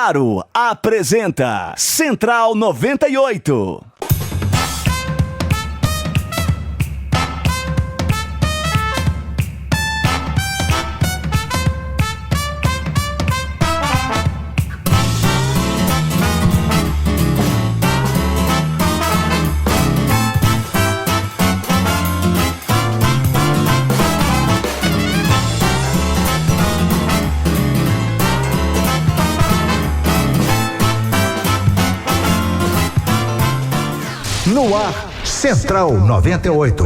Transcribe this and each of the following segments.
Claro apresenta Central 98. No ar, Central 98.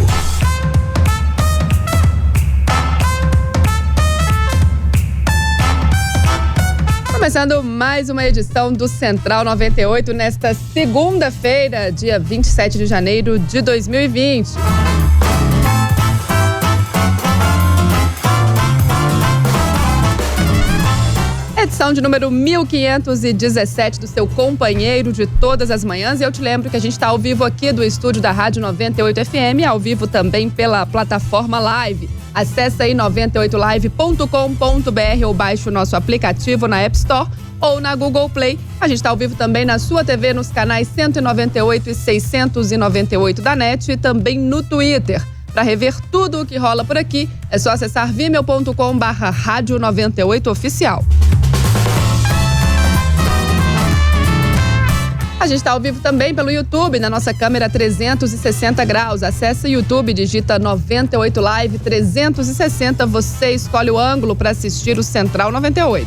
Começando mais uma edição do Central 98 nesta segunda-feira, dia 27 de janeiro de 2020. Edição de número 1517 do seu companheiro de todas as manhãs. E eu te lembro que a gente está ao vivo aqui do estúdio da Rádio 98 FM, ao vivo também pela plataforma Live. Acesse aí 98live.com.br ou baixe o nosso aplicativo na App Store ou na Google Play. A gente está ao vivo também na sua TV, nos canais 198 e 698 da NET e também no Twitter. Para rever tudo o que rola por aqui, é só acessar vimeo.com/Rádio 98 Oficial. A gente está ao vivo também pelo YouTube, na nossa câmera 360 graus. Acesse o YouTube, digita 98 Live 360. Você escolhe o ângulo para assistir o Central 98.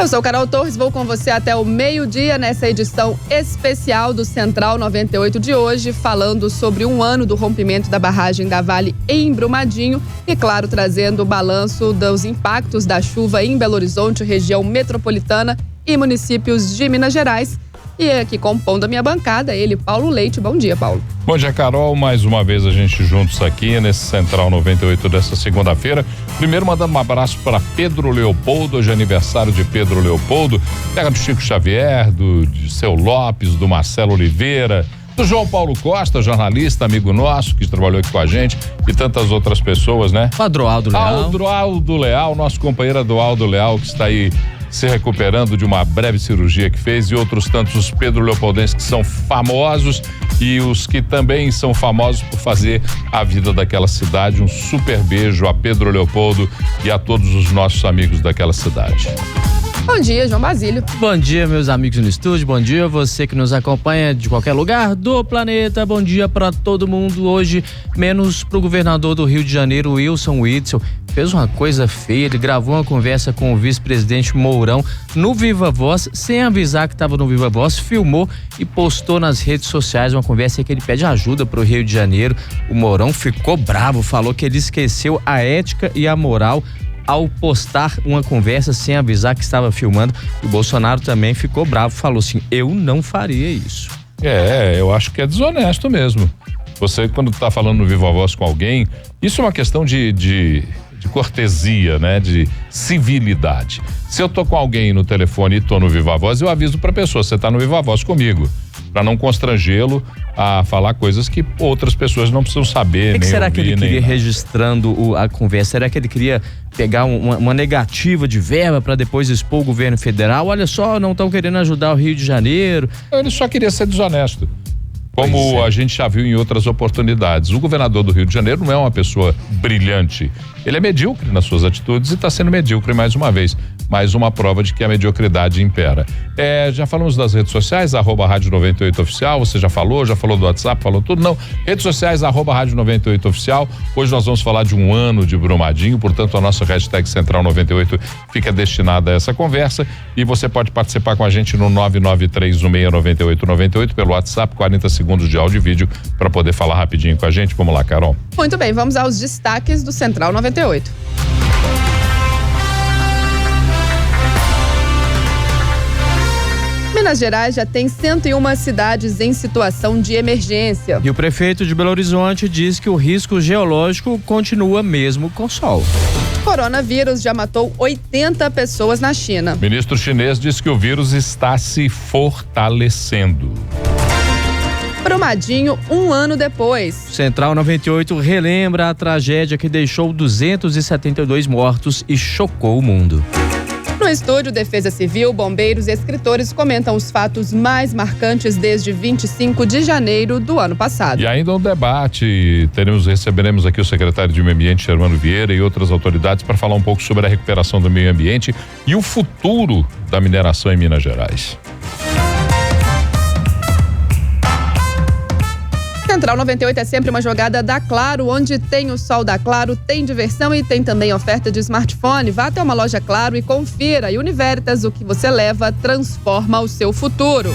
Eu sou Carol Torres, vou com você até o meio-dia nessa edição especial do Central 98 de hoje, falando sobre um ano do rompimento da barragem da Vale em Brumadinho e, claro, trazendo o balanço dos impactos da chuva em Belo Horizonte, região metropolitana e municípios de Minas Gerais. E aqui compondo a minha bancada, ele, Paulo Leite. Bom dia, Paulo. Bom dia, Carol. Mais uma vez a gente juntos aqui nesse Central 98 dessa segunda-feira. Primeiro mandando um abraço para Pedro Leopoldo, hoje é aniversário de Pedro Leopoldo, terra do Chico Xavier, de Seu Lopes, do Marcelo Oliveira, do João Paulo Costa, jornalista, amigo nosso, que trabalhou aqui com a gente, e tantas outras pessoas, né? Adroaldo Leal. Adroaldo Leal, nosso companheiro Adroaldo Leal, que está aí se recuperando de uma breve cirurgia que fez, e outros tantos Pedro Leopoldenses que são famosos e os que também são famosos por fazer a vida daquela cidade. Um super beijo a Pedro Leopoldo e a todos os nossos amigos daquela cidade. Bom dia, João Basílio. Bom dia, meus amigos no estúdio. Bom dia você que nos acompanha de qualquer lugar do planeta. Bom dia para todo mundo hoje, menos pro governador do Rio de Janeiro, Wilson Witzel. Fez uma coisa feia, ele gravou uma conversa com o vice-presidente Mourão no Viva Voz, sem avisar que estava no Viva Voz, filmou e postou nas redes sociais uma conversa que ele pede ajuda pro Rio de Janeiro. O Mourão ficou bravo, falou que ele esqueceu a ética e a moral ao postar uma conversa sem avisar que estava filmando. O Bolsonaro também ficou bravo, falou assim: eu não faria isso. Eu acho que é desonesto mesmo. Você, quando tá falando no Viva Voz com alguém, isso é uma questão de cortesia, né? De civilidade. Se eu tô com alguém no telefone e tô no Viva Voz, eu aviso pra pessoa: você tá no Viva Voz comigo, pra não constrangê-lo a falar coisas que outras pessoas não precisam saber. O que será ouvir, que ele queria registrando a conversa? Será que ele queria pegar uma negativa de verba para depois expor o governo federal? Olha só, não estão querendo ajudar o Rio de Janeiro. Ele só queria ser desonesto, como a gente já viu em outras oportunidades. O governador do Rio de Janeiro não é uma pessoa brilhante, ele é medíocre nas suas atitudes e está sendo medíocre mais uma vez. Mais uma prova de que a mediocridade impera. Já falamos das redes sociais, @Rádio 98 Oficial, você já falou do WhatsApp, falou tudo? Não, redes sociais, @Rádio 98 Oficial. Hoje nós vamos falar de um ano de Brumadinho, portanto a nossa hashtag Central 98 fica destinada a essa conversa e você pode participar com a gente no 993169898 pelo WhatsApp, 40 segundos de áudio e vídeo para poder falar rapidinho com a gente. Vamos lá, Carol. Muito bem, vamos aos destaques do Central 98. Minas Gerais já tem 101 cidades em situação de emergência. E o prefeito de Belo Horizonte diz que o risco geológico continua mesmo com sol. Coronavírus já matou 80 pessoas na China. O ministro chinês diz que o vírus está se fortalecendo. Brumadinho, um ano depois. Central 98 relembra a tragédia que deixou 272 mortos e chocou o mundo. No estúdio, Defesa Civil, bombeiros e escritores comentam os fatos mais marcantes desde 25 de janeiro do ano passado. E ainda um debate, receberemos aqui o secretário de Meio Ambiente, Germano Vieira, e outras autoridades para falar um pouco sobre a recuperação do meio ambiente e o futuro da mineração em Minas Gerais. Central 98 é sempre uma jogada da Claro, onde tem o sol da Claro, tem diversão e tem também oferta de smartphone. Vá até uma loja Claro e confira. E Univertas, o que você leva, transforma o seu futuro.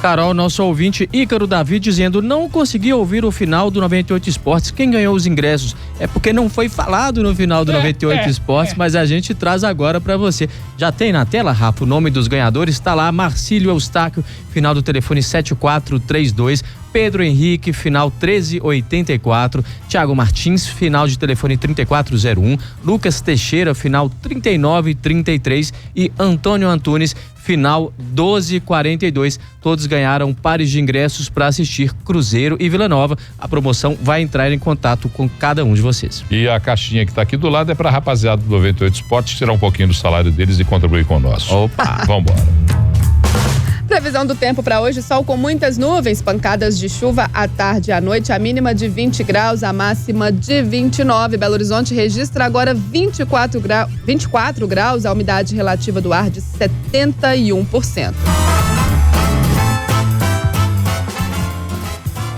Carol, nosso ouvinte Ícaro Davi dizendo: não consegui ouvir o final do 98 Esportes. Quem ganhou os ingressos? É porque não foi falado no final do 98 Esportes, mas a gente traz agora pra você. Já tem na tela, Rafa, o nome dos ganhadores? Tá lá: Marcílio Eustáquio, final do telefone 7432. Pedro Henrique, final 1384. Thiago Martins, final de telefone 3401. Lucas Teixeira, final 3933. E Antônio Antunes, final 1242. Todos ganharam pares de ingressos para assistir Cruzeiro e Vila Nova. A promoção vai entrar em contato com cada um de vocês. E a caixinha que tá aqui do lado é pra rapaziada do 98 Esportes tirar um pouquinho do salário deles e contribuir com o nosso. Opa! Vambora. Previsão do tempo para hoje: sol com muitas nuvens, pancadas de chuva à tarde e à noite, a mínima de 20 graus, a máxima de 29. Belo Horizonte registra agora 24 graus, a umidade relativa do ar de 71%.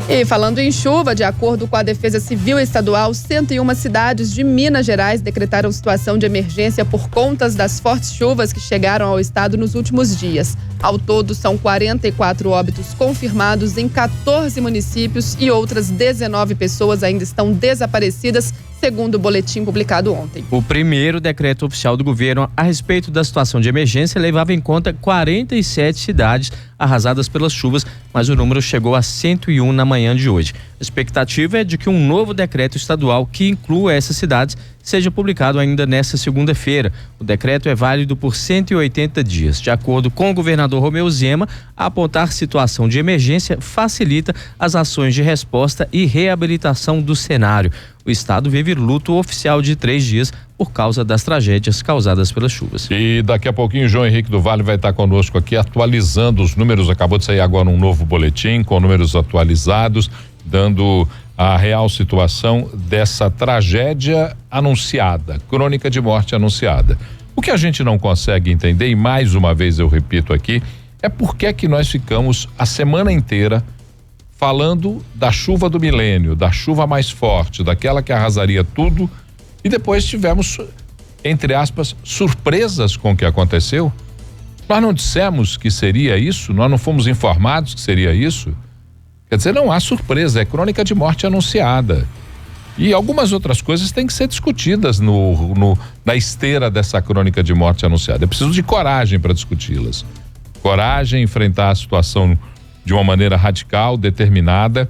E falando em chuva, de acordo com a Defesa Civil Estadual, 101 cidades de Minas Gerais decretaram situação de emergência por conta das fortes chuvas que chegaram ao estado nos últimos dias. Ao todo, são 44 óbitos confirmados em 14 municípios e outras 19 pessoas ainda estão desaparecidas, segundo o boletim publicado ontem. O primeiro decreto oficial do governo a respeito da situação de emergência levava em conta 47 cidades arrasadas pelas chuvas, mas o número chegou a 101 na manhã de hoje. A expectativa é de que um novo decreto estadual que inclua essas cidades seja publicado ainda nesta segunda-feira. O decreto é válido por 180 dias. De acordo com o governador Romeu Zema, apontar situação de emergência facilita as ações de resposta e reabilitação do cenário. O estado vive luto oficial de 3 dias por causa das tragédias causadas pelas chuvas. E daqui a pouquinho o João Henrique do Vale vai estar conosco aqui atualizando os números. Acabou de sair agora um novo boletim com números atualizados, dando a real situação dessa tragédia anunciada, crônica de morte anunciada. O que a gente não consegue entender, e mais uma vez eu repito aqui, é por que nós ficamos a semana inteira falando da chuva do milênio, da chuva mais forte, daquela que arrasaria tudo, e depois tivemos, entre aspas, surpresas com o que aconteceu. Nós não dissemos que seria isso, nós não fomos informados que seria isso. Quer dizer, não há surpresa, é crônica de morte anunciada. E algumas outras coisas têm que ser discutidas na esteira dessa crônica de morte anunciada. É preciso de coragem para discuti-las. Coragem, enfrentar a situação de uma maneira radical, determinada.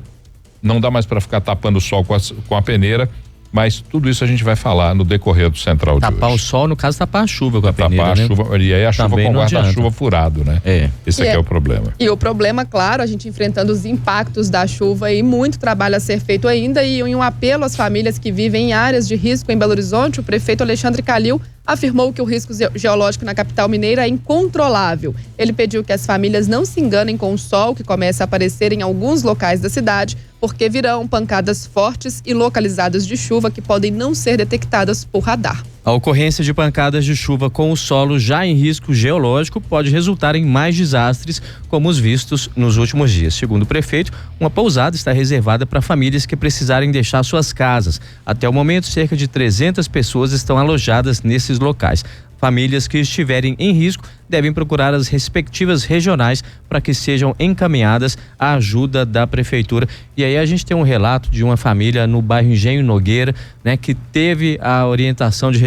Não dá mais para ficar tapando o sol com a peneira, mas tudo isso a gente vai falar no decorrer do Central de hoje. Tapar o sol, no caso, tapar a chuva com a peneira, tapar a chuva, e aí a chuva com guarda-chuva furado, né? Esse aqui é o problema. E o problema, claro, a gente enfrentando os impactos da chuva e muito trabalho a ser feito ainda, e em um apelo às famílias que vivem em áreas de risco em Belo Horizonte, o prefeito Alexandre Calil afirmou que o risco geológico na capital mineira é incontrolável. Ele pediu que as famílias não se enganem com o sol que começa a aparecer em alguns locais da cidade, porque virão pancadas fortes e localizadas de chuva que podem não ser detectadas por radar. A ocorrência de pancadas de chuva com o solo já em risco geológico pode resultar em mais desastres, como os vistos nos últimos dias. Segundo o prefeito, uma pousada está reservada para famílias que precisarem deixar suas casas. Até o momento, cerca de 300 pessoas estão alojadas nesses locais. Famílias que estiverem em risco devem procurar as respectivas regionais para que sejam encaminhadas à ajuda da prefeitura. E aí a gente tem um relato de uma família no bairro Engenho Nogueira, né, que teve a orientação de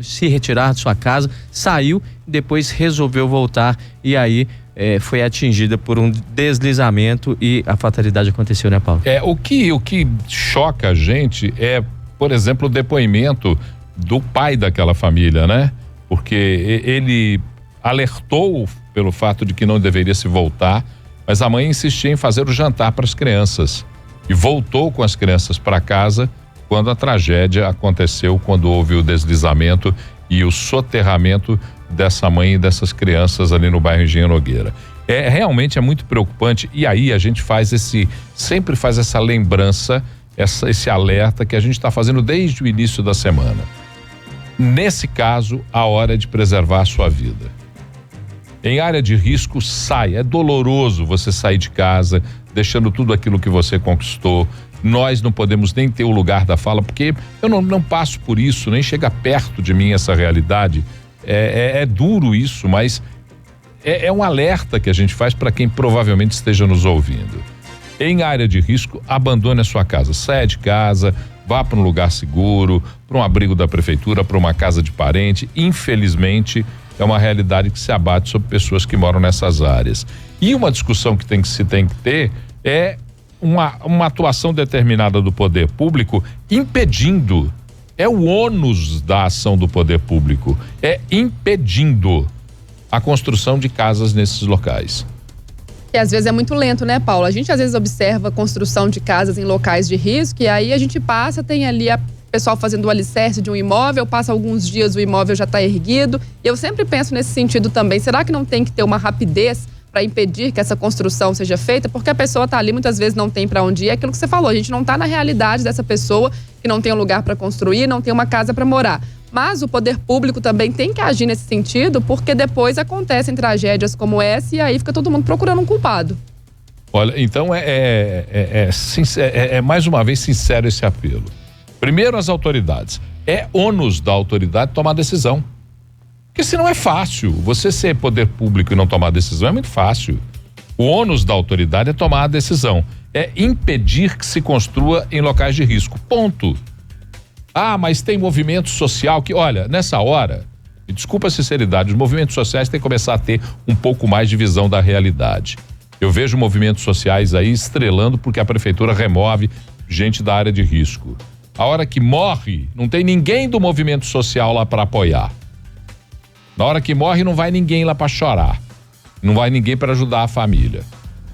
se retirar de sua casa, saiu, depois resolveu voltar e aí foi atingida por um deslizamento e a fatalidade aconteceu, né, Paulo? O que choca a gente é, por exemplo, o depoimento do pai daquela família, né? Porque ele alertou pelo fato de que não deveria se voltar, Mas a mãe insistia em fazer o jantar para as crianças e voltou com as crianças para casa quando a tragédia aconteceu, quando houve o deslizamento e o soterramento dessa mãe e dessas crianças ali no bairro Engenho Nogueira. Realmente é muito preocupante, e aí a gente sempre faz essa lembrança, esse alerta que a gente está fazendo desde o início da semana. Nesse caso, a hora é de preservar a sua vida. Em área de risco, sai. É doloroso você sair de casa, deixando tudo aquilo que você conquistou. Nós não podemos nem ter o lugar da fala, porque eu não passo por isso, nem chega perto de mim essa realidade. É duro isso, mas é um alerta que a gente faz para quem provavelmente esteja nos ouvindo. Em área de risco, abandone a sua casa. Saia de casa, vá para um lugar seguro, para um abrigo da prefeitura, para uma casa de parente. Infelizmente, é uma realidade que se abate sobre pessoas que moram nessas áreas. E uma discussão que se tem que ter é uma atuação determinada do poder público impedindo. É o ônus da ação do poder público, é impedindo a construção de casas nesses locais. E às vezes é muito lento, né, Paulo? A gente às vezes observa a construção de casas em locais de risco e aí a gente passa, tem ali a pessoal fazendo o alicerce de um imóvel, passa alguns dias, o imóvel já está erguido. E eu sempre penso nesse sentido também. Será que não tem que ter uma rapidez para impedir que essa construção seja feita? Porque a pessoa está ali, muitas vezes não tem para onde ir. É aquilo que você falou, a gente não está na realidade dessa pessoa que não tem um lugar para construir, não tem uma casa para morar. Mas o poder público também tem que agir nesse sentido, porque depois acontecem tragédias como essa e aí fica todo mundo procurando um culpado. Olha, então é mais uma vez sincero esse apelo. Primeiro, as autoridades. É ônus da autoridade tomar decisão. Porque senão é fácil. Você ser poder público e não tomar decisão é muito fácil. O ônus da autoridade é tomar a decisão. É impedir que se construa em locais de risco. Ponto. Ah, mas tem movimento social que, olha, nessa hora, e desculpa a sinceridade, os movimentos sociais têm que começar a ter um pouco mais de visão da realidade. Eu vejo movimentos sociais aí estrelando porque a prefeitura remove gente da área de risco. A hora que morre, não tem ninguém do movimento social lá para apoiar. Na hora que morre, não vai ninguém lá para chorar. Não vai ninguém para ajudar a família.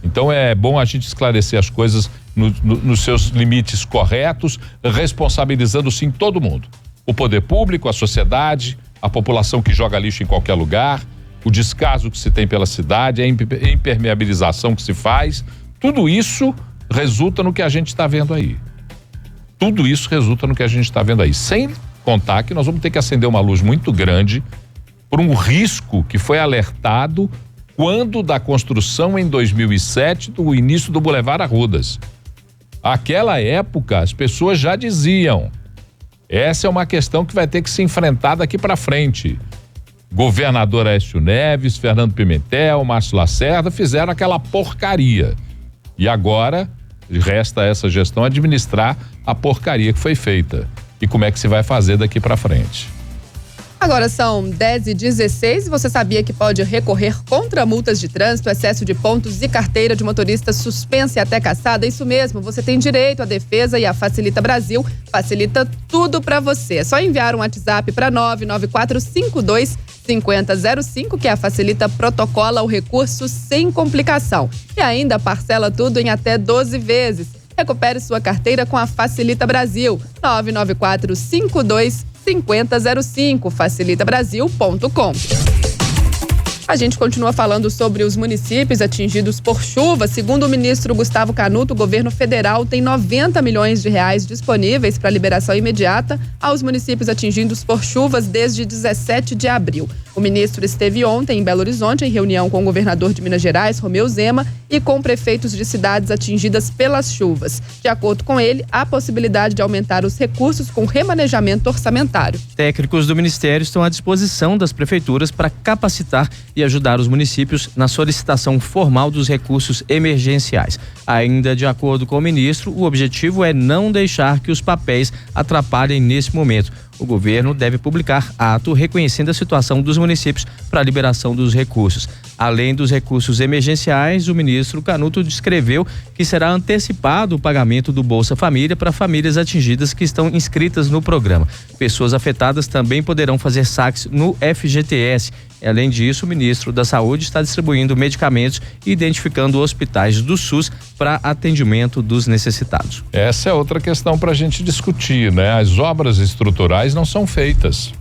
Então é bom a gente esclarecer as coisas nos seus limites corretos, responsabilizando sim todo mundo. O poder público, a sociedade, a população que joga lixo em qualquer lugar, o descaso que se tem pela cidade, a impermeabilização que se faz, tudo isso resulta no que a gente está vendo aí. Tudo isso resulta no que a gente está vendo aí. Sem contar que nós vamos ter que acender uma luz muito grande por um risco que foi alertado quando da construção em 2007 do início do Boulevard Arrudas. Aquela época as pessoas já diziam, essa é uma questão que vai ter que se enfrentar daqui para frente. Governador Aécio Neves, Fernando Pimentel, Márcio Lacerda fizeram aquela porcaria. E agora resta a essa gestão administrar a porcaria que foi feita. E como é que se vai fazer daqui para frente? Agora são 10h16 e você sabia que pode recorrer contra multas de trânsito, excesso de pontos e carteira de motorista suspensa e até cassada? Isso mesmo, você tem direito à defesa e a Facilita Brasil facilita tudo para você. É só enviar um WhatsApp para 994525005 que a Facilita protocola o recurso sem complicação. E ainda parcela tudo em até 12 vezes. Recupere sua carteira com a Facilita Brasil. 994525005, facilitabrasil.com. A gente continua falando sobre os municípios atingidos por chuva. Segundo o ministro Gustavo Canuto, o governo federal tem 90 milhões de reais disponíveis para liberação imediata aos municípios atingidos por chuvas desde 17 de abril. O ministro esteve ontem em Belo Horizonte em reunião com o governador de Minas Gerais, Romeu Zema, e com prefeitos de cidades atingidas pelas chuvas. De acordo com ele, há possibilidade de aumentar os recursos com remanejamento orçamentário. Técnicos do Ministério estão à disposição das prefeituras para capacitar e ajudar os municípios na solicitação formal dos recursos emergenciais. Ainda de acordo com o ministro, o objetivo é não deixar que os papéis atrapalhem nesse momento. O governo deve publicar ato reconhecendo a situação dos municípios para a liberação dos recursos. Além dos recursos emergenciais, o ministro Canuto descreveu que será antecipado o pagamento do Bolsa Família para famílias atingidas que estão inscritas no programa. Pessoas afetadas também poderão fazer saques no FGTS. Além disso, o ministro da Saúde está distribuindo medicamentos e identificando hospitais do SUS para atendimento dos necessitados. Essa é outra questão para a gente discutir, né? As obras estruturais não são feitas.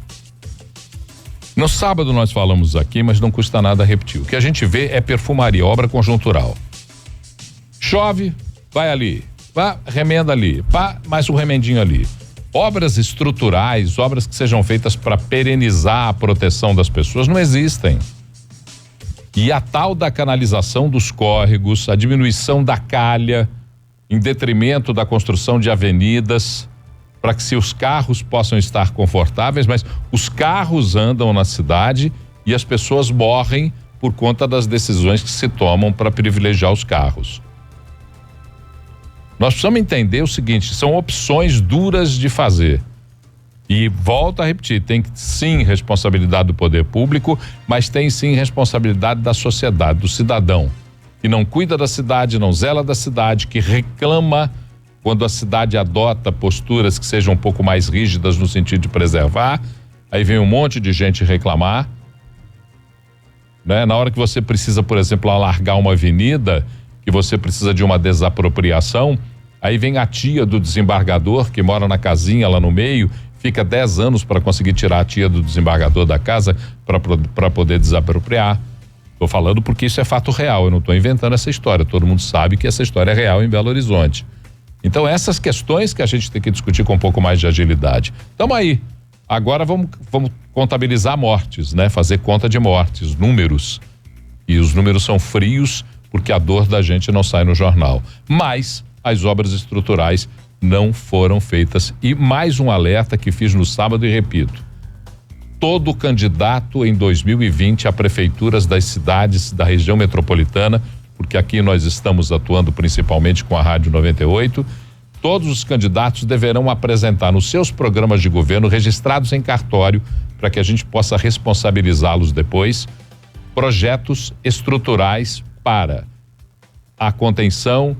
No sábado nós falamos aqui, mas não custa nada repetir. O que a gente vê é perfumaria, obra conjuntural. Chove, vai ali, remenda ali, mais um remendinho ali. Obras estruturais, obras que sejam feitas para perenizar a proteção das pessoas não existem. E a tal da canalização dos córregos, a diminuição da calha, em detrimento da construção de avenidas, para que os carros possam estar confortáveis, mas os carros andam na cidade e as pessoas morrem por conta das decisões que se tomam para privilegiar os carros. Nós precisamos entender o seguinte, são opções duras de fazer. E volto a repetir, tem sim responsabilidade do poder público, mas tem sim responsabilidade da sociedade, do cidadão, que não cuida da cidade, não zela da cidade, que reclama quando a cidade adota posturas que sejam um pouco mais rígidas no sentido de preservar, aí vem um monte de gente reclamar, né? Na hora que você precisa, por exemplo, alargar uma avenida, que você precisa de uma desapropriação, aí vem a tia do desembargador que mora na casinha lá no meio, fica 10 anos para conseguir tirar a tia do desembargador da casa para poder desapropriar. Estou falando porque isso é fato real, eu não estou inventando essa história, todo mundo sabe que essa história é real em Belo Horizonte. Então essas questões que a gente tem que discutir com um pouco mais de agilidade. Tamo aí. Agora vamos contabilizar mortes, né? Fazer conta de mortes, números. E os números são frios porque a dor da gente não sai no jornal. Mas as obras estruturais não foram feitas. E mais um alerta que fiz no sábado e repito. Todo candidato em 2020 a prefeituras das cidades da região metropolitana, porque aqui nós estamos atuando principalmente com a Rádio 98, todos os candidatos deverão apresentar nos seus programas de governo registrados em cartório, para que a gente possa responsabilizá-los depois, projetos estruturais para a contenção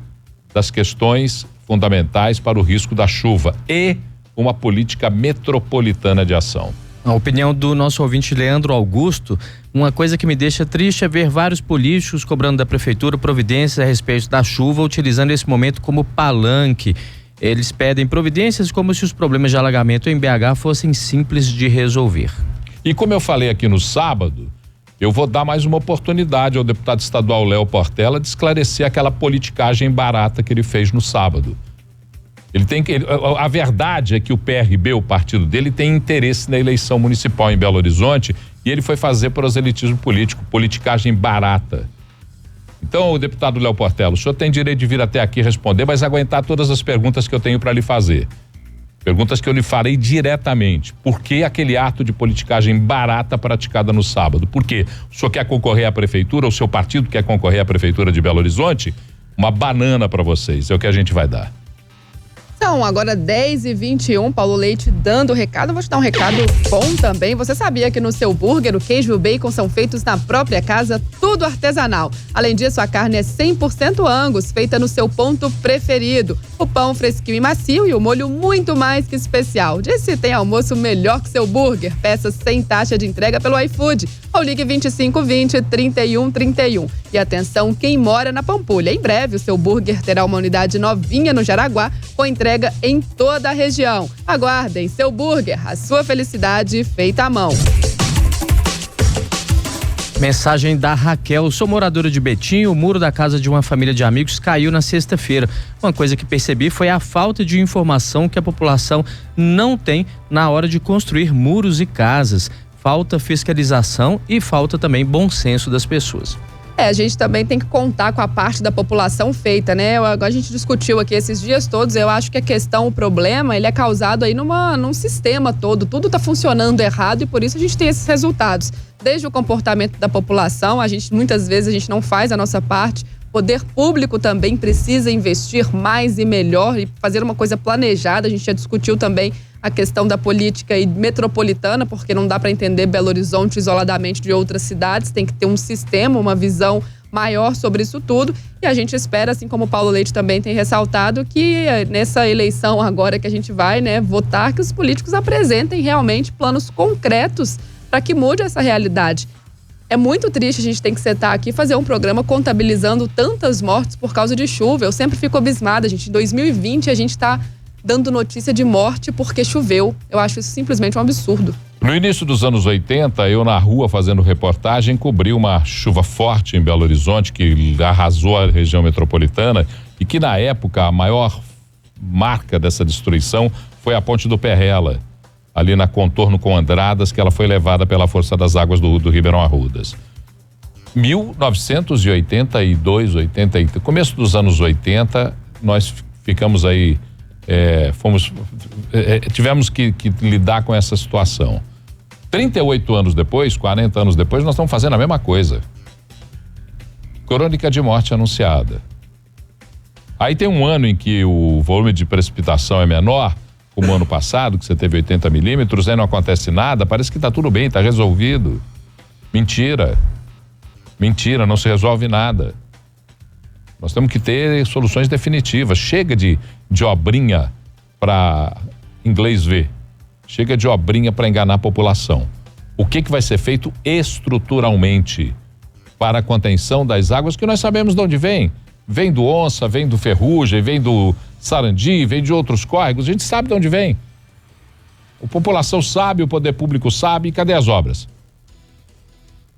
das questões fundamentais para o risco da chuva e uma política metropolitana de ação. A opinião do nosso ouvinte Leandro Augusto, uma coisa que me deixa triste é ver vários políticos cobrando da prefeitura providências a respeito da chuva, utilizando esse momento como palanque. Eles pedem providências como se os problemas de alagamento em BH fossem simples de resolver. E como eu falei aqui no sábado, eu vou dar mais uma oportunidade ao deputado estadual Léo Portela de esclarecer aquela politicagem barata que ele fez no sábado. A verdade é que o PRB, o partido dele, tem interesse na eleição municipal em Belo Horizonte e ele foi fazer proselitismo político, politicagem barata. Então, o deputado Léo Portela, o senhor tem direito de vir até aqui responder, mas aguentar todas as perguntas que eu tenho para lhe fazer. Perguntas que eu lhe farei diretamente. Por que aquele ato de politicagem barata praticada no sábado? Por quê? O senhor quer concorrer à prefeitura, o seu partido quer concorrer à prefeitura de Belo Horizonte? Uma banana para vocês, é o que a gente vai dar. São agora 10h21, Paulo Leite dando o recado. Eu vou te dar um recado bom também. Você sabia que no Seu Burger o queijo e o bacon são feitos na própria casa, tudo artesanal. Além disso, a carne é 100% Angus, feita no seu ponto preferido. O pão fresquinho e macio e o molho muito mais que especial. Disse tem almoço melhor que Seu Burger. Peça sem taxa de entrega pelo iFood. Ou ligue 2520-3131. E atenção, quem mora na Pampulha. Em breve, o Seu Burger terá uma unidade novinha no Jaraguá, com entrega em toda a região. Aguardem, Seu Burger, a sua felicidade feita à mão. Mensagem da Raquel: sou moradora de Betim, o muro da casa de uma família de amigos caiu na sexta-feira. Uma coisa que percebi foi a falta de informação que a população não tem na hora de construir muros e casas. Falta fiscalização e falta também bom senso das pessoas. A gente também tem que contar com a parte da população feita, né? A gente discutiu aqui esses dias todos, eu acho que o problema, ele é causado aí num sistema todo, tudo tá funcionando errado e por isso a gente tem esses resultados. Desde o comportamento da população, muitas vezes a gente não faz a nossa parte, o poder público também precisa investir mais e melhor e fazer uma coisa planejada, a gente já discutiu também a questão da política e metropolitana, porque não dá para entender Belo Horizonte isoladamente de outras cidades, tem que ter um sistema, uma visão maior sobre isso tudo. E a gente espera, assim como o Paulo Leite também tem ressaltado, que nessa eleição agora que a gente vai, né, votar, que os políticos apresentem realmente planos concretos para que mude essa realidade. É muito triste a gente ter que sentar aqui e fazer um programa contabilizando tantas mortes por causa de chuva. Eu sempre fico abismada, gente. Em 2020 a gente está dando notícia de morte porque choveu. Eu acho isso simplesmente um absurdo. No início dos anos 80, eu na rua fazendo reportagem, cobri uma chuva forte em Belo Horizonte que arrasou a região metropolitana e que na época a maior marca dessa destruição foi a ponte do Perrela, ali na contorno com Andradas, que ela foi levada pela força das águas do Ribeirão Arrudas. 1982, começo dos anos 80, nós ficamos aí, tivemos que lidar com essa situação. 38 anos depois, 40 anos depois, nós estamos fazendo a mesma coisa. Crônica de morte anunciada. Aí tem um ano em que o volume de precipitação é menor, como o ano passado, que você teve 80 milímetros, aí não acontece nada, parece que está tudo bem, está resolvido. Mentira, não se resolve nada. Nós temos que ter soluções definitivas. Chega de obrinha para inglês ver. Chega de obrinha para enganar a população. O que vai ser feito estruturalmente para a contenção das águas que nós sabemos de onde vem? Vem do Onça, vem do Ferrugem, vem do Sarandi, vem de outros córregos, a gente sabe de onde vem. A população sabe, o poder público sabe, e cadê as obras?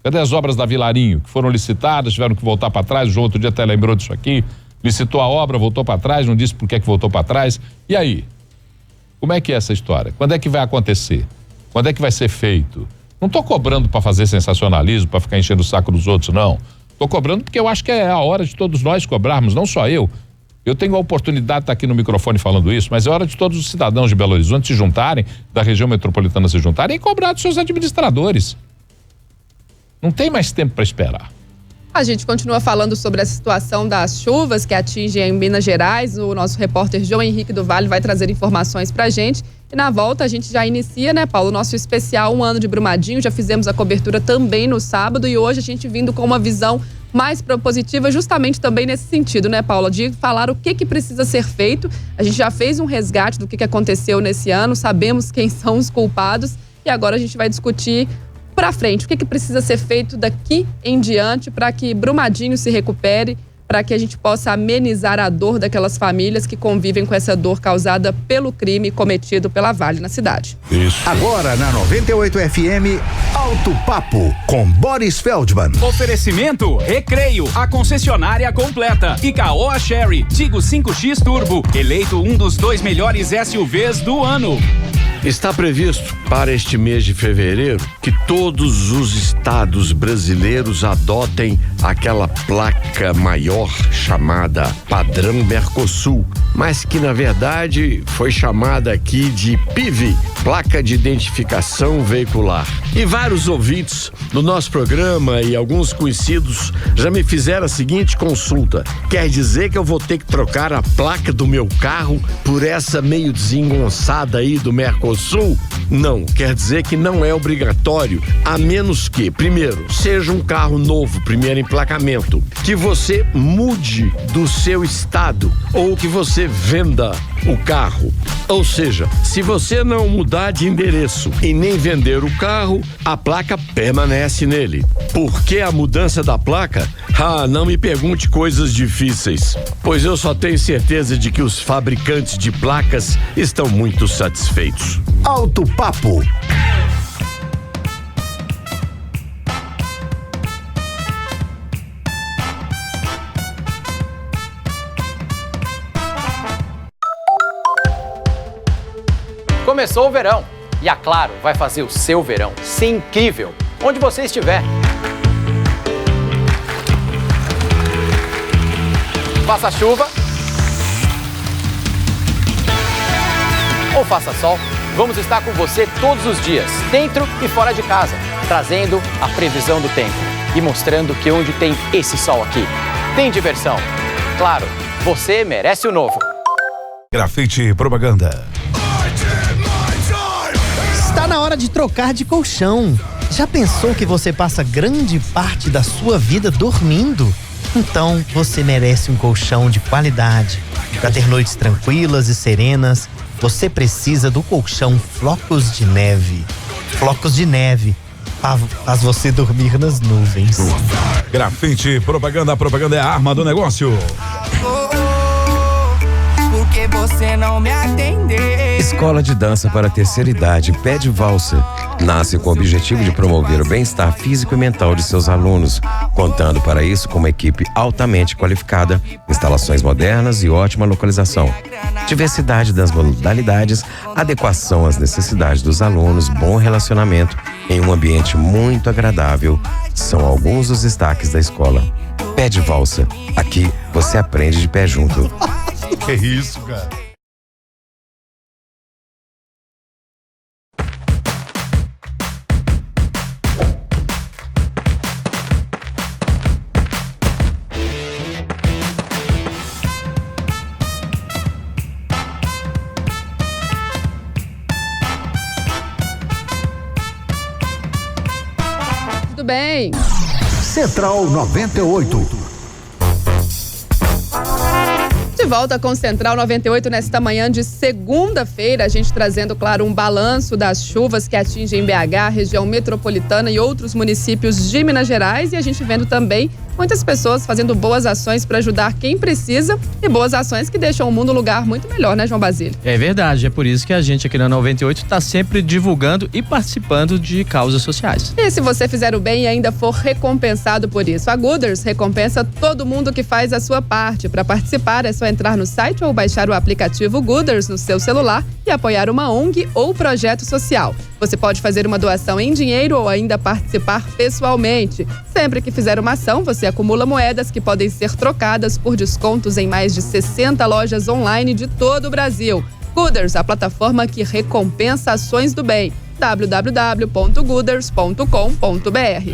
Cadê as obras da Vilarinho, que foram licitadas, tiveram que voltar para trás? O João outro dia até lembrou disso aqui, licitou a obra, voltou para trás, não disse por que voltou para trás. E aí? Como é que é essa história? Quando é que vai acontecer? Quando é que vai ser feito? Não estou cobrando para fazer sensacionalismo, para ficar enchendo o saco dos outros, não. Estou cobrando porque eu acho que é a hora de todos nós cobrarmos, não só eu. Eu tenho a oportunidade de estar aqui no microfone falando isso, mas é hora de todos os cidadãos de Belo Horizonte se juntarem, da região metropolitana se juntarem e cobrar dos seus administradores. Não tem mais tempo para esperar. A gente continua falando sobre a situação das chuvas que atingem em Minas Gerais. O nosso repórter João Henrique do Vale vai trazer informações pra gente. E na volta a gente já inicia, né, Paulo, o nosso especial 1 ano de Brumadinho. Já fizemos a cobertura também no sábado e hoje a gente vindo com uma visão mais propositiva justamente também nesse sentido, né, Paula? De falar o que precisa ser feito. A gente já fez um resgate do que aconteceu nesse ano, sabemos quem são os culpados e agora a gente vai discutir para frente, o que precisa ser feito daqui em diante para que Brumadinho se recupere, para que a gente possa amenizar a dor daquelas famílias que convivem com essa dor causada pelo crime cometido pela Vale na cidade. Isso. Agora na 98 FM, Alto Papo com Boris Feldman. Oferecimento Recreio, a concessionária completa. E Caoa Chery, Tigo 5X Turbo, eleito um dos 2 melhores SUVs do ano. Está previsto para este mês de fevereiro que todos os estados brasileiros adotem aquela placa maior chamada Padrão Mercosul, mas que na verdade foi chamada aqui de PIV, Placa de Identificação Veicular. E vários ouvintes do nosso programa e alguns conhecidos já me fizeram a seguinte consulta: quer dizer que eu vou ter que trocar a placa do meu carro por essa meio desengonçada aí do Mercosul? Não, quer dizer que não é obrigatório, a menos que, primeiro, seja um carro novo, primeiro emplacamento, que você mude do seu estado ou que você venda o carro. Ou seja, se você não mudar de endereço e nem vender o carro, a placa permanece nele. Por que a mudança da placa? Não me pergunte coisas difíceis, pois eu só tenho certeza de que os fabricantes de placas estão muito satisfeitos. Alto Papo. Começou o verão e a Claro vai fazer o seu verão ser incrível, onde você estiver. Faça chuva ou faça sol, vamos estar com você todos os dias, dentro e fora de casa, trazendo a previsão do tempo e mostrando que onde tem esse sol aqui, tem diversão. Claro, você merece o novo. Grafite Propaganda. pode trocar de colchão. Já pensou que você passa grande parte da sua vida dormindo? Então você merece um colchão de qualidade. Para ter noites tranquilas e serenas, você precisa do colchão Flocos de Neve. Flocos de Neve faz você dormir nas nuvens. Grafite, propaganda é a arma do negócio. Porque você não me atendeu. Escola de Dança para a Terceira Idade, Pede Valsa, nasce com o objetivo de promover o bem-estar físico e mental de seus alunos, contando para isso com uma equipe altamente qualificada, instalações modernas e ótima localização. Diversidade das modalidades, adequação às necessidades dos alunos, bom relacionamento em um ambiente muito agradável, são alguns dos destaques da escola. Pede Valsa, aqui você aprende de pé junto. Que isso, cara? Tudo bem. Central 98. De volta com Central 98 nesta manhã de segunda-feira, a gente trazendo, claro, um balanço das chuvas que atingem BH, região metropolitana e outros municípios de Minas Gerais, e a gente vendo também muitas pessoas fazendo boas ações para ajudar quem precisa e boas ações que deixam o mundo um lugar muito melhor, né, João Basílio? É verdade, é por isso que a gente aqui na 98 está sempre divulgando e participando de causas sociais. E se você fizer o bem e ainda for recompensado por isso, a Gooders recompensa todo mundo que faz a sua parte. Para participar é só entrar no site ou baixar o aplicativo Gooders no seu celular e apoiar uma ONG ou projeto social. Você pode fazer uma doação em dinheiro ou ainda participar pessoalmente. Sempre que fizer uma ação, você acumula moedas que podem ser trocadas por descontos em mais de 60 lojas online de todo o Brasil. Gooders, a plataforma que recompensa ações do bem. www.gooders.com.br.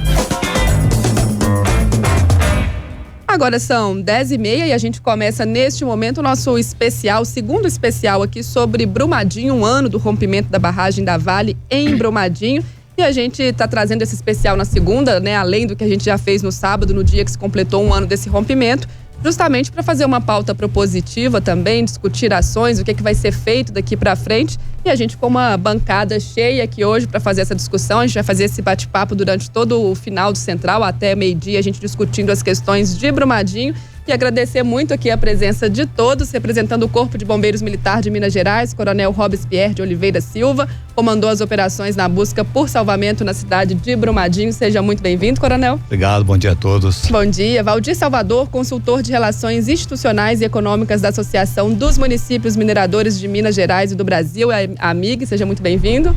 Agora são 10h30 e a gente começa neste momento o nosso especial, segundo especial aqui sobre Brumadinho, um ano do rompimento da barragem da Vale em Brumadinho. E a gente está trazendo esse especial na segunda, né? Além do que a gente já fez no sábado, no dia que se completou um ano desse rompimento, justamente para fazer uma pauta propositiva também, discutir ações, o que vai ser feito daqui para frente. E a gente com uma bancada cheia aqui hoje para fazer essa discussão. A gente vai fazer esse bate-papo durante todo o final do Central, até meio-dia, a gente discutindo as questões de Brumadinho. E agradecer muito aqui a presença de todos, representando o Corpo de Bombeiros Militar de Minas Gerais, Coronel Robespierre de Oliveira Silva, comandou as operações na busca por salvamento na cidade de Brumadinho. Seja muito bem-vindo, Coronel. Obrigado, bom dia a todos. Bom dia. Valdir Salvador, consultor de Relações Institucionais e Econômicas da Associação dos Municípios Mineradores de Minas Gerais e do Brasil, AMIG, seja muito bem-vindo.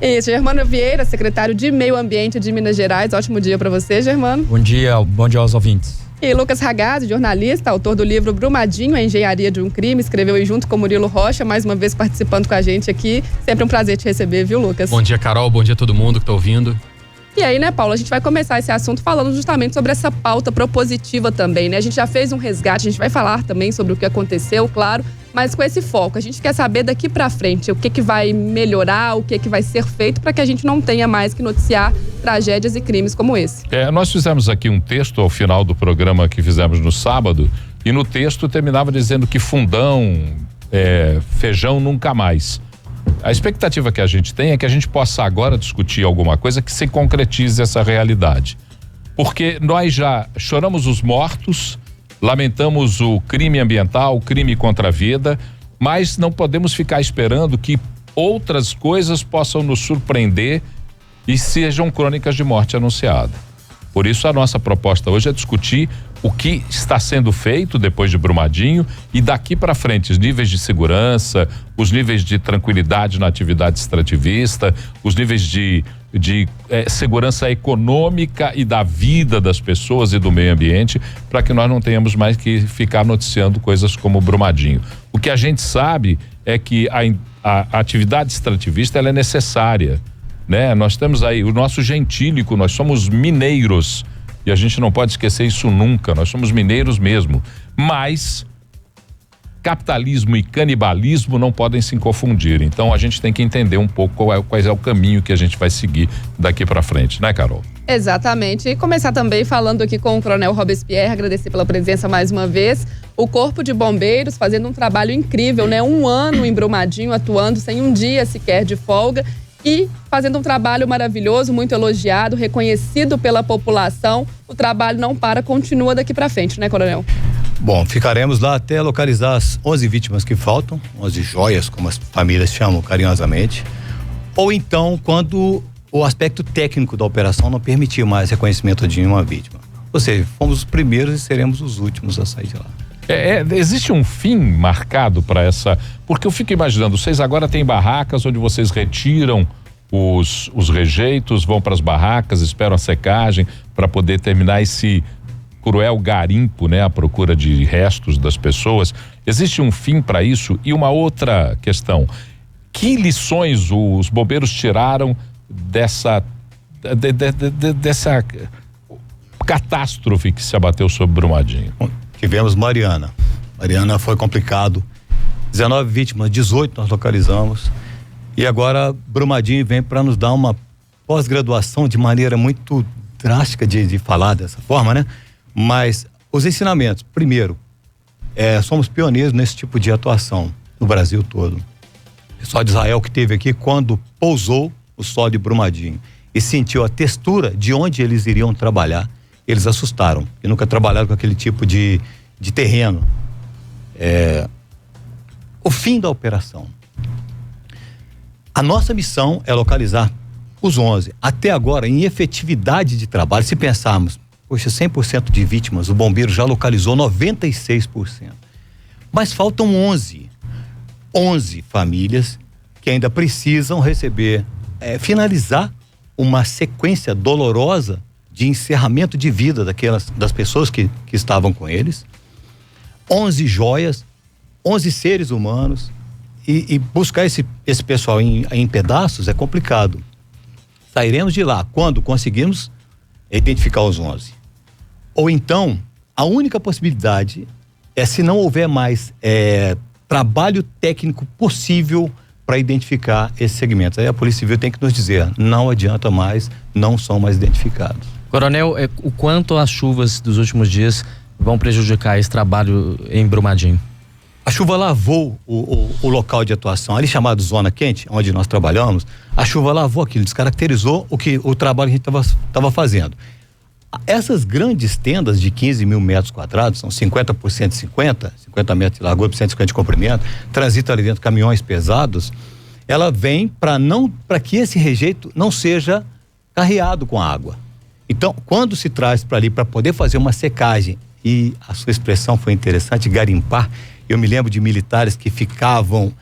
E Germano Vieira, secretário de Meio Ambiente de Minas Gerais. Ótimo dia para você, Germano. Bom dia aos ouvintes. E Lucas Ragazzi, jornalista, autor do livro Brumadinho, a Engenharia de um Crime, escreveu aí junto com Murilo Rocha, mais uma vez participando com a gente aqui. Sempre um prazer te receber, viu, Lucas? Bom dia, Carol, bom dia a todo mundo que está ouvindo. E aí, né, Paulo, a gente vai começar esse assunto falando justamente sobre essa pauta propositiva também, né? A gente já fez um resgate, a gente vai falar também sobre o que aconteceu, claro, mas com esse foco. A gente quer saber daqui pra frente o que vai melhorar, o que vai ser feito para que a gente não tenha mais que noticiar tragédias e crimes como esse. Nós fizemos aqui um texto ao final do programa que fizemos no sábado, e no texto terminava dizendo que fundão, feijão nunca mais. A expectativa que a gente tem é que a gente possa agora discutir alguma coisa que se concretize essa realidade. Porque nós já choramos os mortos, lamentamos o crime ambiental, o crime contra a vida, mas não podemos ficar esperando que outras coisas possam nos surpreender e sejam crônicas de morte anunciada. Por isso a nossa proposta hoje é discutir o que está sendo feito depois de Brumadinho e daqui para frente, os níveis de segurança, os níveis de tranquilidade na atividade extrativista, os níveis de segurança econômica e da vida das pessoas e do meio ambiente, para que nós não tenhamos mais que ficar noticiando coisas como Brumadinho. O que a gente sabe é que a atividade extrativista ela é necessária, né? Nós temos aí o nosso gentílico, nós somos mineiros e a gente não pode esquecer isso nunca, nós somos mineiros mesmo, mas capitalismo e canibalismo não podem se confundir. Então a gente tem que entender um pouco qual é o caminho que a gente vai seguir daqui para frente, né, Carol? Exatamente. E começar também falando aqui com o Coronel Robespierre, agradecer pela presença mais uma vez. O Corpo de Bombeiros fazendo um trabalho incrível, né? 1 ano em Brumadinho, atuando sem um dia sequer de folga e fazendo um trabalho maravilhoso, muito elogiado, reconhecido pela população. O trabalho não para, continua daqui para frente, né, Coronel? Bom, ficaremos lá até localizar as 11 vítimas que faltam, 11 joias, como as famílias chamam carinhosamente, ou então quando o aspecto técnico da operação não permitir mais reconhecimento de nenhuma vítima. Ou seja, fomos os primeiros e seremos os últimos a sair de lá. Existe um fim marcado para essa... Porque eu fico imaginando, vocês agora têm barracas onde vocês retiram os rejeitos, vão para as barracas, esperam a secagem para poder terminar esse cruel garimpo, né? A procura de restos das pessoas. Existe um fim para isso? E uma outra questão, que lições os bombeiros tiraram dessa catástrofe que se abateu sobre Brumadinho? Tivemos Mariana foi complicado, 19 vítimas, 18 nós localizamos, e agora Brumadinho vem para nos dar uma pós-graduação de maneira muito drástica de falar dessa forma, né? Mas os ensinamentos, primeiro, somos pioneiros nesse tipo de atuação no Brasil todo. O pessoal de Israel que esteve aqui, quando pousou o solo de Brumadinho e sentiu a textura de onde eles iriam trabalhar, eles assustaram e nunca trabalharam com aquele tipo de terreno. O fim da operação. A nossa missão é localizar os 11. Até agora, em efetividade de trabalho, se pensarmos, poxa, 100% de vítimas, o bombeiro já localizou 96%. Mas faltam 11 famílias que ainda precisam receber, finalizar uma sequência dolorosa de encerramento de vida das pessoas que estavam com eles. 11 joias, 11 seres humanos, e buscar esse pessoal em pedaços é complicado. Sairemos de lá quando conseguirmos identificar os 11. Ou então, a única possibilidade é, se não houver mais trabalho técnico possível para identificar esses segmentos. Aí a Polícia Civil tem que nos dizer, não adianta mais, não são mais identificados. Coronel, o quanto as chuvas dos últimos dias vão prejudicar esse trabalho em Brumadinho? A chuva lavou o local de atuação, ali chamado Zona Quente, onde nós trabalhamos, a chuva lavou aquilo, descaracterizou o trabalho que a gente estava fazendo. Essas grandes tendas de 15 mil metros quadrados, são 50 por 150, 50 metros de largura por 150 de comprimento, transita ali dentro caminhões pesados, ela vem para que esse rejeito não seja carreado com água. Então, quando se traz para ali para poder fazer uma secagem, e a sua expressão foi interessante, garimpar, eu me lembro de militares que ficavam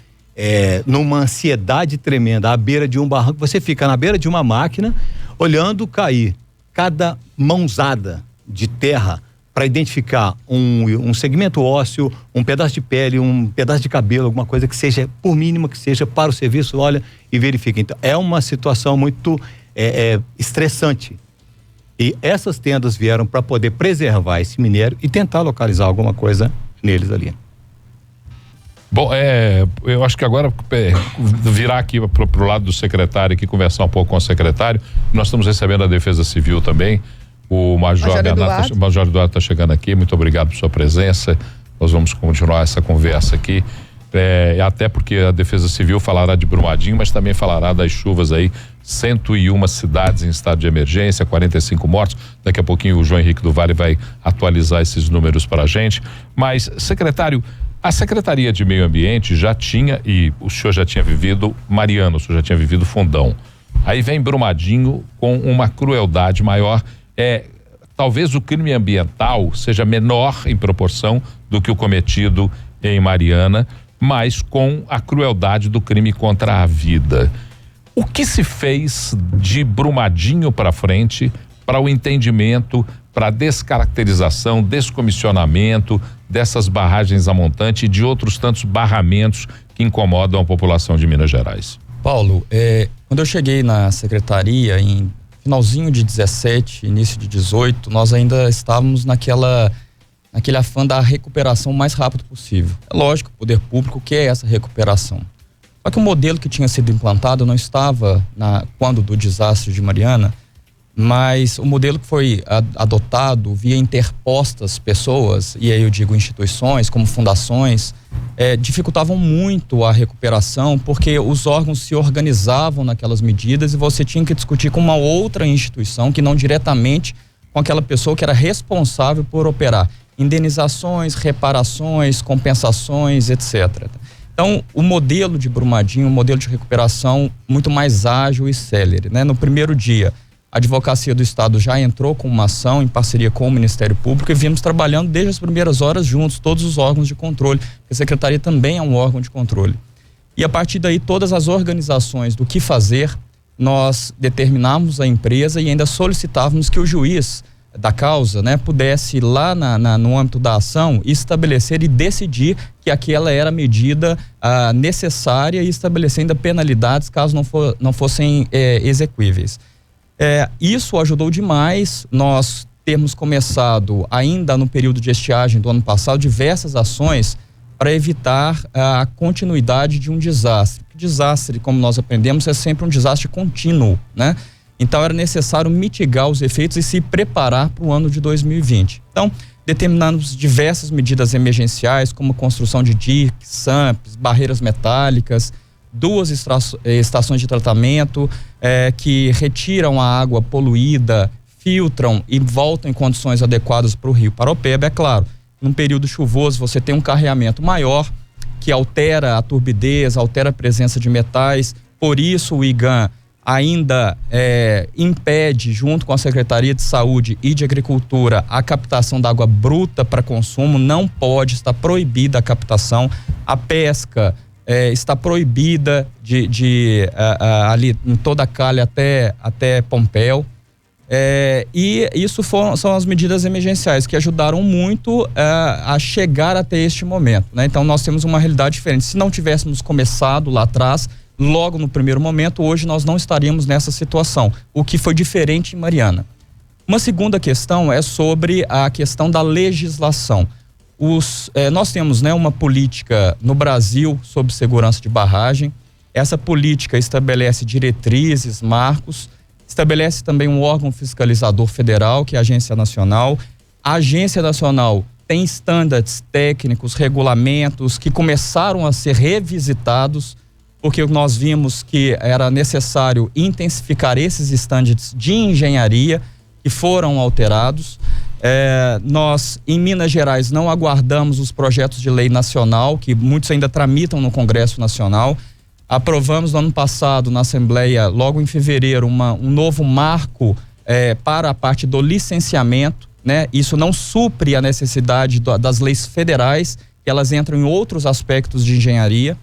numa ansiedade tremenda à beira de um barranco. Você fica na beira de uma máquina olhando cair cada mãozada de terra para identificar um segmento ósseo, um pedaço de pele, um pedaço de cabelo, alguma coisa que seja, por mínima que seja, para o serviço, olha e verifica. Então, é uma situação muito estressante. E essas tendas vieram para poder preservar esse minério e tentar localizar alguma coisa neles ali. Bom, eu acho que agora virar aqui pro lado do secretário aqui, conversar um pouco com o secretário. Nós estamos recebendo a Defesa Civil também. O Major Eduardo está chegando aqui. Muito obrigado por sua presença. Nós vamos continuar essa conversa aqui. Até porque a Defesa Civil falará de Brumadinho, mas também falará das chuvas aí. 101 cidades em estado de emergência, 45 mortos. Daqui a pouquinho o João Henrique do Vale vai atualizar esses números para a gente. Mas, secretário, a Secretaria de Meio Ambiente já tinha, e o senhor já tinha vivido Mariana, o senhor já tinha vivido Fundão. Aí vem Brumadinho com uma crueldade maior. Talvez o crime ambiental seja menor em proporção do que o cometido em Mariana, mas com a crueldade do crime contra a vida. O que se fez de Brumadinho para frente para o entendimento, para a descaracterização, descomissionamento dessas barragens a montante e de outros tantos barramentos que incomodam a população de Minas Gerais? Paulo, quando eu cheguei na secretaria em finalzinho de 17, início de 18, nós ainda estávamos naquela naquele afã da recuperação o mais rápido possível. É lógico, o poder público quer essa recuperação. Só que o modelo que tinha sido implantado não estava quando do desastre de Mariana, mas o modelo que foi adotado via interpostas pessoas, e aí eu digo instituições como fundações, dificultavam muito a recuperação, porque os órgãos se organizavam naquelas medidas e você tinha que discutir com uma outra instituição que não diretamente com aquela pessoa que era responsável por operar indenizações, reparações, compensações, etc. Então, o modelo de Brumadinho, um modelo de recuperação muito mais ágil e célere, né? No primeiro dia, a Advocacia do Estado já entrou com uma ação em parceria com o Ministério Público e vimos trabalhando desde as primeiras horas juntos, todos os órgãos de controle. A Secretaria também é um órgão de controle. E a partir daí, todas as organizações do que fazer, nós determinávamos a empresa e ainda solicitávamos que o juiz da causa, né, pudesse lá no âmbito da ação estabelecer e decidir que aquela era a medida necessária e estabelecer ainda penalidades caso não fossem exequíveis. Isso ajudou demais nós termos começado ainda no período de estiagem do ano passado diversas ações para evitar a continuidade de um desastre. O desastre, como nós aprendemos, é sempre um desastre contínuo, né? Então era necessário mitigar os efeitos e se preparar para o ano de 2020. Então, determinamos diversas medidas emergenciais, como construção de diques, SAMPs, barreiras metálicas, 2 estações de tratamento que retiram a água poluída, filtram e voltam em condições adequadas para o rio Paraopeba. É claro, num período chuvoso você tem um carreamento maior, que altera a turbidez, altera a presença de metais. Por isso o IGAM ainda impede, junto com a Secretaria de Saúde e de Agricultura, a captação da água bruta para consumo. Não pode, está proibida a captação. A pesca está proibida ali em toda a calha até Pompéu. E isso são as medidas emergenciais que ajudaram muito a chegar até este momento, né? Então nós temos uma realidade diferente. Se não tivéssemos começado lá atrás, logo no primeiro momento, hoje nós não estaríamos nessa situação, o que foi diferente em Mariana. Uma segunda questão é sobre a questão da legislação. Nós temos, né, uma política no Brasil sobre segurança de barragem. Essa política estabelece diretrizes, marcos, estabelece também um órgão fiscalizador federal, que é a Agência Nacional. A Agência Nacional tem estándares técnicos, regulamentos que começaram a ser revisitados, porque nós vimos que era necessário intensificar esses estándares de engenharia que foram alterados. Nós, em Minas Gerais, não aguardamos os projetos de lei nacional, que muitos ainda tramitam no Congresso Nacional. Aprovamos no ano passado, na Assembleia, logo em fevereiro, um novo marco para a parte do licenciamento, né? Isso não supre a necessidade das leis federais, que elas entram em outros aspectos de engenharia.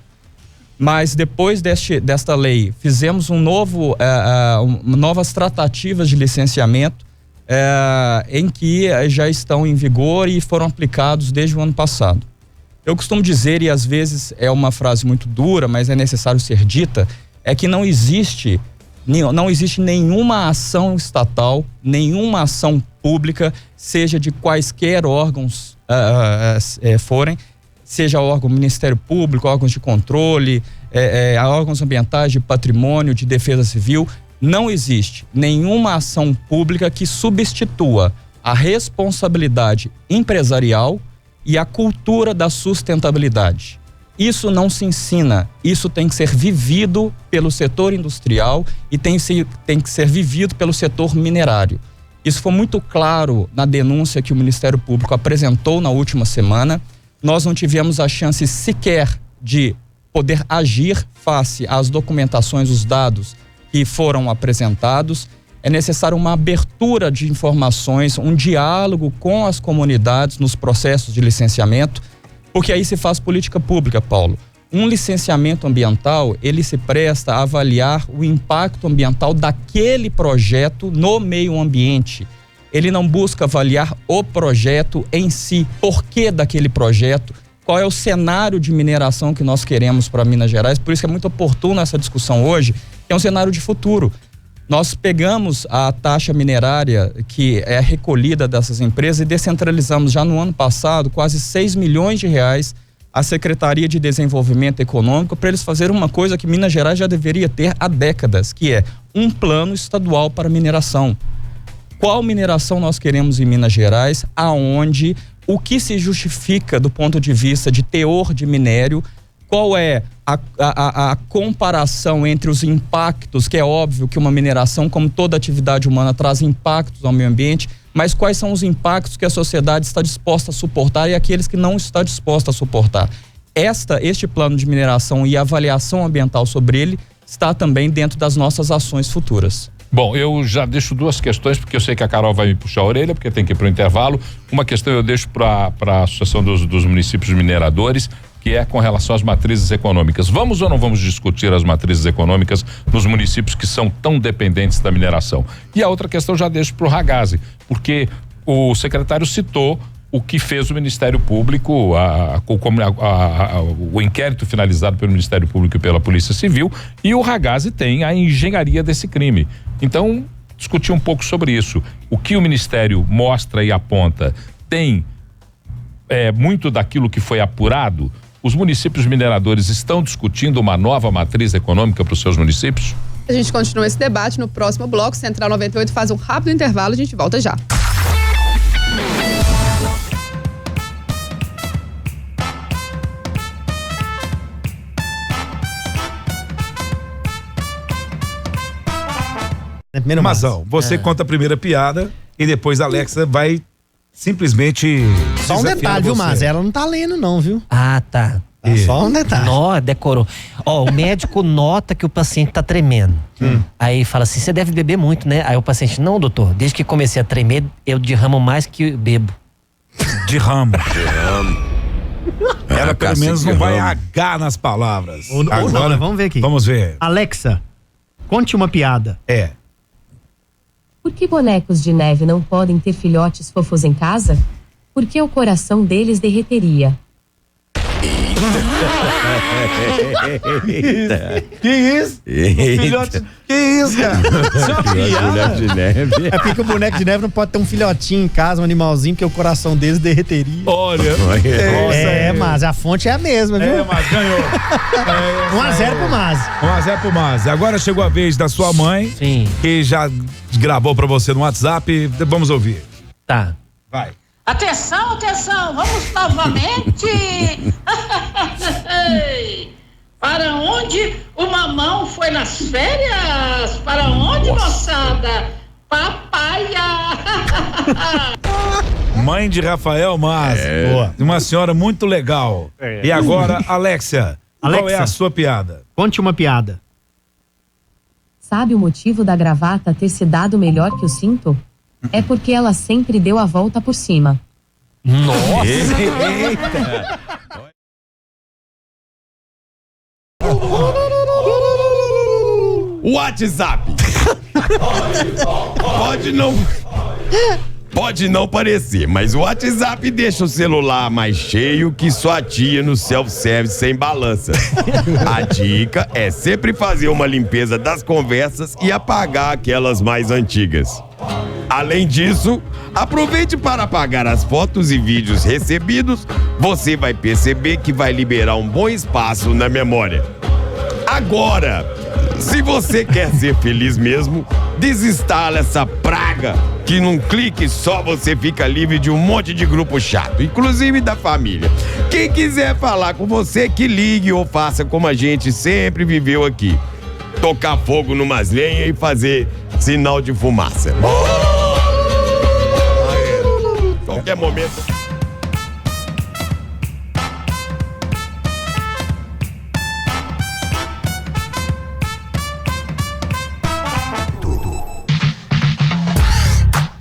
Mas depois desta lei, fizemos novas tratativas de licenciamento em que já estão em vigor e foram aplicados desde o ano passado. Eu costumo dizer, e às vezes é uma frase muito dura, mas é necessário ser dita, é que não existe nenhuma ação estatal, nenhuma ação pública, seja de quaisquer órgãos forem, seja órgão Ministério Público, órgãos de controle, órgãos ambientais, de patrimônio, de defesa civil. Não existe nenhuma ação pública que substitua a responsabilidade empresarial e a cultura da sustentabilidade. Isso não se ensina, isso tem que ser vivido pelo setor industrial e tem que ser vivido pelo setor minerário. Isso foi muito claro na denúncia que o Ministério Público apresentou na última semana. Nós não tivemos a chance sequer de poder agir face às documentações, os dados que foram apresentados. É necessário uma abertura de informações, um diálogo com as comunidades nos processos de licenciamento, porque aí se faz política pública, Paulo. Um licenciamento ambiental, ele se presta a avaliar o impacto ambiental daquele projeto no meio ambiente. Ele não busca avaliar o projeto em si, por que daquele projeto, qual é o cenário de mineração que nós queremos para Minas Gerais. Por isso que é muito oportuno essa discussão hoje, que é um cenário de futuro. Nós pegamos a taxa minerária que é recolhida dessas empresas e descentralizamos já no ano passado quase 6 milhões de reais à Secretaria de Desenvolvimento Econômico para eles fazerem uma coisa que Minas Gerais já deveria ter há décadas, que é um plano estadual para mineração. Qual mineração nós queremos em Minas Gerais, aonde o que se justifica do ponto de vista de teor de minério, qual é a comparação entre os impactos, que é óbvio que uma mineração, como toda atividade humana, traz impactos ao meio ambiente, mas quais são os impactos que a sociedade está disposta a suportar e aqueles que não está disposta a suportar. Este plano de mineração e avaliação ambiental sobre ele está também dentro das nossas ações futuras. Bom, eu já deixo duas questões, porque eu sei que a Carol vai me puxar a orelha, porque tem que ir para o intervalo. Uma questão eu deixo para a Associação dos Municípios Mineradores, que é com relação às matrizes econômicas. Vamos ou não vamos discutir as matrizes econômicas nos municípios que são tão dependentes da mineração? E a outra questão eu já deixo para o Ragazzi, porque o secretário citou o que fez o Ministério Público, o inquérito finalizado pelo Ministério Público e pela Polícia Civil, e o Ragazzi tem a engenharia desse crime. Então, discutir um pouco sobre isso. O que o Ministério mostra e aponta tem muito daquilo que foi apurado. Os municípios mineradores estão discutindo uma nova matriz econômica para os seus municípios? A gente continua esse debate no próximo bloco. Central 98 faz um rápido intervalo, a gente volta já. Mazão, você conta a primeira piada e depois a Alexa vai simplesmente. Só um detalhe, viu, Mas? Ela não tá lendo, não, viu? Ah, tá. Só um detalhe. Nó, decorou. O médico nota que o paciente tá tremendo. Aí fala assim: você deve beber muito, né? Aí o paciente: não, doutor, desde que comecei a tremer, eu derramo mais que bebo. Derramo. Ela pelo menos não vai H nas palavras. Agora, vamos ver aqui. Vamos ver. Alexa, conte uma piada. Por que bonecos de neve não podem ter filhotes fofos em casa? Porque o coração deles derreteria. Que isso? Filhote. Que isso, cara? Isso é uma piada. De neve. É porque o boneco de neve não pode ter um filhotinho em casa, um animalzinho, porque o coração deles derreteria. Olha. Mas a fonte é a mesma, viu? Mas ganhou. 1-0 pro Mas. 1-0 pro Mas. Agora chegou a vez da sua mãe, que já gravou pra você no WhatsApp. Vamos ouvir. Tá. Vai. Atenção, atenção, vamos novamente. Para onde o mamão foi nas férias? Para onde, moçada? Papaya. Mãe de Rafael Mas. Uma senhora muito legal. E agora, Alexia, qual é a sua piada? Conte uma piada. Sabe o motivo da gravata ter se dado melhor que o cinto? É porque ela sempre deu a volta por cima. Nossa! Eita! WhatsApp. Pode não parecer, mas o WhatsApp deixa o celular mais cheio que sua tia no self-service sem balança. A dica é sempre fazer uma limpeza das conversas e apagar aquelas mais antigas. Além disso, aproveite para apagar as fotos e vídeos recebidos. Você vai perceber que vai liberar um bom espaço na memória. Agora, se você quer ser feliz mesmo, desinstala essa praga que num clique só você fica livre de um monte de grupo chato, inclusive da família. Quem quiser falar com você, que ligue ou faça como a gente sempre viveu aqui. Tocar fogo numas lenhas e fazer sinal de fumaça. Qualquer momento.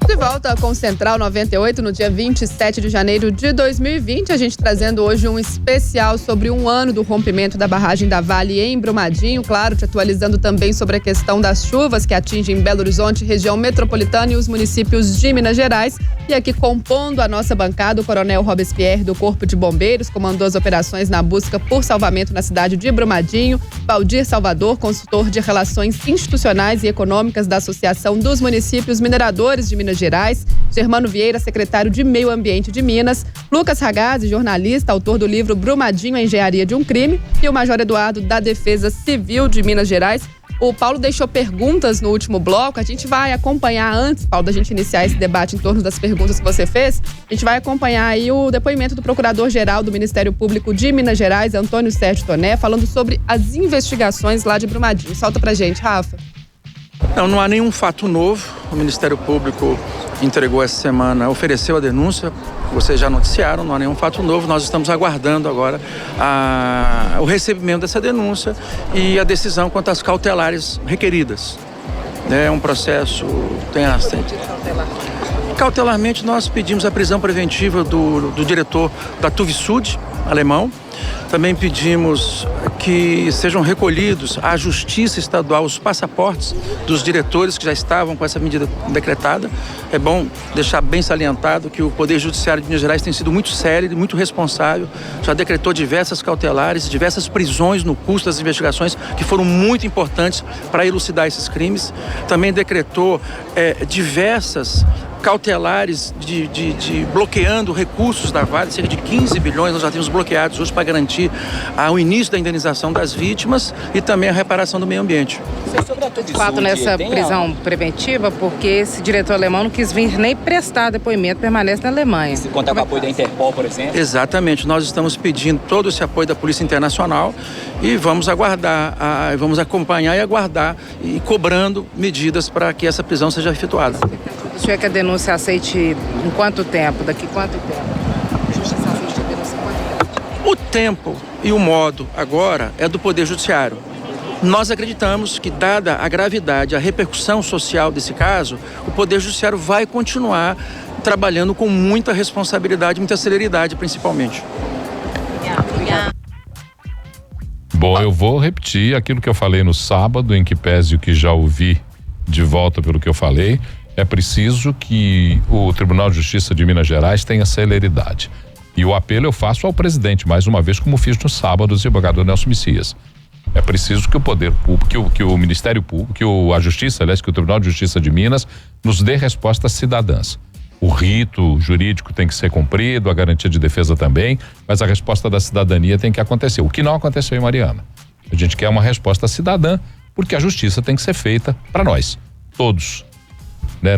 De volta com Central 98 no dia 27 de janeiro de 2020. A gente trazendo hoje um especial sobre um ano do rompimento da barragem da Vale em Brumadinho. Claro, te atualizando também sobre a questão das chuvas que atingem Belo Horizonte, região metropolitana e os municípios de Minas Gerais. E aqui compondo a nossa bancada, o Coronel Robespierre do Corpo de Bombeiros, comandou as operações na busca por salvamento na cidade de Brumadinho. Valdir Salvador, consultor de Relações Institucionais e Econômicas da Associação dos Municípios Mineradores de Minas Gerais. Germano Vieira, secretário de Meio Ambiente de Minas. Lucas Ragazzi, jornalista, autor do livro Brumadinho, a Engenharia de um Crime. E o Major Eduardo, da Defesa Civil de Minas Gerais. O Paulo deixou perguntas no último bloco. A gente vai acompanhar antes, Paulo, da gente iniciar esse debate em torno das perguntas que você fez. A gente vai acompanhar aí o depoimento do Procurador-Geral do Ministério Público de Minas Gerais, Antônio Sérgio Toné, falando sobre as investigações lá de Brumadinho. Solta pra gente, Rafa. Não há nenhum fato novo. O Ministério Público entregou essa semana, ofereceu a denúncia. Vocês já noticiaram, não há nenhum fato novo. Nós estamos aguardando agora o recebimento dessa denúncia e a decisão quanto às cautelares requeridas. É um processo... Cautelarmente, nós pedimos a prisão preventiva do diretor da Tuvisud, alemão. Também pedimos que sejam recolhidos à Justiça Estadual os passaportes dos diretores que já estavam com essa medida decretada. É bom deixar bem salientado que o Poder Judiciário de Minas Gerais tem sido muito sério e muito responsável. Já decretou diversas cautelares, diversas prisões no curso das investigações que foram muito importantes para elucidar esses crimes. Também decretou diversas cautelares de bloqueando recursos da Vale, cerca de 15 bilhões nós já temos bloqueados hoje para garantir o início da indenização das vítimas e também a reparação do meio ambiente. De fato, nessa prisão preventiva, porque esse diretor alemão não quis vir nem prestar depoimento, permanece na Alemanha. Se contar com o apoio da Interpol, por exemplo? Exatamente, nós estamos pedindo todo esse apoio da Polícia Internacional e vamos aguardar, vamos acompanhar e aguardar e cobrando medidas para que essa prisão seja efetuada. O senhor quer que a denúncia aceite em quanto tempo? Daqui quanto tempo? A Justiça aceite a denúncia em quanto tempo? O tempo e o modo agora é do Poder Judiciário. Nós acreditamos que, dada a gravidade, a repercussão social desse caso, o Poder Judiciário vai continuar trabalhando com muita responsabilidade, muita celeridade, principalmente. Bom, eu vou repetir aquilo que eu falei no sábado, em que pese o que já ouvi de volta pelo que eu falei. É preciso que o Tribunal de Justiça de Minas Gerais tenha celeridade. E o apelo eu faço ao presidente, mais uma vez, como fiz no sábado, o desembargador Nelson Messias. É preciso que o Poder Público, que o Ministério Público, a Justiça, aliás, que o Tribunal de Justiça de Minas nos dê respostas cidadãs. O rito jurídico tem que ser cumprido, a garantia de defesa também, mas a resposta da cidadania tem que acontecer. O que não aconteceu em Mariana. A gente quer uma resposta cidadã, porque a justiça tem que ser feita para nós, todos.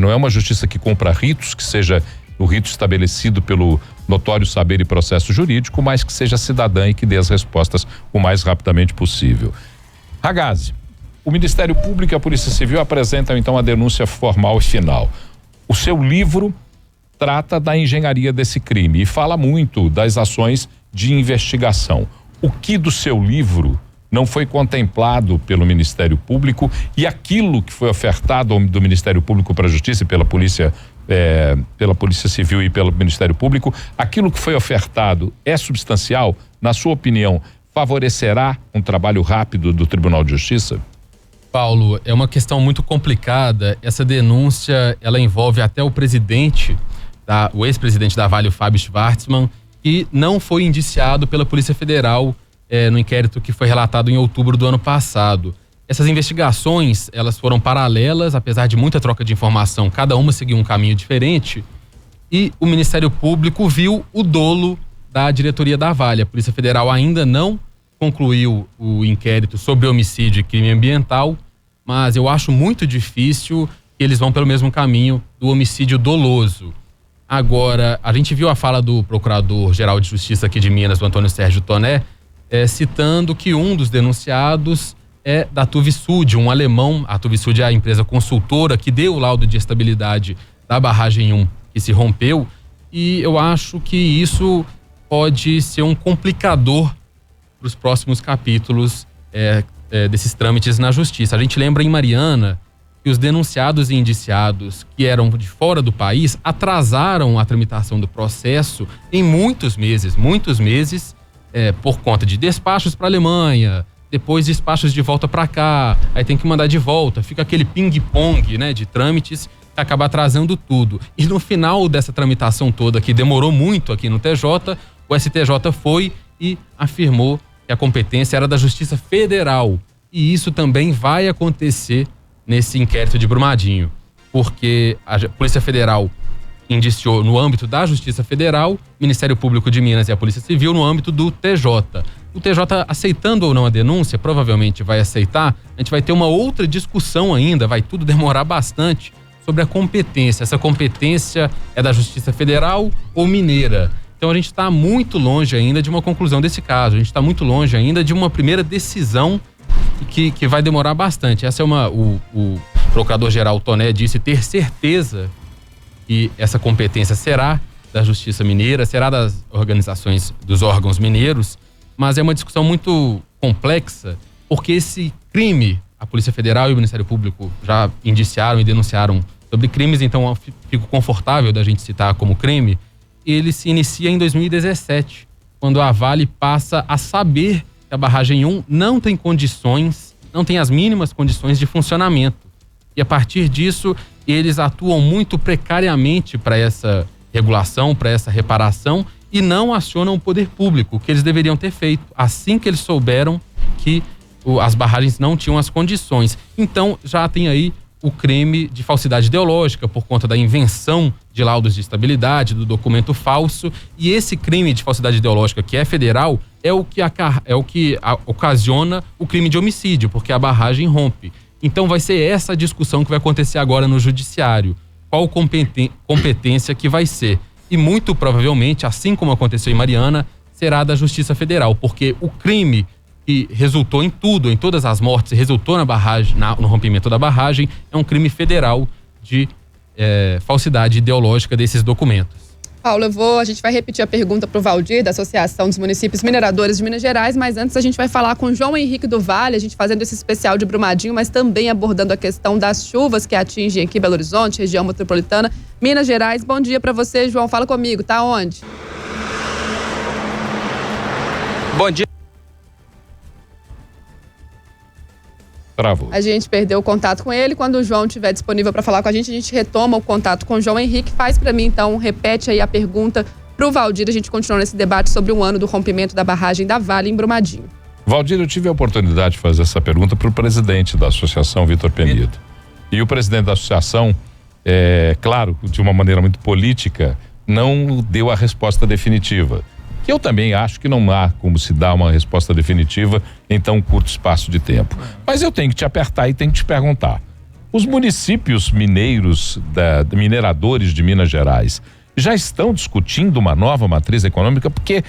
Não é uma justiça que cumpra ritos, que seja o rito estabelecido pelo notório saber e processo jurídico, mas que seja cidadã e que dê as respostas o mais rapidamente possível. Ragazzi, o Ministério Público e a Polícia Civil apresentam então a denúncia formal e final. O seu livro trata da engenharia desse crime e fala muito das ações de investigação. O que do seu livro não foi contemplado pelo Ministério Público e aquilo que foi ofertado do Ministério Público para a Justiça e pela Polícia Civil e pelo Ministério Público, aquilo que foi ofertado é substancial? Na sua opinião, favorecerá um trabalho rápido do Tribunal de Justiça? Paulo, é uma questão muito complicada. Essa denúncia, ela envolve até o presidente, o ex-presidente da Vale, o Fábio Schwartzman, que não foi indiciado pela Polícia Federal no inquérito que foi relatado em outubro do ano passado. Essas investigações, elas foram paralelas, apesar de muita troca de informação, cada uma seguiu um caminho diferente, e o Ministério Público viu o dolo da diretoria da Vale. A Polícia Federal ainda não concluiu o inquérito sobre homicídio e crime ambiental, mas eu acho muito difícil que eles vão pelo mesmo caminho do homicídio doloso. Agora, a gente viu a fala do Procurador-Geral de Justiça aqui de Minas, o Antônio Sérgio Toné, citando que um dos denunciados é da Tuvisud, um alemão. A Tuvisud é a empresa consultora que deu o laudo de estabilidade da barragem 1 que se rompeu, e eu acho que isso pode ser um complicador para os próximos capítulos desses trâmites na justiça. A gente lembra em Mariana que os denunciados e indiciados que eram de fora do país atrasaram a tramitação do processo em muitos meses, por conta de despachos para a Alemanha, depois despachos de volta para cá, aí tem que mandar de volta, fica aquele ping-pong, de trâmites acaba atrasando tudo. E no final dessa tramitação toda, que demorou muito aqui no TJ, o STJ foi e afirmou que a competência era da Justiça Federal. E isso também vai acontecer nesse inquérito de Brumadinho, porque a Polícia Federal indiciou no âmbito da Justiça Federal, Ministério Público de Minas e a Polícia Civil no âmbito do TJ. O TJ, aceitando ou não a denúncia, provavelmente vai aceitar, a gente vai ter uma outra discussão ainda, vai tudo demorar bastante, sobre a competência. Essa competência é da Justiça Federal ou mineira? Então a gente está muito longe ainda de uma conclusão desse caso, a gente está muito longe ainda de uma primeira decisão que vai demorar bastante. Essa é o Procurador-Geral Toné disse ter certeza que essa competência será da Justiça Mineira, será das organizações, dos órgãos mineiros, mas é uma discussão muito complexa, porque esse crime, a Polícia Federal e o Ministério Público já indiciaram e denunciaram sobre crimes, então eu fico confortável da gente citar como crime. Ele se inicia em 2017, quando a Vale passa a saber que a barragem 1 não tem condições, não tem as mínimas condições de funcionamento. E a partir disso, eles atuam muito precariamente para essa regulação, para essa reparação, e não acionam o poder público, que eles deveriam ter feito, assim que eles souberam que as barragens não tinham as condições. Então, já tem aí o crime de falsidade ideológica por conta da invenção de laudos de estabilidade, do documento falso, e esse crime de falsidade ideológica, que é federal, é o que ocasiona o crime de homicídio, porque a barragem rompe. Então vai ser essa a discussão que vai acontecer agora no judiciário. Qual competência que vai ser? E muito provavelmente, assim como aconteceu em Mariana, será da Justiça Federal, porque o crime que resultou em tudo, em todas as mortes, resultou na barragem, no rompimento da barragem, é um crime federal de falsidade ideológica desses documentos. Paulo, a gente vai repetir a pergunta para o Valdir, da Associação dos Municípios Mineradores de Minas Gerais, mas antes a gente vai falar com o João Henrique do Vale, a gente fazendo esse especial de Brumadinho, mas também abordando a questão das chuvas que atingem aqui Belo Horizonte, região metropolitana, Minas Gerais. Bom dia para você, João, fala comigo, tá onde? Bom dia. Travou. A gente perdeu o contato com ele. Quando o João estiver disponível para falar com a gente retoma o contato com o João Henrique. Faz para mim, então, repete aí a pergunta para o Valdir. A gente continua nesse debate sobre um ano do rompimento da barragem da Vale em Brumadinho. Valdir, eu tive a oportunidade de fazer essa pergunta para o presidente da associação, Vitor Penido. E o presidente da associação, claro, de uma maneira muito política, não deu a resposta definitiva. Que eu também acho que não há como se dar uma resposta definitiva em tão curto espaço de tempo. Mas eu tenho que te apertar e tenho que te perguntar. Os municípios mineiros, mineradores de Minas Gerais, já estão discutindo uma nova matriz econômica? Porque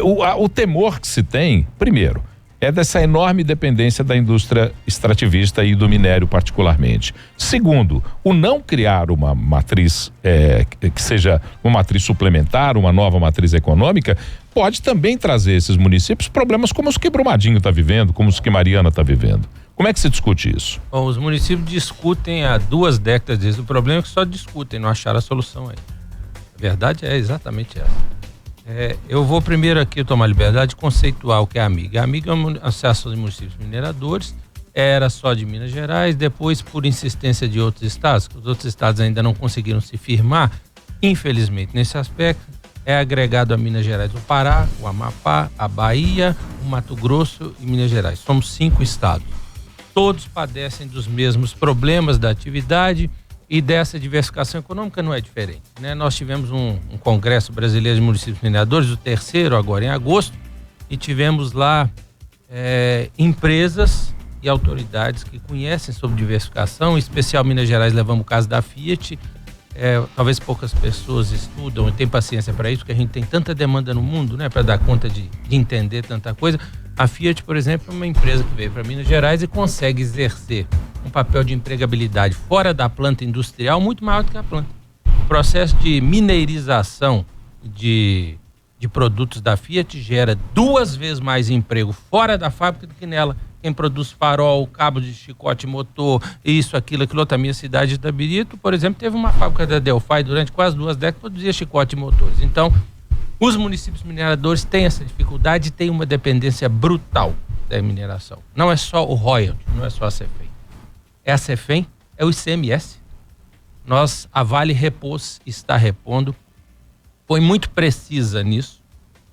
o temor que se tem, primeiro, é dessa enorme dependência da indústria extrativista e do minério particularmente. Segundo, o não criar uma matriz que seja uma matriz suplementar, uma nova matriz econômica, pode também trazer esses municípios problemas como os que Brumadinho está vivendo, como os que Mariana está vivendo. Como é que se discute isso? Bom, os municípios discutem há 2 décadas. O problema é que só discutem, não acharam a solução aí. A verdade é exatamente essa. Eu vou primeiro aqui tomar liberdade de conceituar o que é a AMIG. A AMIG é uma associação de municípios mineradores, era só de Minas Gerais, depois por insistência de outros estados, que os outros estados ainda não conseguiram se firmar, infelizmente nesse aspecto, é agregado a Minas Gerais o Pará, o Amapá, a Bahia, o Mato Grosso e Minas Gerais. Somos 5 estados. Todos padecem dos mesmos problemas da atividade e dessa diversificação econômica não é diferente, né? Nós tivemos um Congresso Brasileiro de Municípios Mineradores, o 3º, agora em agosto, e tivemos lá empresas e autoridades que conhecem sobre diversificação, em especial Minas Gerais, levamos o caso da Fiat. Talvez poucas pessoas estudam e têm paciência para isso, porque a gente tem tanta demanda no mundo, né, para dar conta de entender tanta coisa. A Fiat, por exemplo, é uma empresa que veio para Minas Gerais e consegue exercer um papel de empregabilidade fora da planta industrial muito maior do que a planta. O processo de mineirização de produtos da Fiat gera 2 vezes mais emprego fora da fábrica do que nela. Quem produz farol, cabo de chicote motor, isso, aquilo outro. A minha cidade de Itabirito, por exemplo, teve uma fábrica da Delphi durante quase 2 décadas que produzia chicote e motores. Então, os municípios mineradores têm essa dificuldade e têm uma dependência brutal da mineração. Não é só o royalty, não é só a CEFEM. É a CEFEM, é o ICMS. A Vale repôs, está repondo, foi muito precisa nisso.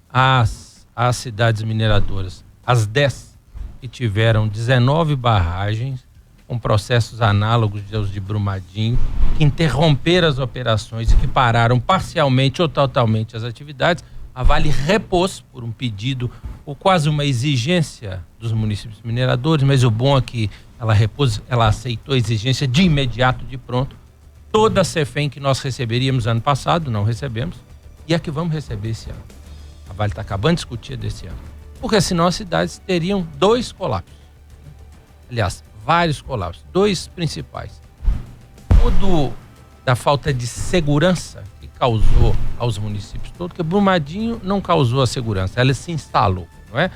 As cidades mineradoras, as 10 que tiveram 19 barragens com processos análogos aos de Brumadinho, que interromperam as operações e que pararam parcialmente ou totalmente as atividades, a Vale repôs por um pedido ou quase uma exigência dos municípios mineradores, mas o bom é que ela repôs, ela aceitou a exigência de imediato, de pronto, toda a CEFEM que nós receberíamos ano passado, não recebemos, e a que vamos receber esse ano. A Vale está acabando de discutir desse ano. Porque senão as cidades teriam 2 colapsos. Aliás, vários colapsos, 2 principais. O da falta de segurança que causou aos municípios todos, porque Brumadinho não causou a segurança, ela se instalou, não é?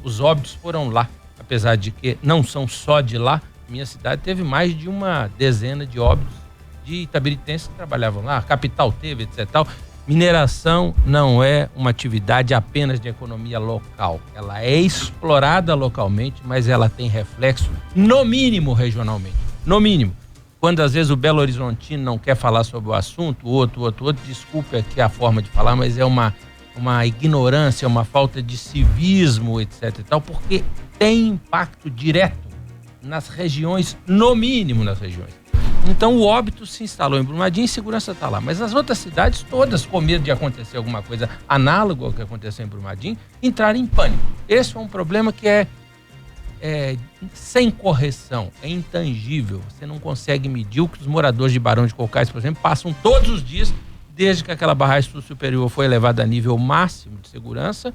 Os óbitos foram lá, apesar de que não são só de lá. Minha cidade teve mais de uma dezena de óbitos de itabiritenses que trabalhavam lá, a capital teve, etc. Mineração não é uma atividade apenas de economia local. Ela é explorada localmente, mas ela tem reflexo, no mínimo, regionalmente. No mínimo. Quando às vezes o Belo Horizontino não quer falar sobre o assunto, o outro, desculpe aqui a forma de falar, mas é uma ignorância, uma falta de civismo, etc. e tal, porque tem impacto direto nas regiões, no mínimo nas regiões. Então o óbito se instalou em Brumadinho e segurança está lá. Mas as outras cidades todas, com medo de acontecer alguma coisa análoga ao que aconteceu em Brumadinho, entraram em pânico. Esse é um problema que é sem correção, é intangível. Você não consegue medir o que os moradores de Barão de Cocais, por exemplo, passam todos os dias, desde que aquela barragem sul superior foi elevada a nível máximo de segurança,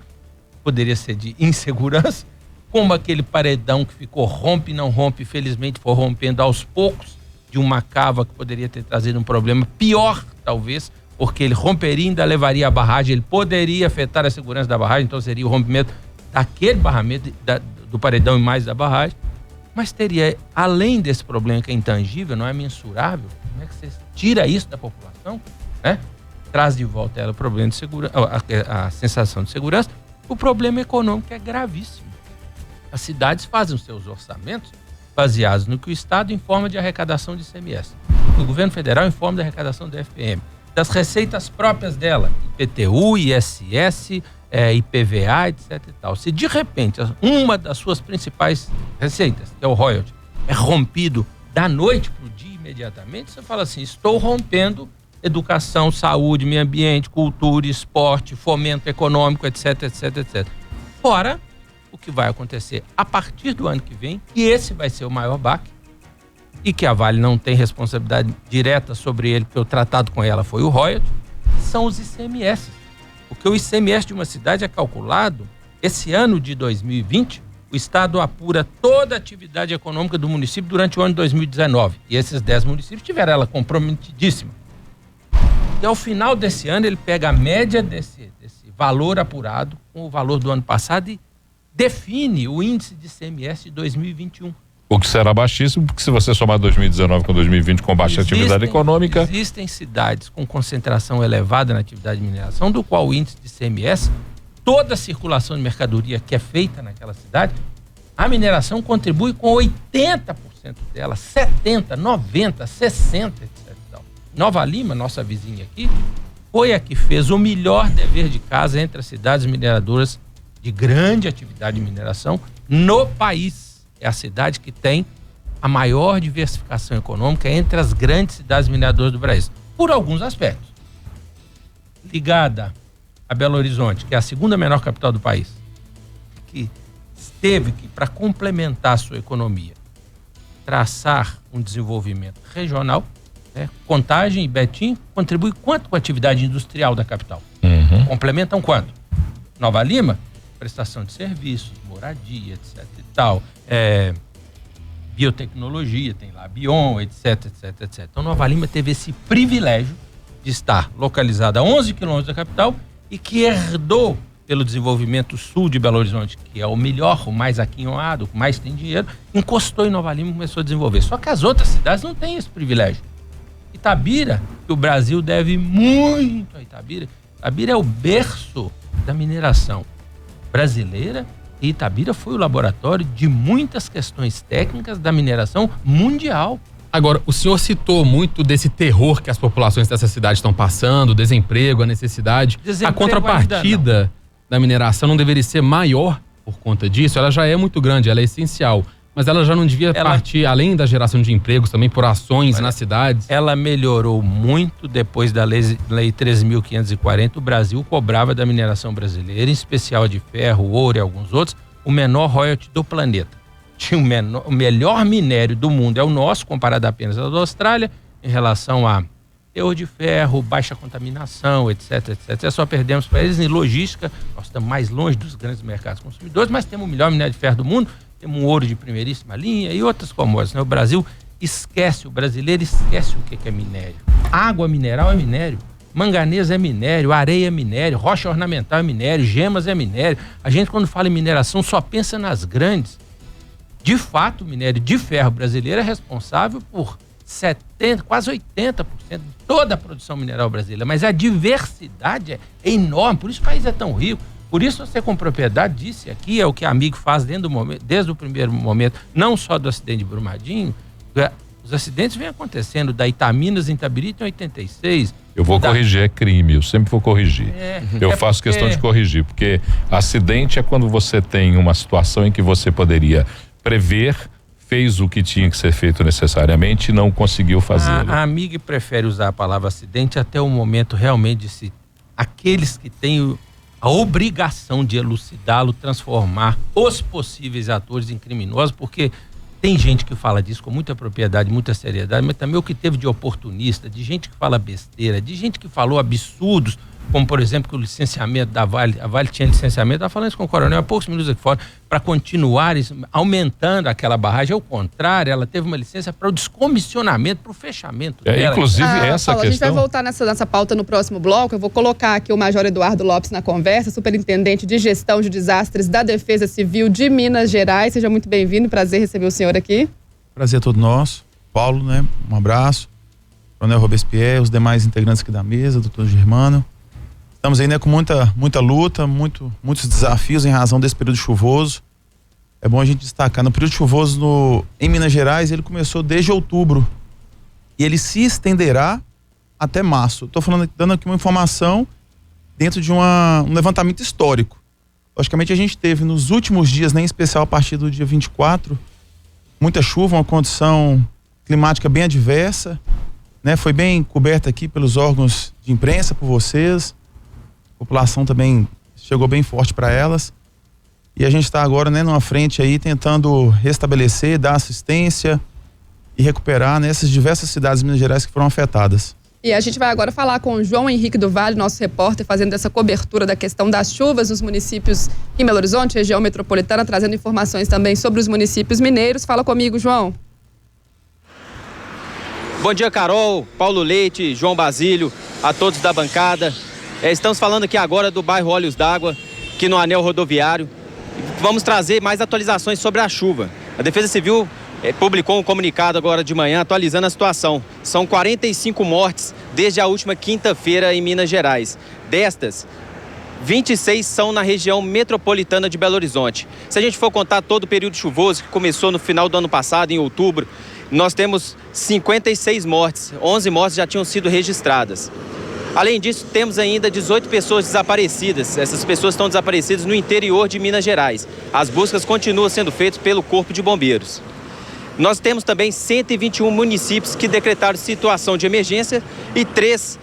poderia ser de insegurança, como aquele paredão que ficou rompe e não rompe, felizmente foi rompendo aos poucos, de uma cava que poderia ter trazido um problema pior, talvez, porque ele romperia e ainda levaria a barragem, ele poderia afetar a segurança da barragem, então seria o rompimento daquele barramento, do paredão e mais da barragem, mas teria, além desse problema que é intangível, não é mensurável, como é que você tira isso da população, né? Traz de volta ela o problema de segurança, a sensação de segurança, o problema econômico é gravíssimo. As cidades fazem os seus orçamentos baseados no que o Estado informa de arrecadação de ICMS, o governo federal informa da arrecadação da FPM, das receitas próprias dela, IPTU, ISS, IPVA, etc. e tal. Se de repente uma das suas principais receitas, que é o royalty, é rompido da noite para o dia imediatamente, você fala assim, estou rompendo educação, saúde, meio ambiente, cultura, esporte, fomento econômico, etc, etc, etc. Fora o que vai acontecer a partir do ano que vem, e esse vai ser o maior baque, e que a Vale não tem responsabilidade direta sobre ele, porque o tratado com ela foi o royalty, são os ICMS. Porque o ICMS de uma cidade é calculado, esse ano de 2020, o Estado apura toda a atividade econômica do município durante o ano de 2019. E esses 10 municípios tiveram ela comprometidíssima. E ao final desse ano, ele pega a média desse valor apurado com o valor do ano passado e define o índice de ICMS de 2021. O que será baixíssimo, porque se você somar 2019 com 2020 com baixa atividade econômica... Existem cidades com concentração elevada na atividade de mineração, do qual o índice de ICMS, toda a circulação de mercadoria que é feita naquela cidade, a mineração contribui com 80% dela, 70%, 90%, 60%, etc. Nova Lima, nossa vizinha aqui, foi a que fez o melhor dever de casa entre as cidades mineradoras de grande atividade de mineração no país. É a cidade que tem a maior diversificação econômica entre as grandes cidades mineradoras do Brasil, por alguns aspectos. Ligada a Belo Horizonte, que é a segunda menor capital do país, que teve que, para complementar a sua economia, traçar um desenvolvimento regional, né? Contagem e Betim contribui quanto com a atividade industrial da capital? Complementam quanto? Nova Lima, prestação de serviços, moradia, etc e tal, biotecnologia, tem lá Bion, etc, etc, etc. Então Nova Lima teve esse privilégio de estar localizada a 11 quilômetros da capital e que herdou pelo desenvolvimento sul de Belo Horizonte, que é o melhor, o mais aquinhoado, o que mais tem dinheiro, encostou em Nova Lima e começou a desenvolver. Só que as outras cidades não têm esse privilégio. Itabira, que o Brasil deve muito a Itabira. Itabira é o berço da mineração brasileira e Itabira foi o laboratório de muitas questões técnicas da mineração mundial. Agora, o senhor citou muito desse terror que as populações dessa cidade estão passando, o desemprego, a necessidade. A contrapartida da mineração não deveria ser maior por conta disso? Ela já é muito grande, ela é essencial. Mas ela já não devia partir, além da geração de empregos, também por ações nas cidades? Ela melhorou muito depois da Lei 13.540. O Brasil cobrava da mineração brasileira, em especial de ferro, ouro e alguns outros, o menor royalty do planeta. Tinha o melhor minério do mundo, é o nosso, comparado apenas ao da Austrália, em relação a teor de ferro, baixa contaminação, etc, etc. Só perdemos para eles em logística. Nós estamos mais longe dos grandes mercados consumidores, mas temos o melhor minério de ferro do mundo, temos um ouro de primeiríssima linha e outras commodities, né? O Brasil esquece, o brasileiro esquece o que é minério. Água mineral é minério, manganês é minério, areia é minério, rocha ornamental é minério, gemas é minério. A gente, quando fala em mineração, só pensa nas grandes. De fato, o minério de ferro brasileiro é responsável por 70%, quase 80% de toda a produção mineral brasileira, mas a diversidade é enorme, por isso o país é tão rico. Por isso você com propriedade disse aqui, é o que a Amigo faz desde o primeiro momento, não só do acidente de Brumadinho. Os acidentes vêm acontecendo, da Itaminas em Itabirito em 86. Eu vou corrigir, é crime, eu sempre vou corrigir. Eu faço questão de corrigir, porque acidente é quando você tem uma situação em que você poderia prever, fez o que tinha que ser feito necessariamente e não conseguiu fazer. A Amigo prefere usar a palavra acidente até o momento realmente de se... Aqueles que têm a obrigação de elucidá-lo, transformar os possíveis atores em criminosos, porque tem gente que fala disso com muita propriedade, muita seriedade, mas também o que teve de oportunista, de gente que fala besteira, de gente que falou absurdos, como por exemplo que o licenciamento da Vale, a Vale tinha licenciamento, estava falando isso com o coronel há poucos minutos aqui fora, para continuar aumentando aquela barragem. Ao contrário, ela teve uma licença para o descomissionamento, para o fechamento dela. Inclusive essa Paulo, questão... A gente vai voltar nessa pauta no próximo bloco. Eu vou colocar aqui o Major Eduardo Lopes na conversa, superintendente de gestão de desastres da Defesa Civil de Minas Gerais. Seja muito bem-vindo, prazer receber o senhor aqui. Prazer todo nosso. Paulo, né? Um abraço. Coronel Robespierre, os demais integrantes aqui da mesa, doutor Germano. Estamos aí, né, com muita luta, muitos desafios em razão desse período chuvoso. É bom a gente destacar, no período chuvoso em Minas Gerais, ele começou desde outubro e ele se estenderá até março. Estou dando aqui uma informação dentro de um levantamento histórico. Logicamente a gente teve nos últimos dias, né, em especial a partir do dia 24, muita chuva, uma condição climática bem adversa, né? Foi bem coberta aqui pelos órgãos de imprensa, por vocês. A população também chegou bem forte para elas. E a gente está agora, né, numa frente aí tentando restabelecer, dar assistência e recuperar nessas diversas cidades de Minas Gerais que foram afetadas. E a gente vai agora falar com o João Henrique do Vale, nosso repórter, fazendo essa cobertura da questão das chuvas nos municípios em Belo Horizonte, região metropolitana, trazendo informações também sobre os municípios mineiros. Fala comigo, João. Bom dia, Carol, Paulo Leite, João Basílio, a todos da bancada. Estamos falando aqui agora do bairro Olhos d'Água, aqui no anel rodoviário. Vamos trazer mais atualizações sobre a chuva. A Defesa Civil publicou um comunicado agora de manhã atualizando a situação. São 45 mortes desde a última quinta-feira em Minas Gerais. Destas, 26 são na região metropolitana de Belo Horizonte. Se a gente for contar todo o período chuvoso que começou no final do ano passado, em outubro, nós temos 56 mortes. 11 mortes já tinham sido registradas. Além disso, temos ainda 18 pessoas desaparecidas. Essas pessoas estão desaparecidas no interior de Minas Gerais. As buscas continuam sendo feitas pelo Corpo de Bombeiros. Nós temos também 121 municípios que decretaram situação de emergência e 3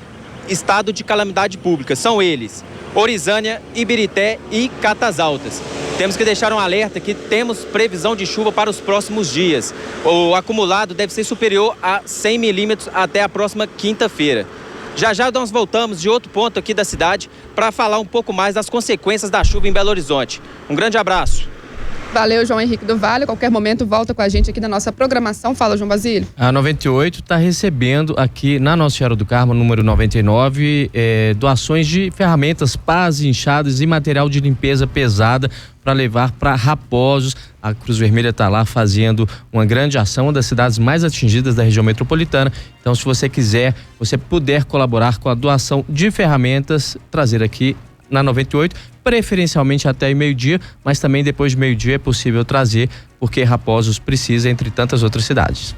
estado de calamidade pública. São eles: Orizânia, Ibirité e Catas Altas. Temos que deixar um alerta que temos previsão de chuva para os próximos dias. O acumulado deve ser superior a 100 milímetros até a próxima quinta-feira. Já nós voltamos de outro ponto aqui da cidade para falar um pouco mais das consequências da chuva em Belo Horizonte. Um grande abraço. Valeu, João Henrique do Vale. A qualquer momento volta com a gente aqui na nossa programação. Fala, João Basílio. A 98 está recebendo aqui na Nossa Senhora do Carmo, número 99, doações de ferramentas, pás, enxadas e material de limpeza pesada para levar para Raposos. A Cruz Vermelha está lá fazendo uma grande ação, uma das cidades mais atingidas da região metropolitana. Então, se você quiser, você puder colaborar com a doação de ferramentas, trazer aqui na 98, preferencialmente até meio-dia, mas também depois de meio-dia é possível trazer, porque Raposos precisa, entre tantas outras cidades.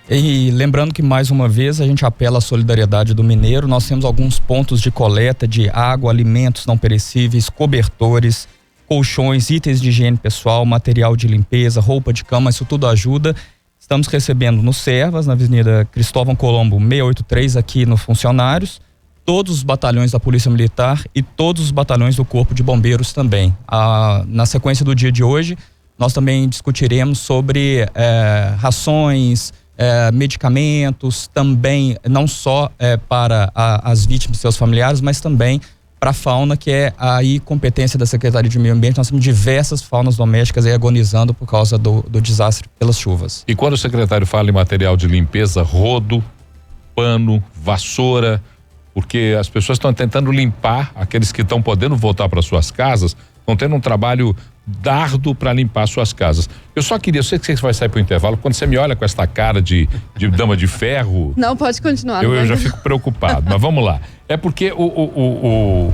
E lembrando que, mais uma vez, a gente apela à solidariedade do mineiro. Nós temos alguns pontos de coleta de água, alimentos não perecíveis, cobertores, colchões, itens de higiene pessoal, material de limpeza, roupa de cama, isso tudo ajuda. Estamos recebendo no Servas, na Avenida Cristóvão Colombo 683, aqui no Funcionários, todos os batalhões da Polícia Militar e todos os batalhões do Corpo de Bombeiros também. Na sequência do dia de hoje, nós também discutiremos sobre rações, medicamentos, também não só para as vítimas e seus familiares, mas também para a fauna, que é aí competência da Secretaria de Meio Ambiente. Nós temos diversas faunas domésticas aí agonizando por causa do desastre pelas chuvas. E quando o secretário fala em material de limpeza, rodo, pano, vassoura, porque as pessoas estão tentando limpar, aqueles que estão podendo voltar para suas casas, estão tendo um trabalho dardo para limpar suas casas. Eu só queria, eu sei que você vai sair para o intervalo, quando você me olha com esta cara de dama de ferro... Não, pode continuar. Eu já fico preocupado, mas vamos lá. É porque o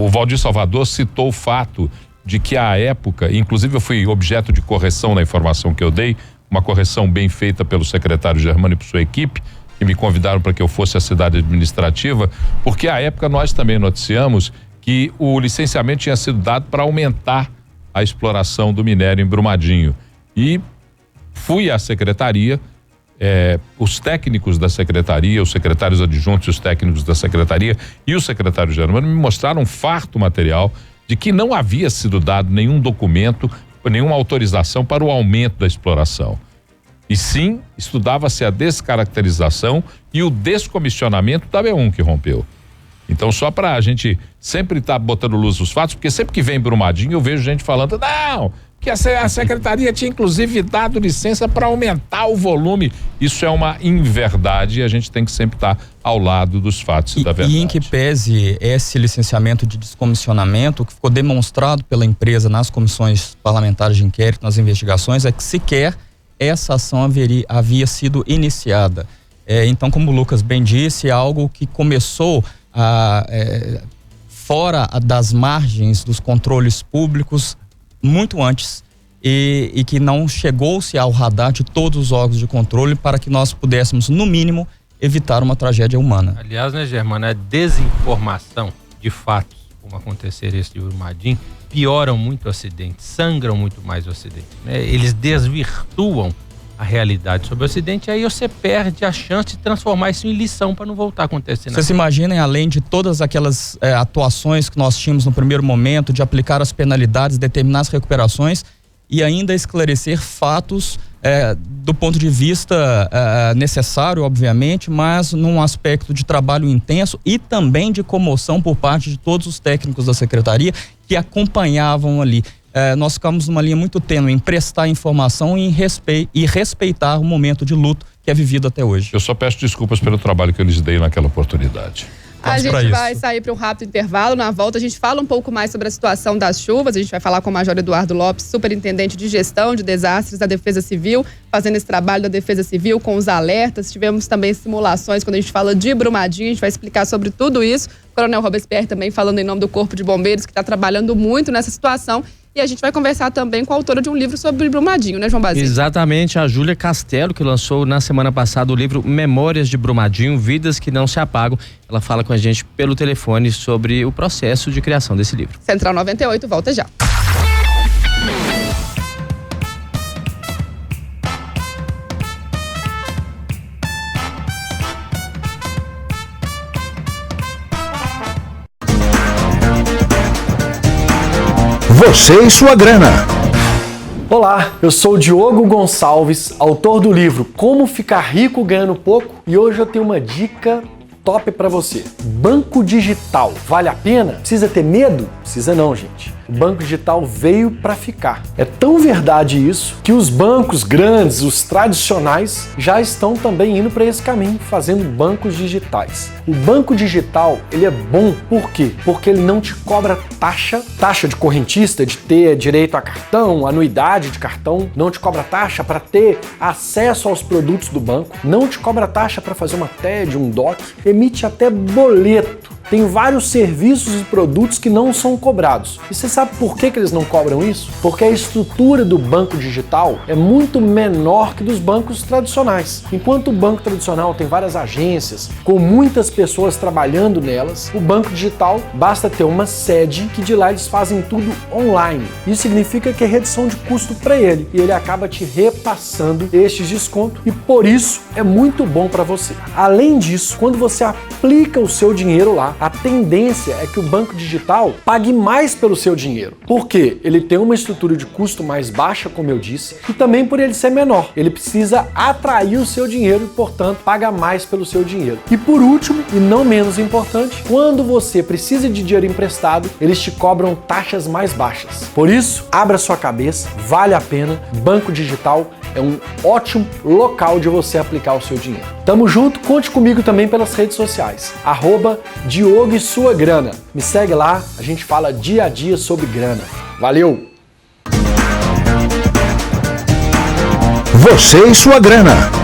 Valdir Salvador citou o fato de que à época, inclusive eu fui objeto de correção na informação que eu dei, uma correção bem feita pelo secretário Germano e por sua equipe, que me convidaram para que eu fosse à cidade administrativa, porque à época nós também noticiamos que o licenciamento tinha sido dado para aumentar a exploração do minério em Brumadinho. E fui à secretaria, os técnicos da secretaria, os secretários adjuntos e os técnicos da secretaria e o secretário Germano me mostraram um farto material de que não havia sido dado nenhum documento, nenhuma autorização para o aumento da exploração. E sim, estudava-se a descaracterização e o descomissionamento da B1 que rompeu. Então, só para a gente sempre estar botando luz nos fatos, porque sempre que vem Brumadinho eu vejo gente falando, não, que a secretaria tinha inclusive dado licença para aumentar o volume. Isso é uma inverdade e a gente tem que sempre estar ao lado dos fatos e da verdade. E em que pese esse licenciamento de descomissionamento, que ficou demonstrado pela empresa nas comissões parlamentares de inquérito, nas investigações, é que sequer essa ação havia sido iniciada. Então, como o Lucas bem disse, é algo que começou fora das margens dos controles públicos muito antes e que não chegou-se ao radar de todos os órgãos de controle para que nós pudéssemos, no mínimo, evitar uma tragédia humana. Aliás, né, Germano, a desinformação de fatos, como acontecer esse de Brumadinho, pioram muito o acidente, sangram muito mais o acidente, né? Eles desvirtuam a realidade sobre o acidente, aí você perde a chance de transformar isso em lição para não voltar a acontecer. Vocês se imaginem, além de todas aquelas atuações que nós tínhamos no primeiro momento, de aplicar as penalidades, determinar as recuperações e ainda esclarecer fatos do ponto de vista necessário, obviamente, mas num aspecto de trabalho intenso e também de comoção por parte de todos os técnicos da secretaria que acompanhavam ali. Nós ficamos numa linha muito tênue em prestar informação e respeitar o momento de luto que é vivido até hoje. Eu só peço desculpas pelo trabalho que eu lhes dei naquela oportunidade. A gente vai sair para um rápido intervalo. Na volta a gente fala um pouco mais sobre a situação das chuvas. A gente vai falar com o Major Eduardo Lopes, superintendente de gestão de desastres da Defesa Civil, fazendo esse trabalho da Defesa Civil com os alertas. Tivemos também simulações quando a gente fala de Brumadinho. A gente vai explicar sobre tudo isso. O Coronel Robespierre também falando em nome do Corpo de Bombeiros, que está trabalhando muito nessa situação. E a gente vai conversar também com a autora de um livro sobre Brumadinho, né, João Basílio? Exatamente, a Júlia Castelo, que lançou na semana passada o livro Memórias de Brumadinho, Vidas que Não Se Apagam. Ela fala com a gente pelo telefone sobre o processo de criação desse livro. Central 98, volta já. Você e sua grana. Olá, eu sou o Diogo Gonçalves, autor do livro Como Ficar Rico Ganhando Pouco, e hoje eu tenho uma dica top para você. Banco digital, vale a pena? Precisa ter medo? Precisa não, gente. O banco digital veio para ficar. É tão verdade isso que os bancos grandes, os tradicionais, já estão também indo para esse caminho, fazendo bancos digitais. O banco digital, ele é bom, por quê? Porque ele não te cobra taxa de correntista, de ter direito a cartão, anuidade de cartão, não te cobra taxa para ter acesso aos produtos do banco, não te cobra taxa para fazer uma TED, um DOC, emite até boleto tem vários serviços e produtos que não são cobrados. E você sabe por que eles não cobram isso? Porque a estrutura do banco digital é muito menor que dos bancos tradicionais. Enquanto o banco tradicional tem várias agências, com muitas pessoas trabalhando nelas, o banco digital basta ter uma sede que de lá eles fazem tudo online. Isso significa que é redução de custo para ele e ele acaba te repassando estes descontos e por isso é muito bom para você. Além disso, quando você aplica o seu dinheiro lá, a tendência é que o banco digital pague mais pelo seu dinheiro. Por quê? Ele tem uma estrutura de custo mais baixa, como eu disse, e também por ele ser menor. Ele precisa atrair o seu dinheiro e, portanto, paga mais pelo seu dinheiro. E por último, e não menos importante, quando você precisa de dinheiro emprestado, eles te cobram taxas mais baixas. Por isso, abra sua cabeça, vale a pena. Banco digital é um ótimo local de você aplicar o seu dinheiro. Tamo junto, conte comigo também pelas redes sociais. @Diogo e Sua Grana. Me segue lá, a gente fala dia a dia sobre grana. Valeu! Você e Sua Grana.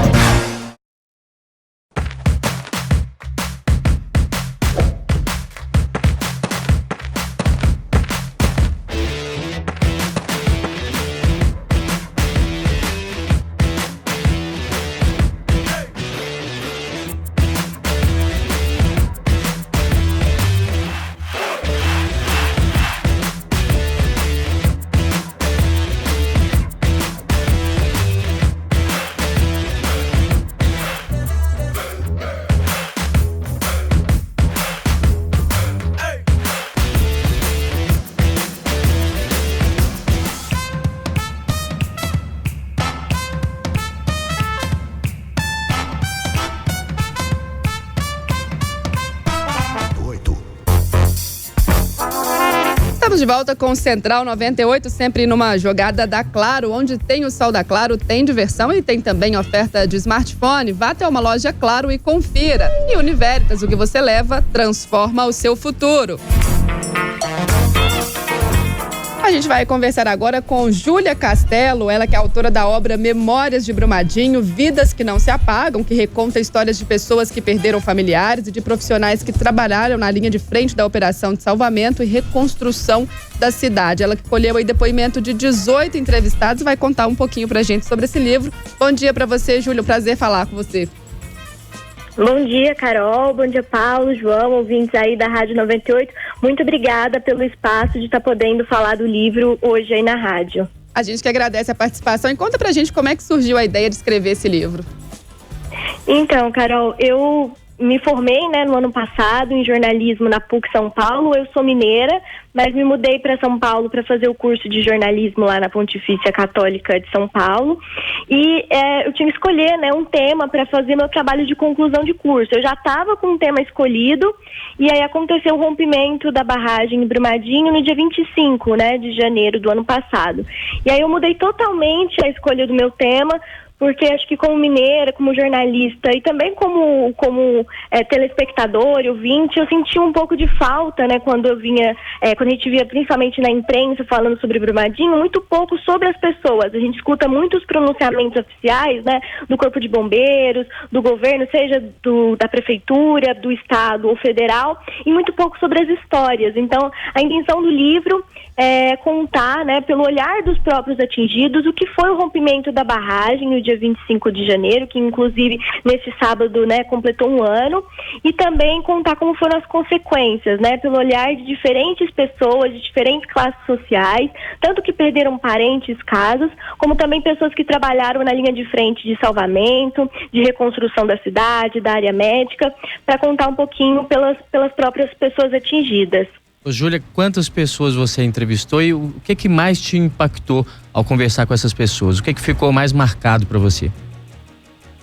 Estamos de volta com o Central 98, sempre numa jogada da Claro, onde tem o sol da Claro, tem diversão e tem também oferta de smartphone. Vá até uma loja Claro e confira. E Univeritas, o que você leva, transforma o seu futuro. A gente vai conversar agora com Júlia Castelo, ela que é autora da obra Memórias de Brumadinho, Vidas que Não Se Apagam, que reconta histórias de pessoas que perderam familiares e de profissionais que trabalharam na linha de frente da operação de salvamento e reconstrução da cidade. Ela que colheu aí depoimento de 18 entrevistados vai contar um pouquinho pra gente sobre esse livro. Bom dia pra você, Júlia, prazer falar com você. Bom dia, Carol. Bom dia, Paulo, João, ouvintes aí da Rádio 98. Muito obrigada pelo espaço de estar podendo falar do livro hoje aí na rádio. A gente que agradece a participação e conta pra gente como é que surgiu a ideia de escrever esse livro. Então, Carol, eu me formei, no ano passado em jornalismo na PUC São Paulo. Eu sou mineira, mas me mudei para São Paulo para fazer o curso de jornalismo lá na Pontifícia Católica de São Paulo. E eu tinha que escolher, um tema para fazer meu trabalho de conclusão de curso. Eu já estava com um tema escolhido e aí aconteceu o rompimento da barragem em Brumadinho no dia 25, de janeiro do ano passado. E aí eu mudei totalmente a escolha do meu tema, porque acho que como mineira, como jornalista e também como telespectador e ouvinte, eu senti um pouco de falta, quando eu vinha, quando a gente via principalmente na imprensa falando sobre Brumadinho, muito pouco sobre as pessoas. A gente escuta muitos pronunciamentos oficiais, do Corpo de Bombeiros, do governo, seja da prefeitura, do estado ou federal, e muito pouco sobre as histórias. Então, a intenção do livro é contar, pelo olhar dos próprios atingidos, o que foi o rompimento da barragem no dia 25 de janeiro, que inclusive nesse sábado, completou um ano, e também contar como foram as consequências, pelo olhar de diferentes pessoas, de diferentes classes sociais, tanto que perderam parentes, casos, como também pessoas que trabalharam na linha de frente de salvamento, de reconstrução da cidade, da área médica, para contar um pouquinho pelas próprias pessoas atingidas. Ô, Júlia, quantas pessoas você entrevistou e o que mais te impactou ao conversar com essas pessoas? O que ficou mais marcado para você?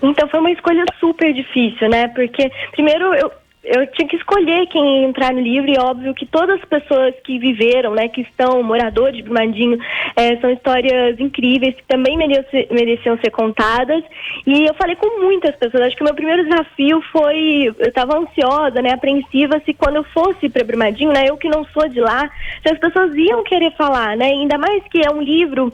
Então, foi uma escolha super difícil, porque primeiro eu tinha que escolher quem ia entrar no livro, e óbvio que todas as pessoas que viveram, que estão moradores de Brumadinho, são histórias incríveis que também mereciam ser contadas. E eu falei com muitas pessoas. Acho que o meu primeiro desafio foi, eu estava ansiosa, apreensiva, se quando eu fosse para Brumadinho, eu que não sou de lá, se as pessoas iam querer falar, ainda mais que é um livro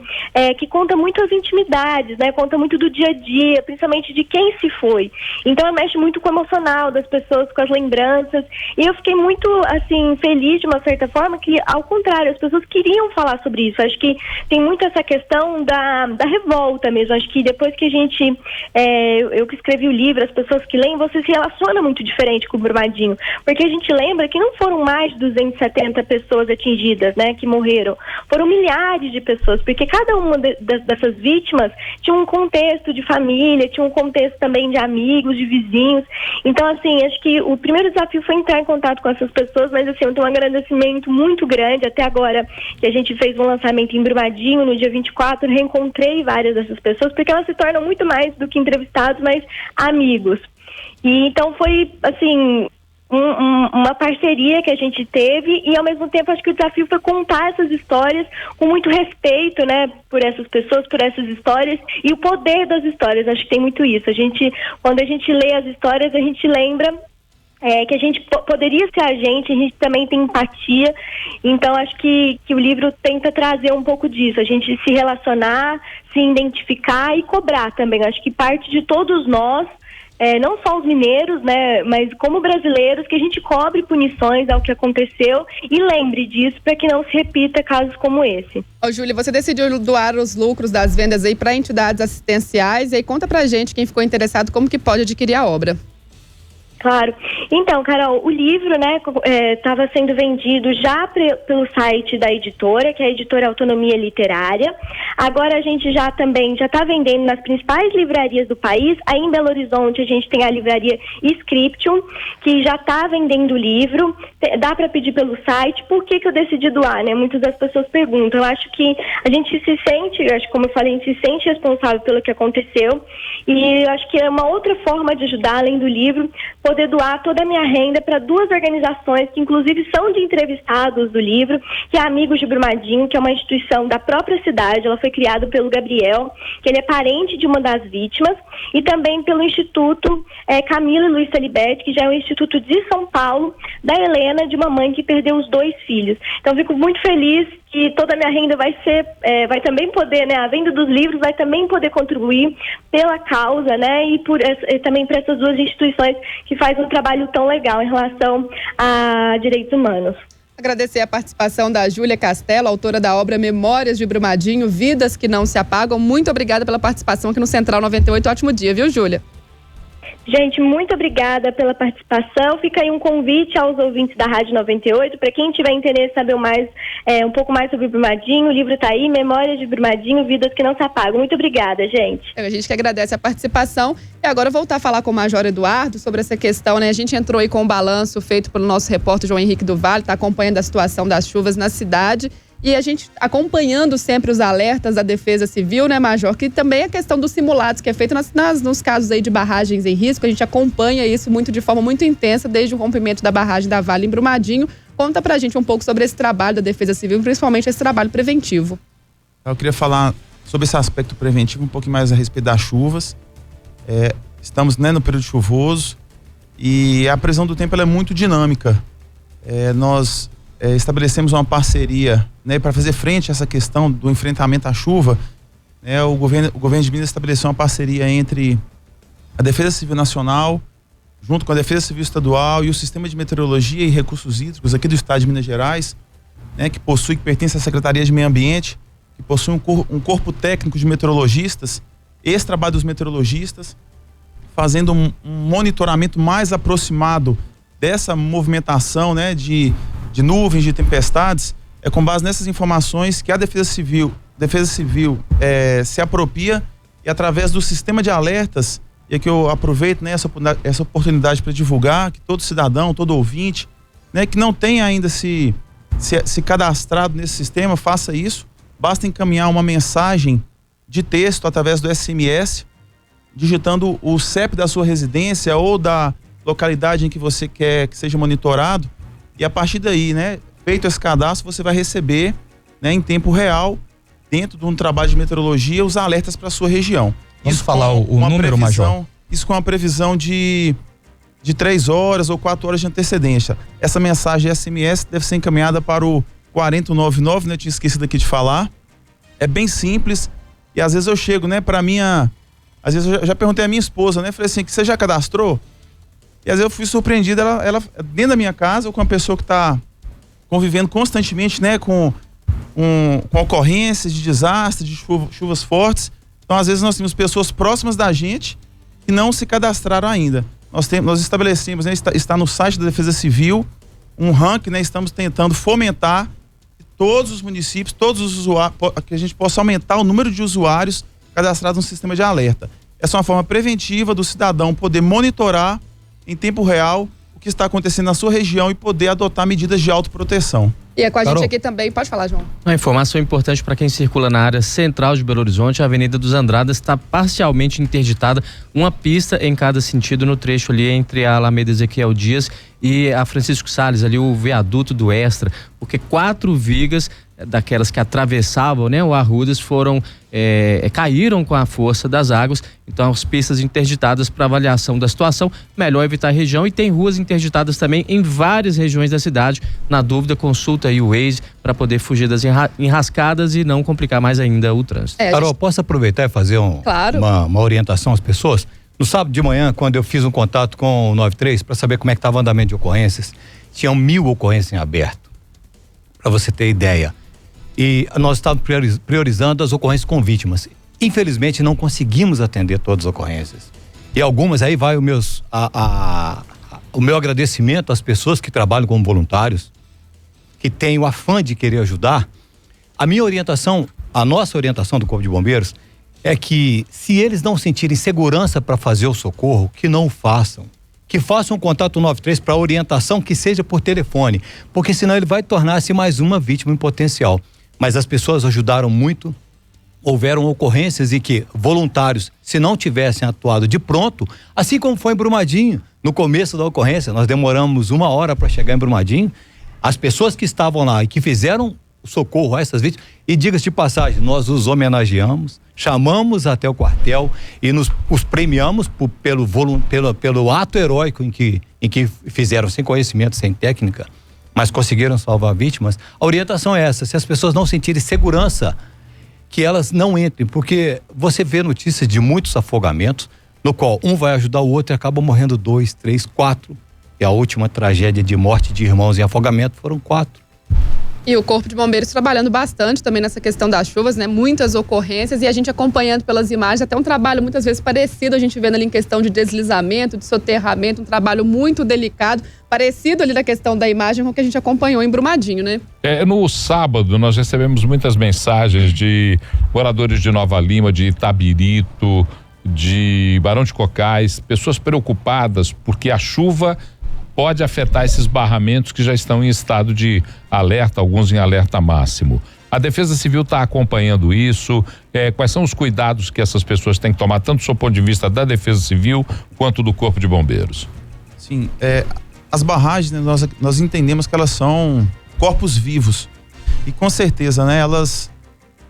que conta muito as intimidades, conta muito do dia a dia, principalmente de quem se foi. Então mexe muito com o emocional das pessoas, com as lembranças. E eu fiquei muito, assim, feliz de uma certa forma que, ao contrário, as pessoas queriam falar sobre isso. Acho que tem muito essa questão da revolta mesmo. Acho que depois que a gente, eu que escrevi o livro, as pessoas que leem, você se relaciona muito diferente com o Brumadinho. Porque a gente lembra que não foram mais de 270 pessoas atingidas, né, que morreram. Foram milhares de pessoas, porque cada uma dessas vítimas tinha um contexto de família, tinha um contexto também de amigos, de vizinhos. Então, assim, acho que o primeiro desafio foi entrar em contato com essas pessoas, mas, assim, eu tenho um agradecimento muito grande até agora que a gente fez um lançamento em Brumadinho no dia 24, reencontrei várias dessas pessoas, porque elas se tornam muito mais do que entrevistados, mas amigos. E então foi, assim, uma parceria que a gente teve e, ao mesmo tempo, acho que o desafio foi contar essas histórias com muito respeito, né, por essas pessoas, por essas histórias e o poder das histórias. Acho que tem muito isso. Quando a gente lê as histórias, a gente lembra que a gente poderia ser a gente também tem empatia. Então, acho que o livro tenta trazer um pouco disso, a gente se relacionar, se identificar e cobrar também. Acho que parte de todos nós, não só os mineiros, né, mas como brasileiros, que a gente cobre punições ao que aconteceu e lembre disso para que não se repita casos como esse. Júlia, você decidiu doar os lucros das vendas aí para entidades assistenciais, e aí conta pra gente, quem ficou interessado, como que pode adquirir a obra. Claro. Então, Carol, o livro, né, estava sendo vendido já pelo site da editora, que é a editora Autonomia Literária. Agora a gente já está vendendo nas principais livrarias do país. Aí em Belo Horizonte a gente tem a livraria Scriptium, que já está vendendo o livro. Dá para pedir pelo site. Por que eu decidi doar, né? Muitas das pessoas perguntam. Eu acho que a gente se sente, como eu falei, a gente se sente responsável pelo que aconteceu. E eu acho que é uma outra forma de ajudar, além do livro, poder doar toda a minha renda para 2 organizações que inclusive são de entrevistados do livro, que é Amigos de Brumadinho, que é uma instituição da própria cidade. Ela foi criada pelo Gabriel, que ele é parente de uma das vítimas, e também pelo Instituto Camila e Luiz Saliberti, que já é um instituto de São Paulo, da Helena, de uma mãe que perdeu os 2 filhos. Então fico muito feliz que toda a minha renda vai também poder, né, a venda dos livros vai também poder contribuir pela causa, né, e também para essas 2 instituições que fazem um trabalho tão legal em relação a direitos humanos. Agradecer a participação da Júlia Castelo, autora da obra Memórias de Brumadinho, Vidas que Não Se Apagam. Muito obrigada pela participação aqui no Central 98. Ótimo dia, viu, Júlia? Gente, muito obrigada pela participação. Fica aí um convite aos ouvintes da Rádio 98, para quem tiver interesse em saber um pouco mais sobre o Brumadinho. O livro está aí, Memórias de Brumadinho, Vidas que Não Se Apagam. Muito obrigada, gente. A gente que agradece a participação. E agora voltar a falar com o Major Eduardo sobre essa questão, né? A gente entrou aí com o balanço feito pelo nosso repórter João Henrique do Vale, está acompanhando a situação das chuvas na cidade. E a gente acompanhando sempre os alertas da Defesa Civil, né, Major? Que também a questão dos simulados que é feito nos casos aí de barragens em risco. A gente acompanha isso de forma muito intensa desde o rompimento da barragem da Vale em Brumadinho. Conta pra gente um pouco sobre esse trabalho da Defesa Civil, principalmente esse trabalho preventivo. Eu queria falar sobre esse aspecto preventivo um pouquinho mais a respeito das chuvas. Estamos, né, no período chuvoso e a previsão do tempo ela é muito dinâmica. Nós estabelecemos uma parceria, né, para fazer frente a essa questão do enfrentamento à chuva. O governo de Minas estabeleceu uma parceria entre a Defesa Civil Nacional, junto com a Defesa Civil Estadual e o Sistema de Meteorologia e Recursos Hídricos aqui do estado de Minas Gerais, né, que pertence à Secretaria de Meio Ambiente, que possui um corpo técnico de meteorologistas. Esse trabalho dos meteorologistas, fazendo um monitoramento mais aproximado dessa movimentação, né, de nuvens, de tempestades, com base nessas informações que a Defesa Civil se apropria e através do sistema de alertas, e aqui eu aproveito, né, essa oportunidade para divulgar que todo cidadão, todo ouvinte, né, que não tenha ainda se cadastrado nesse sistema, faça isso. Basta encaminhar uma mensagem de texto através do SMS, digitando o CEP da sua residência ou da localidade em que você quer que seja monitorado. E a partir daí, né, feito esse cadastro, você vai receber, né, em tempo real, dentro de um trabalho de meteorologia, os alertas para a sua região. Vamos falar o número, Major? Isso com uma previsão de 3 horas ou 4 horas de antecedência. Essa mensagem SMS deve ser encaminhada para o 4099, né? Eu tinha esquecido aqui de falar. É bem simples e às vezes eu chego, né, às vezes eu já perguntei à minha esposa, né? Falei assim, que você já cadastrou? E às vezes eu fui surpreendido, ela dentro da minha casa, ou com uma pessoa que está convivendo constantemente, né, com ocorrências de desastres, de chuvas fortes. Então, às vezes, nós temos pessoas próximas da gente que não se cadastraram ainda. Nós estabelecemos, né, está no site da Defesa Civil, um ranking, né, estamos tentando fomentar todos os municípios, todos os usuários, que a gente possa aumentar o número de usuários cadastrados no sistema de alerta. Essa é uma forma preventiva do cidadão poder monitorar em tempo real o que está acontecendo na sua região e poder adotar medidas de autoproteção. E é com a Carol. gente aqui também, pode falar, João. Uma informação importante para quem circula na área central de Belo Horizonte: a Avenida dos Andradas está parcialmente interditada, uma pista em cada sentido no trecho ali entre a Alameda Ezequiel Dias e a Francisco Salles, ali o viaduto do Extra, porque 4 vigas daquelas que atravessavam, né, o Arrudas caíram com a força das águas. Então, as pistas interditadas para avaliação da situação, melhor evitar a região. E tem ruas interditadas também em várias regiões da cidade. Na dúvida, consulta aí o Waze para poder fugir das enrascadas e não complicar mais ainda o trânsito. Carol, posso aproveitar e fazer Claro. uma orientação às pessoas? No sábado de manhã, quando eu fiz um contato com o 93 para saber como é que estava o andamento de ocorrências, tinham 1000 ocorrências em aberto, para você ter ideia. E nós estávamos priorizando as ocorrências com vítimas. Infelizmente, não conseguimos atender todas as ocorrências. E algumas, aí vai o meu agradecimento às pessoas que trabalham como voluntários, que têm o afã de querer ajudar. A minha orientação, a nossa orientação do Corpo de Bombeiros, é que se eles não sentirem segurança para fazer o socorro, que não o façam. Que façam um contato 93 para orientação, que seja por telefone, porque senão ele vai tornar-se mais uma vítima em potencial. Mas as pessoas ajudaram muito. Houveram ocorrências em que voluntários, se não tivessem atuado de pronto, assim como foi em Brumadinho, no começo da ocorrência, nós demoramos 1 hora para chegar em Brumadinho. As pessoas que estavam lá e que fizeram o socorro a essas vítimas, e diga-se de passagem, nós os homenageamos, chamamos até o quartel e os premiamos pelo ato heróico em que fizeram, sem conhecimento, sem técnica, mas conseguiram salvar vítimas. A orientação é essa: se as pessoas não sentirem segurança, que elas não entrem, porque você vê notícias de muitos afogamentos, no qual um vai ajudar o outro e acaba morrendo 2, 3, 4. E a última tragédia de morte de irmãos em afogamento foram 4. E o Corpo de Bombeiros trabalhando bastante também nessa questão das chuvas, né? Muitas ocorrências, e a gente acompanhando pelas imagens, até um trabalho muitas vezes parecido, a gente vendo ali em questão de deslizamento, de soterramento, um trabalho muito delicado, parecido ali na questão da imagem com o que a gente acompanhou em Brumadinho, né? No sábado nós recebemos muitas mensagens de moradores de Nova Lima, de Itabirito, de Barão de Cocais, pessoas preocupadas porque a chuva pode afetar esses barramentos que já estão em estado de alerta, alguns em alerta máximo. A Defesa Civil está acompanhando isso. Quais são os cuidados que essas pessoas têm que tomar, tanto do seu ponto de vista da Defesa Civil quanto do Corpo de Bombeiros? Sim, as barragens, né, nós entendemos que elas são corpos vivos. E com certeza, né,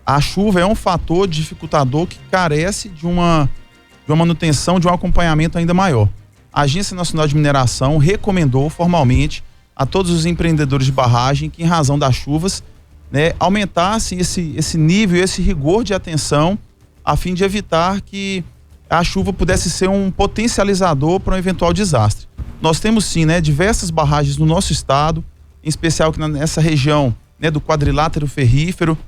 a chuva é um fator dificultador que carece de uma manutenção, de um acompanhamento ainda maior. A Agência Nacional de Mineração recomendou formalmente a todos os empreendedores de barragem que, em razão das chuvas, né, aumentassem esse nível, esse rigor de atenção, a fim de evitar que a chuva pudesse ser um potencializador para um eventual desastre. Nós temos sim, né, diversas barragens no nosso estado, em especial que nessa região, né, do quadrilátero ferrífero.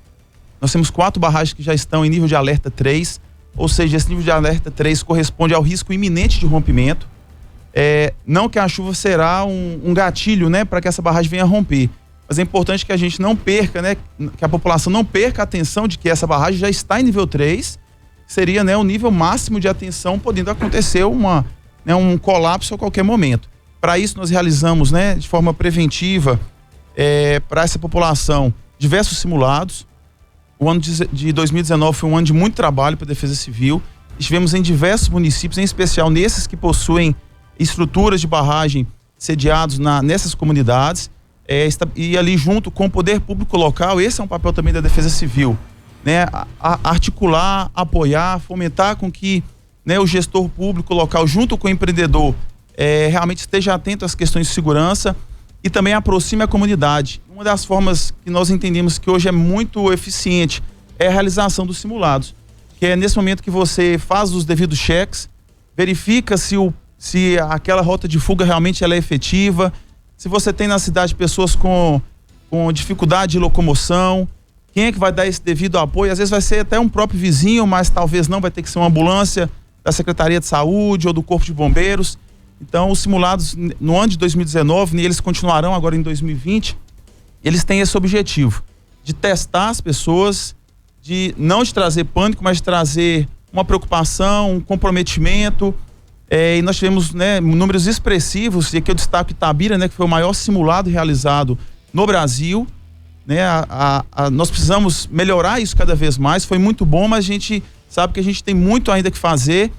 Nós temos 4 barragens que já estão em nível de alerta 3, ou seja, esse nível de alerta 3 corresponde ao risco iminente de rompimento. Não que a chuva será um gatilho, né, para que essa barragem venha a romper, mas é importante que a gente não perca, né, que a população não perca a atenção de que essa barragem já está em nível 3, seria, né, o nível máximo de atenção, podendo acontecer um colapso a qualquer momento. Para isso nós realizamos, né, de forma preventiva, para essa população, diversos simulados. O ano de 2019 foi um ano de muito trabalho para a Defesa Civil. Estivemos em diversos municípios, em especial nesses que possuem estruturas de barragem sediados nessas comunidades, e ali junto com o poder público local. Esse é um papel também da Defesa Civil, né? Articular, apoiar, fomentar com que, né, o gestor público local, junto com o empreendedor, realmente esteja atento às questões de segurança e também aproxime a comunidade. Uma das formas que nós entendemos que hoje é muito eficiente é a realização dos simulados, que é nesse momento que você faz os devidos cheques, verifica se se aquela rota de fuga realmente ela é efetiva, se você tem na cidade pessoas com dificuldade de locomoção, quem é que vai dar esse devido apoio? Às vezes vai ser até um próprio vizinho, mas talvez não, vai ter que ser uma ambulância da Secretaria de Saúde ou do Corpo de Bombeiros. Então, os simulados no ano de 2019, e eles continuarão agora em 2020, eles têm esse objetivo de testar as pessoas, não de trazer pânico, mas de trazer uma preocupação, um comprometimento. E nós tivemos, né, números expressivos, e aqui eu destaco Itabira, né, que foi o maior simulado realizado no Brasil. Né, nós precisamos melhorar isso cada vez mais. Foi muito bom, mas a gente sabe que a gente tem muito ainda que fazer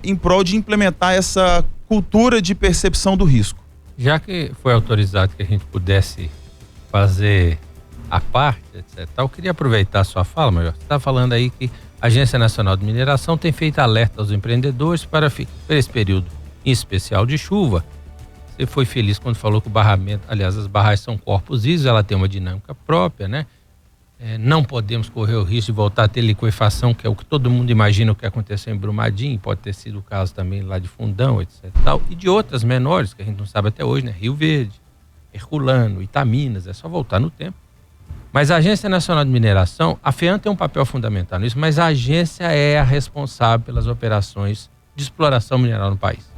em prol de implementar essa cultura de percepção do risco. Já que foi autorizado que a gente pudesse fazer a parte, etc., eu queria aproveitar a sua fala, Major. Você está falando aí que a Agência Nacional de Mineração tem feito alerta aos empreendedores para esse período em especial de chuva. Você foi feliz quando falou que o barramento, aliás, as barragens são corpos lisos, ela tem uma dinâmica própria, né? Não podemos correr o risco de voltar a ter liquefação, que é o que todo mundo imagina o que aconteceu em Brumadinho, pode ter sido o caso também lá de Fundão, etc. E de outras menores, que a gente não sabe até hoje, né? Rio Verde, Herculano, Itaminas, é só voltar no tempo. Mas a Agência Nacional de Mineração, a FEAM tem um papel fundamental nisso, mas a agência é a responsável pelas operações de exploração mineral no país.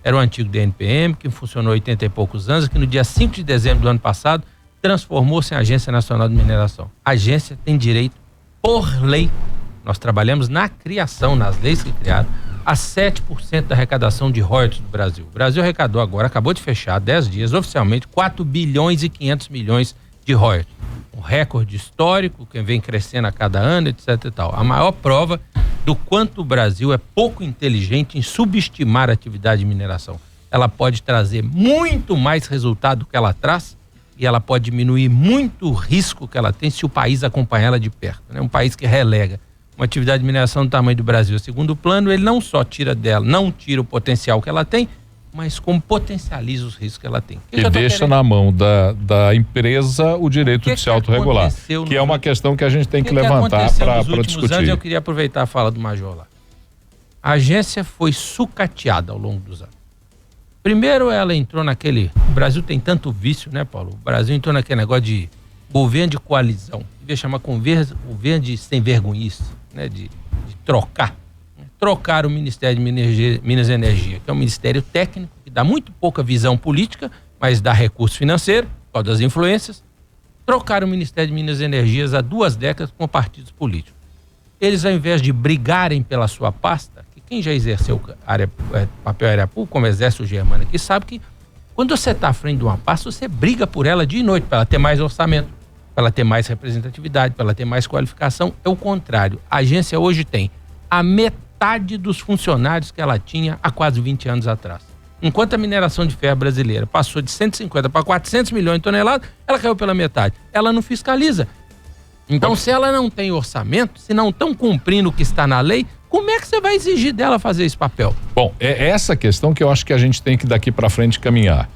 Era o antigo DNPM, que funcionou 80 e poucos anos, que no dia 5 de dezembro do ano passado transformou-se em Agência Nacional de Mineração. A agência tem direito, por lei, nós trabalhamos na criação, nas leis que criaram, a 7% da arrecadação de royalties do Brasil. O Brasil arrecadou agora, acabou de fechar, 10 dias, oficialmente, 4 bilhões e 500 milhões de royalties. Um recorde histórico, que vem crescendo a cada ano, etc. e tal. A maior prova do quanto o Brasil é pouco inteligente em subestimar a atividade de mineração. Ela pode trazer muito mais resultado do que ela traz, e ela pode diminuir muito o risco que ela tem se o país acompanhar ela de perto. Né? Um país que relega uma atividade de mineração do tamanho do Brasil a segundo plano, ele não só tira dela, não tira o potencial que ela tem, mas como potencializa os riscos que ela tem. E deixa na mão da empresa o direito de se autorregular, que é uma questão que a gente tem que levantar para discutir. Anos, eu queria aproveitar a fala do Major lá. A agência foi sucateada ao longo dos anos. Primeiro ela entrou naquele... O Brasil tem tanto vício, né, Paulo? O Brasil entrou naquele negócio de governo de coalizão. Devia chamar governo de sem vergonhice, né? De trocar. Trocaram o Ministério de Minas e Energia, que é um ministério técnico, que dá muito pouca visão política, mas dá recurso financeiro, por causa das influências. Trocaram o Ministério de Minas e Energia há 2 décadas com partidos políticos. Eles, ao invés de brigarem pela sua pasta, que quem já exerceu papel área pública, como exerce o Germano aqui, sabe que quando você está à frente de uma pasta, você briga por ela dia e noite, para ela ter mais orçamento, para ela ter mais representatividade, para ela ter mais qualificação. É o contrário. A agência hoje tem a metade dos funcionários que ela tinha há quase 20 anos atrás. Enquanto a mineração de ferro brasileira passou de 150 para 400 milhões de toneladas, ela caiu pela metade. Ela não fiscaliza. Então, se ela não tem orçamento, se não estão cumprindo o que está na lei, como é que você vai exigir dela fazer esse papel? Bom, é essa questão que eu acho que a gente tem que daqui para frente caminhar.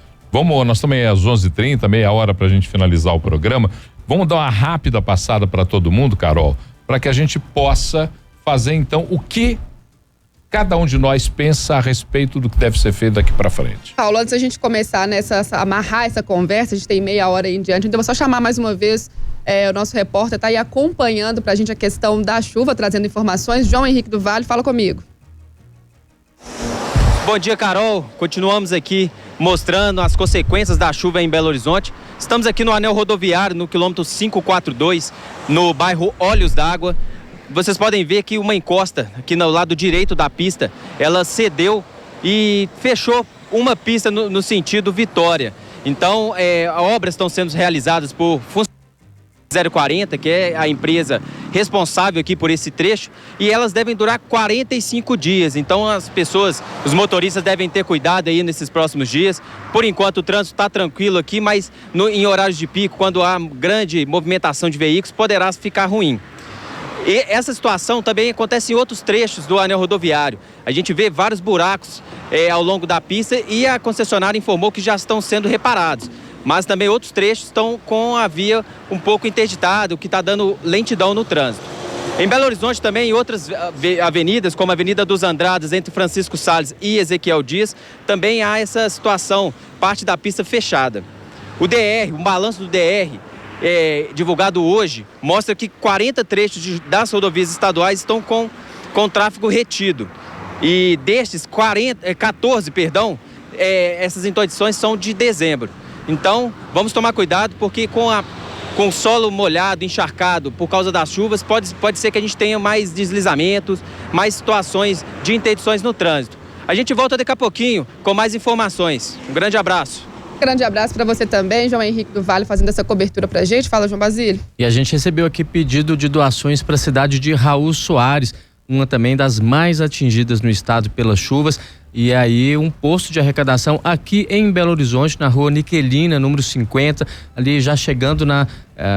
Nós também às 11h30, meia hora para a gente finalizar o programa. Vamos dar uma rápida passada para todo mundo, Carol, para que a gente possa fazer então o que cada um de nós pensa a respeito do que deve ser feito daqui para frente. Paulo, antes da gente começar amarrar essa conversa, a gente tem meia hora aí em diante, então eu vou só chamar mais uma vez o nosso repórter, está aí acompanhando pra gente a questão da chuva, trazendo informações. João Henrique do Vale, fala comigo. Bom dia, Carol. Continuamos aqui mostrando as consequências da chuva em Belo Horizonte. Estamos aqui no anel rodoviário, no quilômetro 542, no bairro Olhos d'Água. Vocês podem ver que uma encosta aqui no lado direito da pista, ela cedeu e fechou uma pista no sentido Vitória. Então, obras estão sendo realizadas por funcionários 040, que é a empresa responsável aqui por esse trecho, e elas devem durar 45 dias. Então os motoristas devem ter cuidado aí nesses próximos dias. Por enquanto o trânsito está tranquilo aqui, mas em horários de pico, quando há grande movimentação de veículos, poderá ficar ruim. E essa situação também acontece em outros trechos do anel rodoviário. A gente vê vários buracos ao longo da pista e a concessionária informou que já estão sendo reparados. Mas também outros trechos estão com a via um pouco interditada, o que está dando lentidão no trânsito. Em Belo Horizonte também, em outras avenidas, como a Avenida dos Andradas, entre Francisco Salles e Ezequiel Dias, também há essa situação, parte da pista fechada. O DR, um balanço do DR, divulgado hoje, mostra que 40 trechos das rodovias estaduais estão com tráfego retido. E destes 14, essas interdições são de dezembro. Então, vamos tomar cuidado, porque com o solo molhado, encharcado por causa das chuvas, pode ser que a gente tenha mais deslizamentos, mais situações de interdições no trânsito. A gente volta daqui a pouquinho com mais informações. Um grande abraço. Grande abraço para você também, João Henrique do Vale, fazendo essa cobertura pra gente. Fala, João Basílio. E a gente recebeu aqui pedido de doações para a cidade de Raul Soares, uma também das mais atingidas no estado pelas chuvas. E aí um posto de arrecadação aqui em Belo Horizonte, na rua Niquelina, número 50, ali já chegando na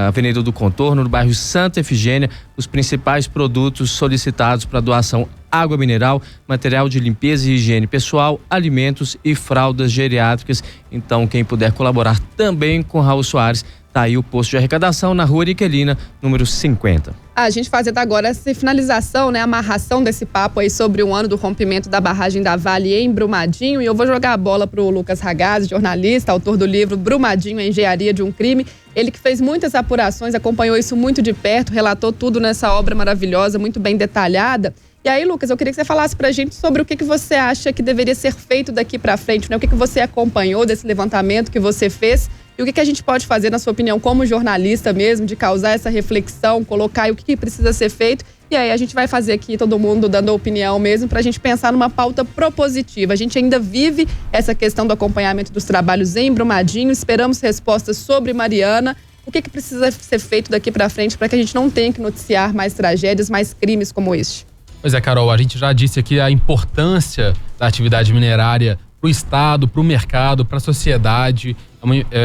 Avenida do Contorno, no bairro Santa Efigênia, os principais produtos solicitados para doação: água mineral, material de limpeza e higiene pessoal, alimentos e fraldas geriátricas. Então, quem puder colaborar também com Raul Soares, tá aí o posto de arrecadação na rua Niquelina, número 50. A gente fazendo agora essa finalização, né, amarração desse papo aí sobre um ano do rompimento da barragem da Vale em Brumadinho, e eu vou jogar a bola pro Lucas Ragazzi, jornalista, autor do livro Brumadinho, a Engenharia de um Crime. Ele que fez muitas apurações, acompanhou isso muito de perto, relatou tudo nessa obra maravilhosa, muito bem detalhada. E aí, Lucas, eu queria que você falasse pra gente sobre o que você acha que deveria ser feito daqui pra frente, né? O que você acompanhou desse levantamento que você fez e o que a gente pode fazer, na sua opinião, como jornalista mesmo, de causar essa reflexão, colocar aí o que precisa ser feito. E aí a gente vai fazer aqui, todo mundo dando a opinião mesmo, pra gente pensar numa pauta propositiva. A gente ainda vive essa questão do acompanhamento dos trabalhos em Brumadinho, esperamos respostas sobre Mariana. O que precisa ser feito daqui pra frente para que a gente não tenha que noticiar mais tragédias, mais crimes como este? Pois é, Carol, a gente já disse aqui a importância da atividade minerária para o Estado, para o mercado, para a sociedade.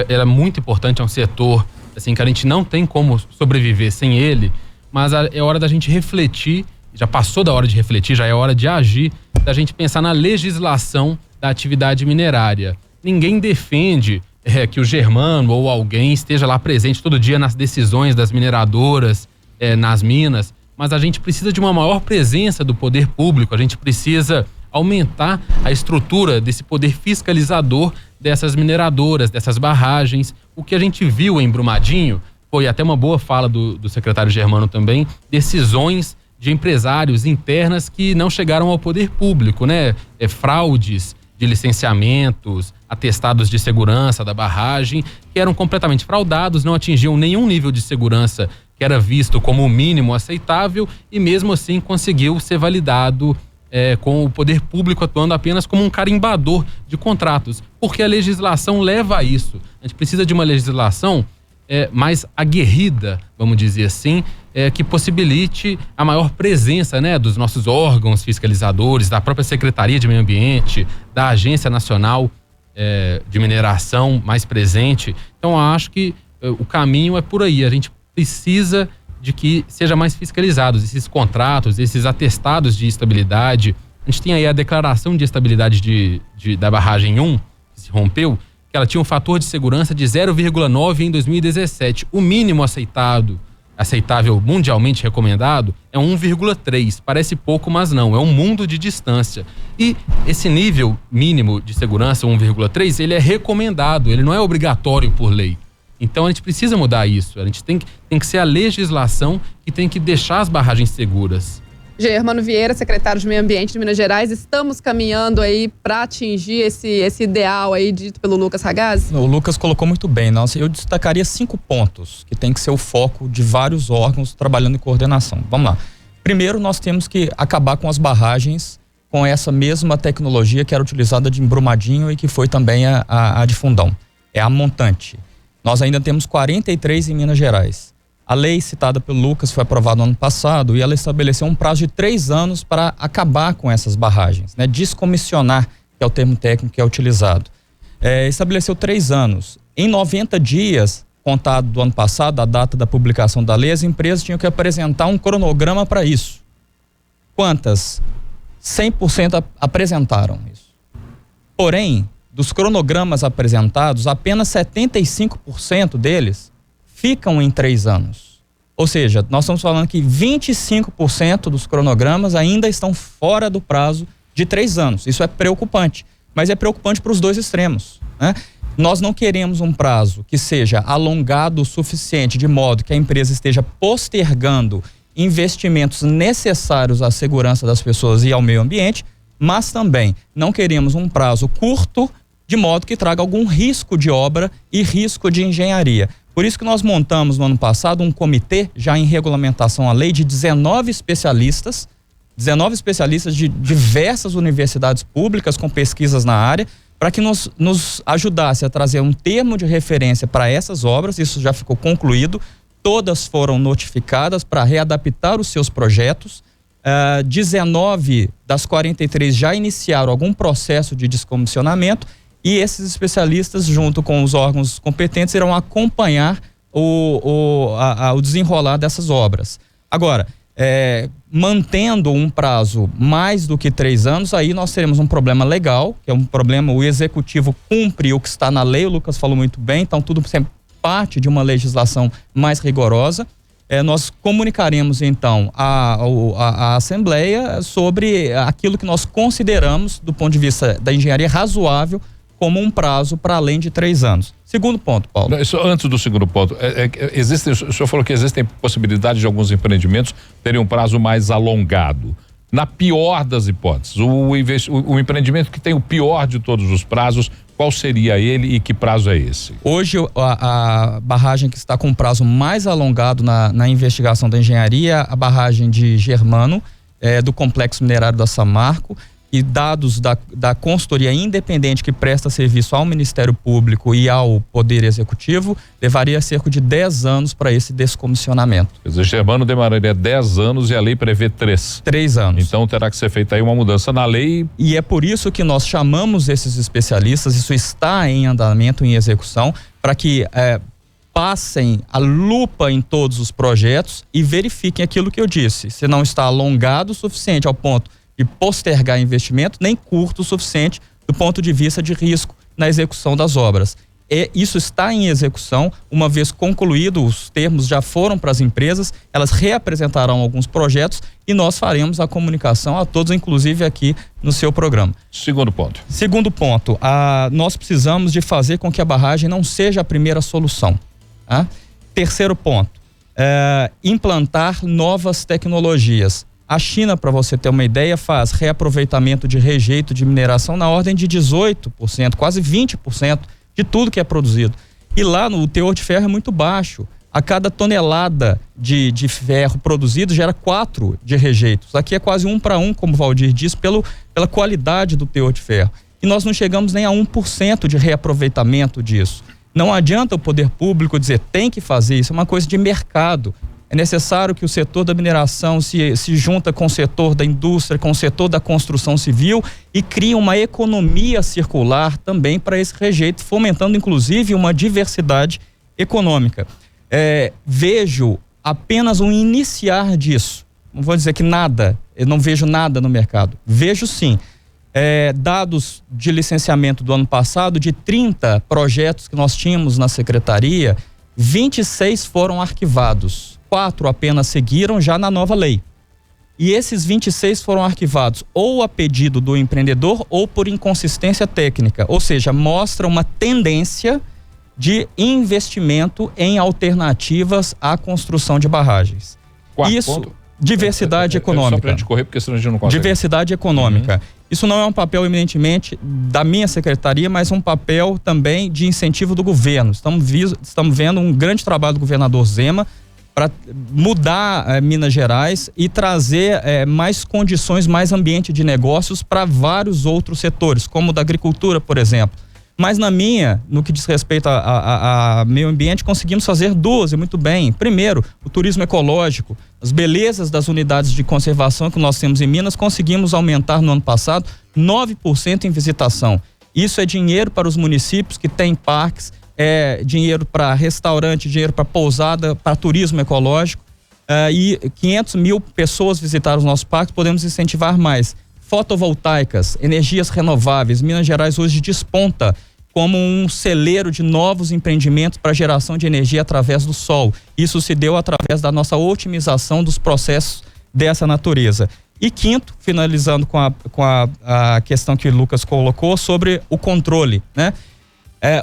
Ela é muito importante, é um setor assim, que a gente não tem como sobreviver sem ele, mas é hora da gente refletir, já passou da hora de refletir, já é hora de agir, da gente pensar na legislação da atividade minerária. Ninguém defende que o Germano ou alguém esteja lá presente todo dia nas decisões das mineradoras, nas minas, mas a gente precisa de uma maior presença do poder público, a gente precisa aumentar a estrutura desse poder fiscalizador dessas mineradoras, dessas barragens. O que a gente viu em Brumadinho foi até uma boa fala do secretário Germano também, decisões de empresários internas que não chegaram ao poder público, né? Fraudes de licenciamentos, atestados de segurança da barragem, que eram completamente fraudados, não atingiam nenhum nível de segurança que era visto como o mínimo aceitável e mesmo assim conseguiu ser validado com o poder público atuando apenas como um carimbador de contratos, porque a legislação leva a isso. A gente precisa de uma legislação mais aguerrida, vamos dizer assim, que possibilite a maior presença, né, dos nossos órgãos fiscalizadores, da própria Secretaria de Meio Ambiente, da Agência Nacional de Mineração mais presente. Então, acho que o caminho é por aí. A gente precisa de que seja mais fiscalizados esses contratos, esses atestados de estabilidade. A gente tem aí a declaração de estabilidade da barragem 1, que se rompeu, que ela tinha um fator de segurança de 0,9 em 2017. O mínimo aceitável mundialmente recomendado é 1,3. Parece pouco, mas não, é um mundo de distância. E esse nível mínimo de segurança, 1,3, ele é recomendado, ele não é obrigatório por lei. Então a gente precisa mudar isso, a gente tem que ser a legislação que tem que deixar as barragens seguras. Germano Vieira, secretário de Meio Ambiente de Minas Gerais, estamos caminhando aí para atingir esse ideal aí dito pelo Lucas Ragazzi? O Lucas colocou muito bem. Eu destacaria 5 pontos que tem que ser o foco de vários órgãos trabalhando em coordenação. Vamos lá. Primeiro, nós temos que acabar com as barragens com essa mesma tecnologia que era utilizada de Brumadinho e que foi também a de Fundão. É a montante. Nós ainda temos 43 em Minas Gerais. A lei citada pelo Lucas foi aprovada no ano passado e ela estabeleceu um prazo de 3 anos para acabar com essas barragens, né? Descomissionar, que é o termo técnico que é utilizado. Estabeleceu 3 anos. Em 90 dias, contado do ano passado, a data da publicação da lei, as empresas tinham que apresentar um cronograma para isso. Quantas? 100% apresentaram isso. Porém, dos cronogramas apresentados, apenas 75% deles ficam em 3 anos. Ou seja, nós estamos falando que 25% dos cronogramas ainda estão fora do prazo de 3 anos. Isso é preocupante, mas é preocupante para os dois extremos, né? Nós não queremos um prazo que seja alongado o suficiente de modo que a empresa esteja postergando investimentos necessários à segurança das pessoas e ao meio ambiente, mas também não queremos um prazo curto de modo que traga algum risco de obra e risco de engenharia. Por isso que nós montamos no ano passado um comitê já em regulamentação à lei de 19 especialistas de diversas universidades públicas com pesquisas na área, para que nos ajudasse a trazer um termo de referência para essas obras. Isso já ficou concluído, todas foram notificadas para readaptar os seus projetos. 19 das 43 já iniciaram algum processo de descomissionamento e esses especialistas, junto com os órgãos competentes, irão acompanhar o desenrolar dessas obras. Agora, mantendo um prazo mais do que 3 anos, aí nós teremos um problema legal, que é um problema, o executivo cumpre o que está na lei, o Lucas falou muito bem, então tudo sempre parte de uma legislação mais rigorosa. Nós comunicaremos então à Assembleia sobre aquilo que nós consideramos, do ponto de vista da engenharia, razoável como um prazo para além de 3 anos. Segundo ponto, Paulo. Antes do segundo ponto, o senhor falou que existem possibilidades de alguns empreendimentos terem um prazo mais alongado. Na pior das hipóteses, o empreendimento que tem o pior de todos os prazos, qual seria ele e que prazo é esse? Hoje, a barragem que está com prazo mais alongado na investigação da engenharia, a barragem de Germano, do Complexo Minerário da Samarco, e dados da consultoria independente que presta serviço ao Ministério Público e ao Poder Executivo, levaria cerca de 10 anos para esse descomissionamento. Quer dizer, Germano demoraria 10 anos e a lei prevê 3. 3 anos. Então terá que ser feita aí uma mudança na lei. E é por isso que nós chamamos esses especialistas, isso está em andamento, em execução, para que passem a lupa em todos os projetos e verifiquem aquilo que eu disse. Se não está alongado o suficiente ao ponto de postergar investimento, nem curto o suficiente do ponto de vista de risco na execução das obras. Isso está em execução, uma vez concluído, os termos já foram para as empresas, elas reapresentarão alguns projetos e nós faremos a comunicação a todos, inclusive aqui no seu programa. Segundo ponto, nós precisamos de fazer com que a barragem não seja a primeira solução. Tá? Terceiro ponto, implantar novas tecnologias. A China, para você ter uma ideia, faz reaproveitamento de rejeito de mineração na ordem de 18%, quase 20% de tudo que é produzido. E lá o teor de ferro é muito baixo. A cada tonelada de ferro produzido gera 4 de rejeitos. Aqui é quase 1 para 1, como o Valdir disse, pela qualidade do teor de ferro. E nós não chegamos nem a 1% de reaproveitamento disso. Não adianta o poder público dizer tem que fazer isso, é uma coisa de mercado. É necessário que o setor da mineração se junta com o setor da indústria, com o setor da construção civil e crie uma economia circular também para esse rejeito, fomentando inclusive uma diversidade econômica. Vejo apenas um iniciar disso. Não vou dizer que nada, eu não vejo nada no mercado. Vejo sim. Dados de licenciamento do ano passado, de 30 projetos que nós tínhamos na secretaria, 26 foram arquivados. 4 apenas seguiram já na nova lei. E esses 26 foram arquivados ou a pedido do empreendedor ou por inconsistência técnica. Ou seja, mostra uma tendência de investimento em alternativas à construção de barragens. Diversidade econômica. Só pra gente correr, porque senão a gente não consegue. Diversidade econômica. Isso não é um papel eminentemente da minha secretaria, mas um papel também de incentivo do governo. Estamos vendo um grande trabalho do governador Zema para mudar Minas Gerais e trazer mais condições, mais ambiente de negócios para vários outros setores, como o da agricultura, por exemplo. Mas no que diz respeito a meio ambiente, conseguimos fazer 2 e muito bem. Primeiro, o turismo ecológico, as belezas das unidades de conservação que nós temos em Minas, conseguimos aumentar no ano passado 9% em visitação. Isso é dinheiro para os municípios que têm parques, dinheiro para restaurante, dinheiro para pousada, para turismo ecológico, e 500 mil pessoas visitaram os nossos parques, podemos incentivar mais. Fotovoltaicas, energias renováveis, Minas Gerais hoje desponta como um celeiro de novos empreendimentos para geração de energia através do sol. Isso se deu através da nossa otimização dos processos dessa natureza. E quinto, finalizando com a questão que o Lucas colocou sobre o controle, né?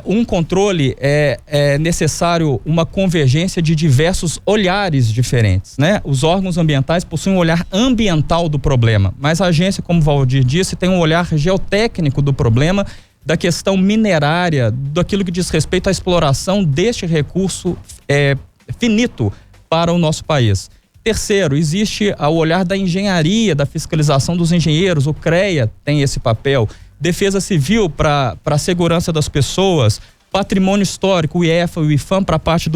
Um controle é necessário uma convergência de diversos olhares diferentes, né? Os órgãos ambientais possuem um olhar ambiental do problema, mas a agência, como o Valdir disse, tem um olhar geotécnico do problema, da questão minerária, daquilo que diz respeito à exploração deste recurso finito para o nosso país. Terceiro, existe o olhar da engenharia, da fiscalização dos engenheiros, o CREA tem esse papel, defesa civil para a segurança das pessoas, patrimônio histórico, o IEFA e o IFAM para a parte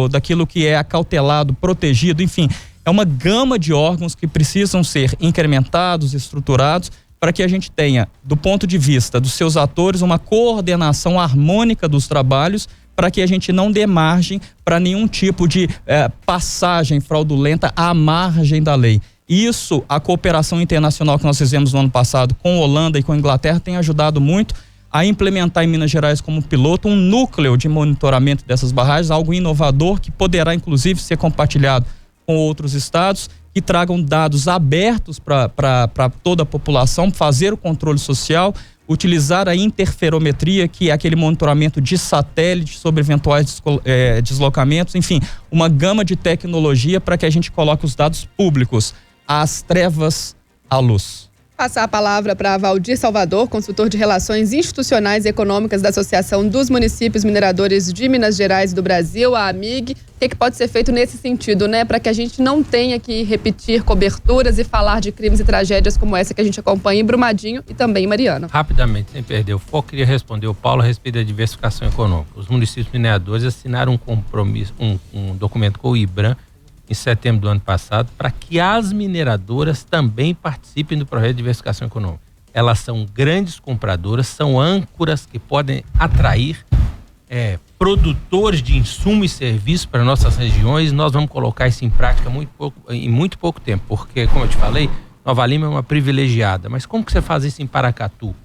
daquilo que é acautelado, protegido, enfim, é uma gama de órgãos que precisam ser incrementados, estruturados, para que a gente tenha, do ponto de vista dos seus atores, uma coordenação harmônica dos trabalhos, para que a gente não dê margem para nenhum tipo de passagem fraudulenta à margem da lei. Isso, a cooperação internacional que nós fizemos no ano passado com a Holanda e com a Inglaterra tem ajudado muito a implementar em Minas Gerais como piloto um núcleo de monitoramento dessas barragens, algo inovador que poderá inclusive ser compartilhado com outros estados que tragam dados abertos para toda a população, fazer o controle social, utilizar a interferometria, que é aquele monitoramento de satélite sobre eventuais deslocamentos, enfim, uma gama de tecnologia para que a gente coloque os dados públicos às trevas à luz. Passar a palavra para Valdir Salvador, consultor de Relações Institucionais e Econômicas da Associação dos Municípios Mineradores de Minas Gerais e do Brasil, a AMIG. O que pode ser feito nesse sentido, né? Para que a gente não tenha que repetir coberturas e falar de crimes e tragédias como essa que a gente acompanha em Brumadinho e também em Mariana. Rapidamente, sem perder o foco, queria responder o Paulo a respeito da diversificação econômica. Os municípios mineradores assinaram um compromisso, um documento com o IBRAM, em setembro do ano passado, para que as mineradoras também participem do projeto de diversificação econômica. Elas são grandes compradoras, são âncoras que podem atrair produtores de insumo e serviço para nossas regiões. Nós vamos colocar isso em prática em muito pouco tempo, porque, como eu te falei, Nova Lima é uma privilegiada. Mas como que você faz isso em Paracatu?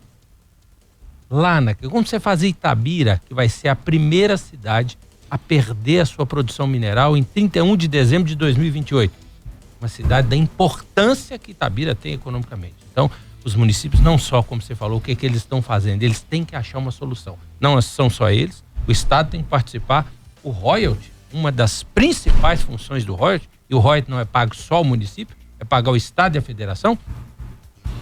Como você faz em Itabira, que vai ser a primeira cidade a perder a sua produção mineral em 31 de dezembro de 2028. Uma cidade da importância que Itabira tem economicamente. Então, os municípios não só, como você falou, o que eles estão fazendo, eles têm que achar uma solução. Não são só eles, o Estado tem que participar. O royalty, uma das principais funções do royalty, e o royalty não é pago só ao município, é pagar o Estado e a Federação,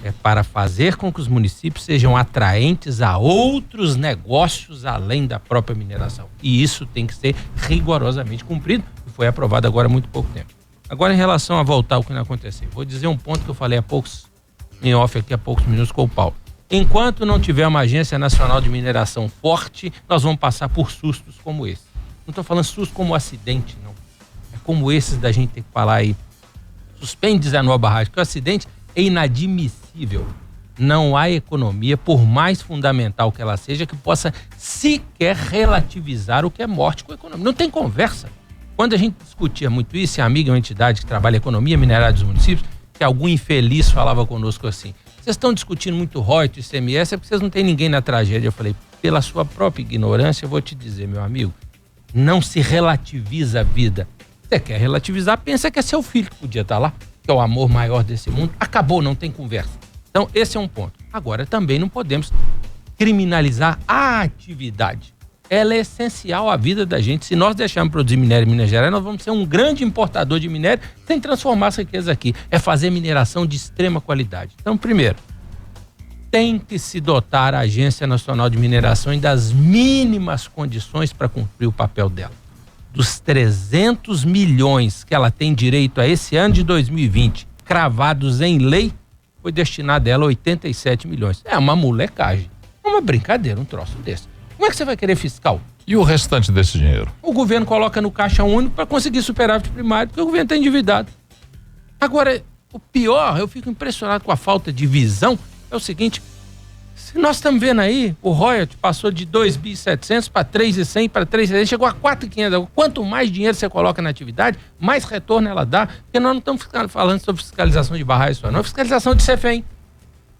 é para fazer com que os municípios sejam atraentes a outros negócios além da própria mineração. E isso tem que ser rigorosamente cumprido e foi aprovado agora há muito pouco tempo. Agora, em relação a voltar ao que não aconteceu, vou dizer um ponto que eu falei em off aqui há poucos minutos com o Paulo. Enquanto não tiver uma agência nacional de mineração forte, nós vamos passar por sustos como esse. Não estou falando susto como acidente, não. É como esses da gente ter que falar aí. Suspende 19 barragens, porque o acidente é inadmissível. Não há economia, por mais fundamental que ela seja, que possa sequer relativizar o que é morte com a economia. Não tem conversa. Quando a gente discutia muito isso, a amiga é uma entidade que trabalha economia minerária dos municípios, que algum infeliz falava conosco assim: vocês estão discutindo muito royalties, ICMS, é porque vocês não têm ninguém na tragédia. Eu falei, pela sua própria ignorância, eu vou te dizer, meu amigo, não se relativiza a vida. Você quer relativizar, pensa que é seu filho que podia estar lá, que é o amor maior desse mundo. Acabou, não tem conversa. Então, esse é um ponto. Agora, também não podemos criminalizar a atividade. Ela é essencial à vida da gente. Se nós deixarmos produzir minério em Minas Gerais, nós vamos ser um grande importador de minério sem transformar essa riqueza aqui. É fazer mineração de extrema qualidade. Então, primeiro, tem que se dotar a Agência Nacional de Mineração das mínimas condições para cumprir o papel dela. Dos 300 milhões que ela tem direito a esse ano de 2020, cravados em lei, foi destinado a ela 87 milhões. É uma molecagem. É uma brincadeira, um troço desse. Como é que você vai querer fiscal? E o restante desse dinheiro? O governo coloca no caixa único para conseguir superávit primário, porque o governo está endividado. Agora, o pior, eu fico impressionado com a falta de visão, é o seguinte: se nós estamos vendo aí, o royalty passou de 2.700 para 3.100, para 3.600, chegou a 4.500. Quanto mais dinheiro você coloca na atividade, mais retorno ela dá, porque nós não estamos falando sobre fiscalização de barragens só, não, fiscalização de CEFEM.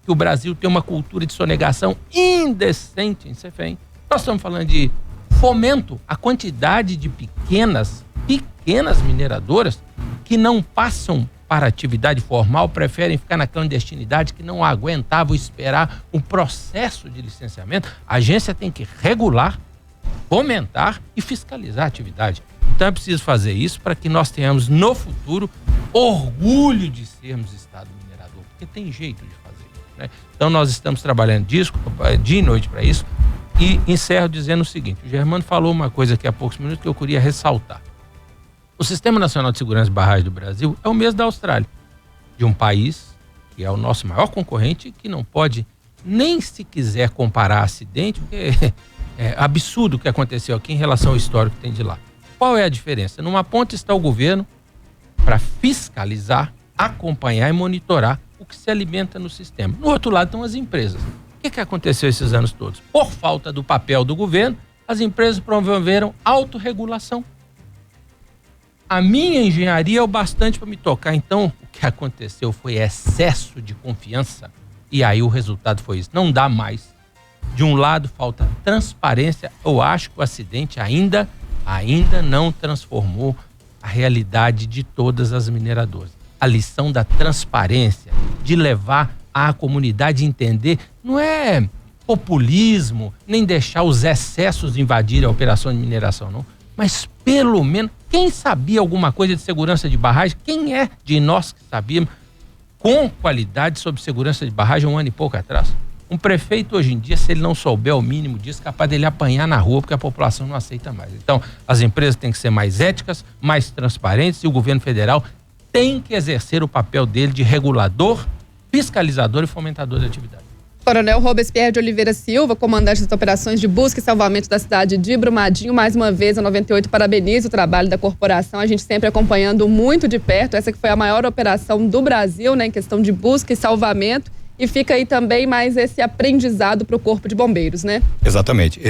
Que o Brasil tem uma cultura de sonegação indecente em CEFEM. Nós estamos falando de fomento à quantidade de pequenas mineradoras que não passam para a atividade formal, preferem ficar na clandestinidade, que não aguentavam esperar o processo de licenciamento. A agência tem que regular, fomentar e fiscalizar a atividade. Então é preciso fazer isso para que nós tenhamos no futuro orgulho de sermos Estado minerador, porque tem jeito de fazer isso, né? Então nós estamos trabalhando dia e noite para isso. E encerro dizendo o seguinte: o Germano falou uma coisa aqui há poucos minutos que eu queria ressaltar. O Sistema Nacional de Segurança de Barragem do Brasil é o mesmo da Austrália, de um país que é o nosso maior concorrente, que não pode nem se quiser comparar acidente, porque é absurdo o que aconteceu aqui em relação ao histórico que tem de lá. Qual é a diferença? Numa ponta está o governo para fiscalizar, acompanhar e monitorar o que se alimenta no sistema. No outro lado estão as empresas. O que aconteceu esses anos todos? Por falta do papel do governo, as empresas promoveram autorregulação. A minha engenharia é o bastante para me tocar. Então, o que aconteceu foi excesso de confiança. E aí o resultado foi isso. Não dá mais. De um lado, falta transparência. Eu acho que o acidente ainda não transformou a realidade de todas as mineradoras. A lição da transparência, de levar a comunidade entender, não é populismo, nem deixar os excessos invadirem a operação de mineração, não. Mas pelo menos, quem sabia alguma coisa de segurança de barragem, quem é de nós que sabíamos com qualidade sobre segurança de barragem um ano e pouco atrás? Um prefeito hoje em dia, se ele não souber o mínimo disso, é capaz dele apanhar na rua porque a população não aceita mais. Então, as empresas têm que ser mais éticas, mais transparentes e o governo federal tem que exercer o papel dele de regulador, fiscalizador e fomentador da atividade. Coronel Robespierre de Oliveira Silva, comandante das operações de busca e salvamento da cidade de Brumadinho, mais uma vez a 98 parabeniza o trabalho da corporação, a gente sempre acompanhando muito de perto, essa que foi a maior operação do Brasil, né, em questão de busca e salvamento, e fica aí também mais esse aprendizado para o Corpo de Bombeiros, né? Exatamente.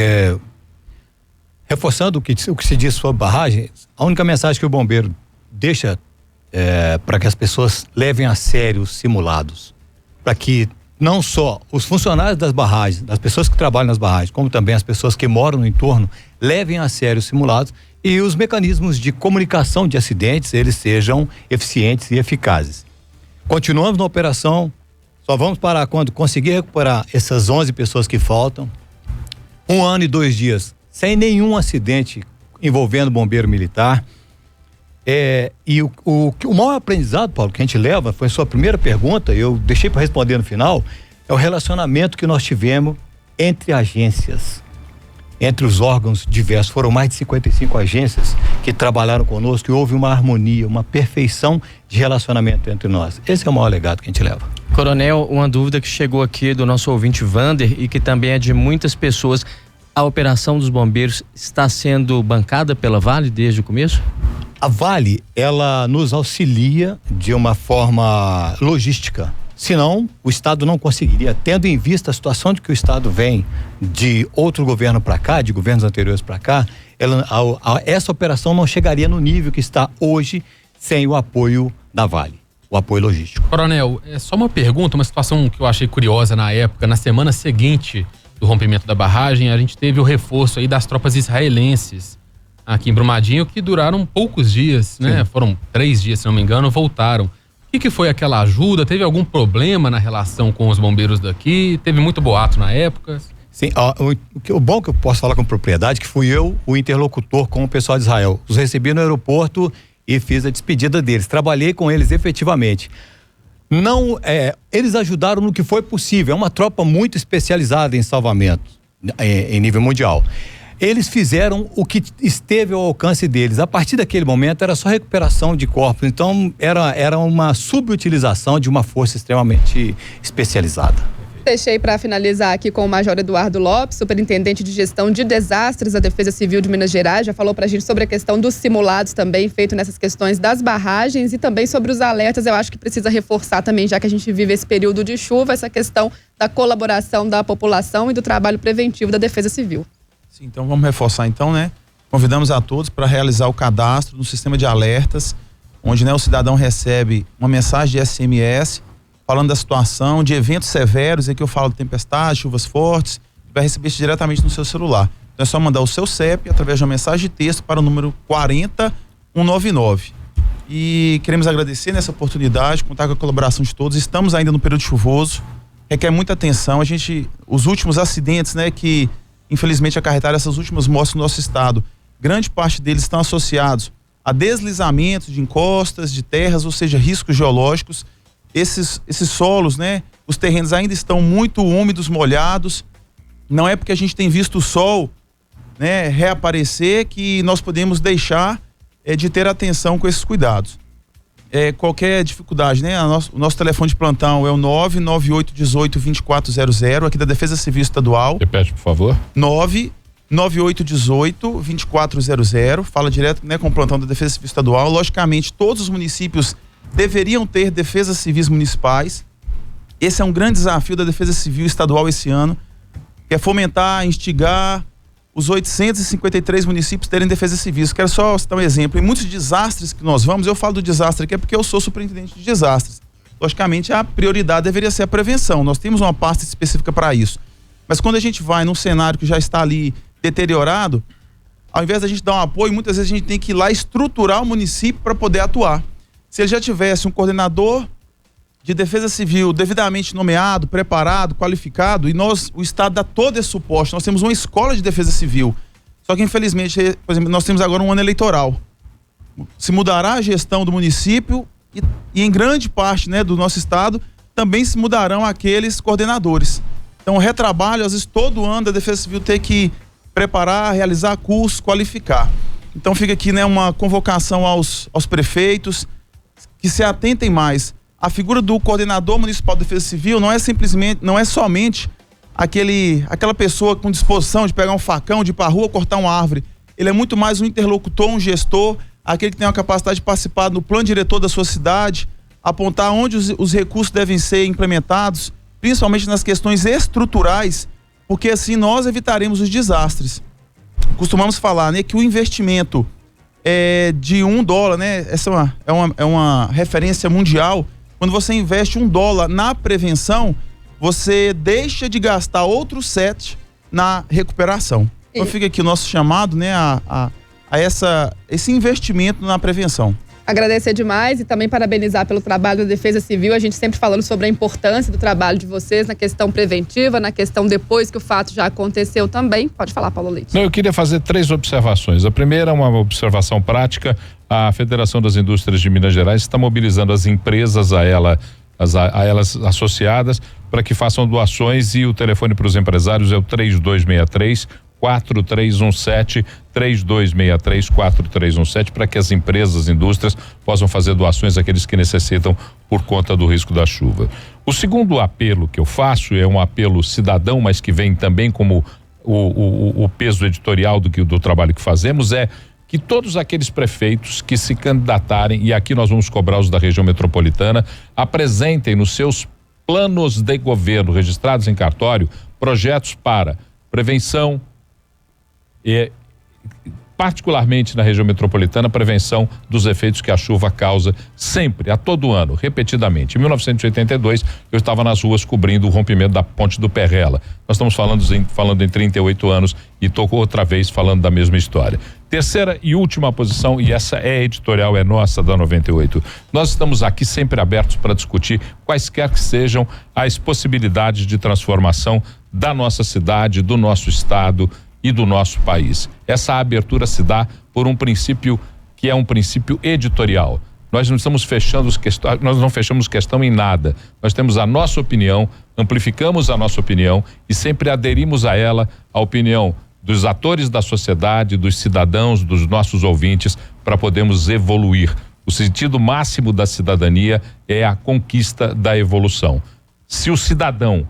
Reforçando o que se diz sobre barragens, a única mensagem que o bombeiro deixa para que as pessoas levem a sério os simulados, para que não só os funcionários das barragens, das pessoas que trabalham nas barragens, como também as pessoas que moram no entorno, levem a sério os simulados e os mecanismos de comunicação de acidentes, eles sejam eficientes e eficazes. Continuamos na operação, só vamos parar quando conseguir recuperar essas 11 pessoas que faltam. 1 ano e 2 dias sem nenhum acidente envolvendo bombeiro militar. E o maior aprendizado, Paulo, que a gente leva, foi a sua primeira pergunta, eu deixei para responder no final, é o relacionamento que nós tivemos entre agências, entre os órgãos diversos. Foram mais de 55 agências que trabalharam conosco e houve uma harmonia, uma perfeição de relacionamento entre nós. Esse é o maior legado que a gente leva. Coronel, uma dúvida que chegou aqui do nosso ouvinte Vander e que também é de muitas pessoas. A operação dos bombeiros está sendo bancada pela Vale desde o começo? A Vale, ela nos auxilia de uma forma logística. Senão, o Estado não conseguiria, tendo em vista a situação de que o Estado vem de outro governo para cá, de governos anteriores para cá, essa operação não chegaria no nível que está hoje sem o apoio da Vale, o apoio logístico. Coronel, é só uma pergunta, uma situação que eu achei curiosa na época. Na semana seguinte do rompimento da barragem, a gente teve o reforço aí das tropas israelenses aqui em Brumadinho, que duraram poucos dias, né? Foram 3 dias, se não me engano, voltaram. O que foi aquela ajuda? Teve algum problema na relação com os bombeiros daqui? Teve muito boato na época? Sim, o bom que eu posso falar com propriedade, que fui eu o interlocutor com o pessoal de Israel. Os recebi no aeroporto e fiz a despedida deles. Trabalhei com eles efetivamente. Eles ajudaram no que foi possível. É uma tropa muito especializada em salvamento em nível mundial. Eles fizeram o que esteve ao alcance deles. A partir daquele momento era só recuperação de corpos. Então era uma subutilização de uma força extremamente especializada. Deixei para finalizar aqui com o Major Eduardo Lopes, superintendente de gestão de desastres da Defesa Civil de Minas Gerais. Já falou para a gente sobre a questão dos simulados também, feito nessas questões das barragens e também sobre os alertas. Eu acho que precisa reforçar também, já que a gente vive esse período de chuva, essa questão da colaboração da população e do trabalho preventivo da Defesa Civil. Sim, então vamos reforçar então, né? Convidamos a todos para realizar o cadastro no sistema de alertas, onde, né, o cidadão recebe uma mensagem de SMS falando da situação, de eventos severos, aqui eu falo de tempestade, chuvas fortes, vai receber isso diretamente no seu celular. Então é só mandar o seu CEP através de uma mensagem de texto para o número 40199. E queremos agradecer nessa oportunidade, contar com a colaboração de todos. Estamos ainda no período chuvoso, requer muita atenção. Os últimos acidentes, né, que infelizmente acarretaram essas últimas mortes no nosso estado, grande parte deles estão associados a deslizamentos de encostas, de terras, ou seja, riscos geológicos. Esses solos, né, os terrenos ainda estão muito úmidos, molhados. Não é porque a gente tem visto o sol, né, reaparecer que nós podemos deixar de ter atenção com esses cuidados. Qualquer dificuldade, né? O nosso telefone de plantão é o 99818-2400, aqui da Defesa Civil Estadual. Repete, por favor. 99818-2400. Fala direto, né, com o plantão da Defesa Civil Estadual. Logicamente, todos os municípios deveriam ter defesas civis municipais. Esse é um grande desafio da Defesa Civil Estadual esse ano, que é fomentar, instigar os 853 municípios terem defesa civil. Quero só citar um exemplo. Em muitos desastres que nós vamos, eu falo do desastre aqui é porque eu sou superintendente de desastres. Logicamente, a prioridade deveria ser a prevenção. Nós temos uma pasta específica para isso. Mas quando a gente vai num cenário que já está ali deteriorado, ao invés da gente dar um apoio, muitas vezes a gente tem que ir lá estruturar o município para poder atuar. Se ele já tivesse um coordenador de defesa civil devidamente nomeado, preparado, qualificado, e o Estado dá todo esse suporte. Nós temos uma escola de defesa civil. Só que, infelizmente, por exemplo, nós temos agora um ano eleitoral. Se mudará a gestão do município e em grande parte, né, do nosso Estado, também se mudarão aqueles coordenadores. Então, o retrabalho, às vezes, todo ano da Defesa Civil tem que preparar, realizar cursos, qualificar. Então, fica aqui, né, uma convocação aos prefeitos que se atentem mais. A figura do coordenador municipal de defesa civil não é somente aquela pessoa com disposição de pegar um facão, de ir para a rua, cortar uma árvore. Ele é muito mais um interlocutor, um gestor, aquele que tem a capacidade de participar no plano diretor da sua cidade, apontar onde os recursos devem ser implementados, principalmente nas questões estruturais, porque assim nós evitaremos os desastres. Costumamos falar, né, que o investimento de $1, né, essa é uma referência mundial. Quando você investe $1 na prevenção, você deixa de gastar outros 7 na recuperação. Então fica aqui o nosso chamado, né, a esse investimento na prevenção. Agradecer demais e também parabenizar pelo trabalho da Defesa Civil. A gente sempre falando sobre a importância do trabalho de vocês na questão preventiva, na questão depois que o fato já aconteceu também. Pode falar, Paulo Leite. Não, eu queria fazer 3 observações. A primeira é uma observação prática. A Federação das Indústrias de Minas Gerais está mobilizando as empresas a elas associadas para que façam doações, e o telefone para os empresários é o 3263-4317, 3263-4317, para que as empresas, as indústrias possam fazer doações àqueles que necessitam por conta do risco da chuva. O segundo apelo que eu faço é um apelo cidadão, mas que vem também como o peso editorial do trabalho que fazemos, é que todos aqueles prefeitos que se candidatarem, e aqui nós vamos cobrar os da região metropolitana, apresentem nos seus planos de governo registrados em cartório projetos para prevenção, particularmente na região metropolitana, prevenção dos efeitos que a chuva causa sempre, a todo ano, repetidamente. Em 1982, eu estava nas ruas cobrindo o rompimento da ponte do Perrela. Nós estamos falando em 38 anos e estou outra vez falando da mesma história. Terceira e última posição, e essa é editorial, é nossa, da 98. Nós estamos aqui sempre abertos para discutir quaisquer que sejam as possibilidades de transformação da nossa cidade, do nosso estado e do nosso país. Essa abertura se dá por um princípio que é um princípio editorial. Nós não estamos fechando nós não fechamos questão em nada. Nós temos a nossa opinião, amplificamos a nossa opinião e sempre aderimos a ela, a opinião dos atores da sociedade, dos cidadãos, dos nossos ouvintes, para podermos evoluir. O sentido máximo da cidadania é a conquista da evolução. Se o cidadão,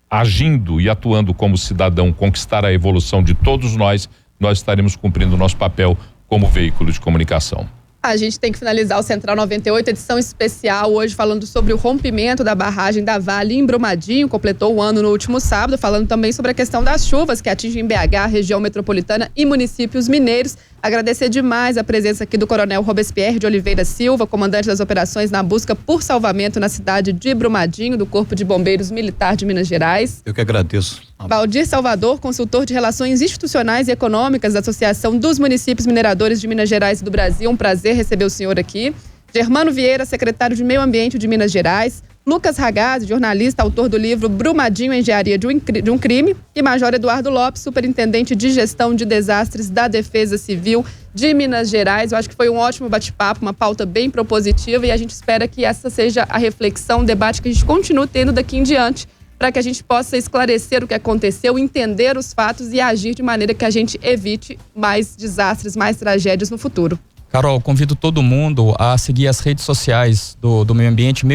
agindo e atuando como cidadão, conquistar a evolução de todos nós estaremos cumprindo o nosso papel como veículo de comunicação. A gente tem que finalizar o Central 98, edição especial, hoje falando sobre o rompimento da barragem da Vale em Brumadinho, completou o ano no último sábado, falando também sobre a questão das chuvas que atingem BH, região metropolitana e municípios mineiros. Agradecer demais a presença aqui do Coronel Robespierre de Oliveira Silva, comandante das operações na busca por salvamento na cidade de Brumadinho, do Corpo de Bombeiros Militar de Minas Gerais. Eu que agradeço Valdir Salvador, consultor de Relações Institucionais e Econômicas da Associação dos Municípios Mineradores de Minas Gerais e do Brasil. Um prazer receber o senhor aqui. Germano Vieira, secretário de Meio Ambiente de Minas Gerais. Lucas Ragazzi, jornalista, autor do livro Brumadinho, Engenharia de um Crime. E Major Eduardo Lopes, superintendente de Gestão de Desastres da Defesa Civil de Minas Gerais. Eu acho que foi um ótimo bate-papo, uma pauta bem propositiva, e a gente espera que essa seja a reflexão, o debate que a gente continue tendo daqui em diante, para que a gente possa esclarecer o que aconteceu, entender os fatos e agir de maneira que a gente evite mais desastres, mais tragédias no futuro. Carol, convido todo mundo a seguir as redes sociais do Meio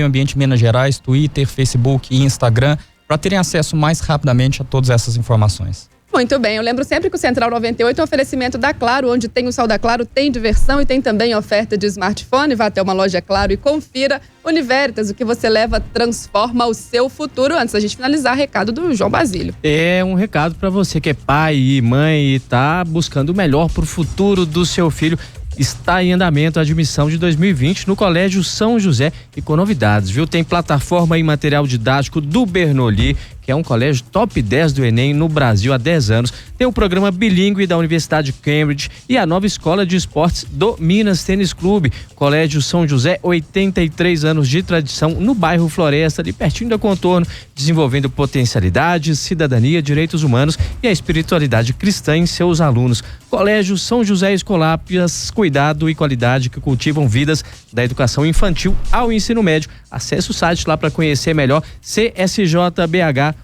Ambiente Minas Gerais, Twitter, Facebook e Instagram, para terem acesso mais rapidamente a todas essas informações. Muito bem, eu lembro sempre que o Central 98 é um oferecimento da Claro, onde tem o Sol da Claro, tem diversão e tem também oferta de smartphone. Vá até uma loja Claro e confira. Univeritas, o que você leva transforma o seu futuro. Antes da gente finalizar, recado do João Basílio. É um recado para você que é pai e mãe e tá buscando o melhor para o futuro do seu filho. Está em andamento a admissão de 2020 no Colégio São José e com novidades, viu? Tem plataforma e material didático do Bernoulli, que é um colégio top 10 do Enem no Brasil há 10 anos. Tem o programa bilíngue da Universidade de Cambridge e a nova escola de esportes do Minas Tênis Clube. Colégio São José, 83 anos de tradição no bairro Floresta, ali pertinho da Contorno, desenvolvendo potencialidades, cidadania, direitos humanos e a espiritualidade cristã em seus alunos. Colégio São José Escolápias, cuidado e qualidade que cultivam vidas da educação infantil ao ensino médio. Acesse o site lá para conhecer melhor, csjbh.com.br.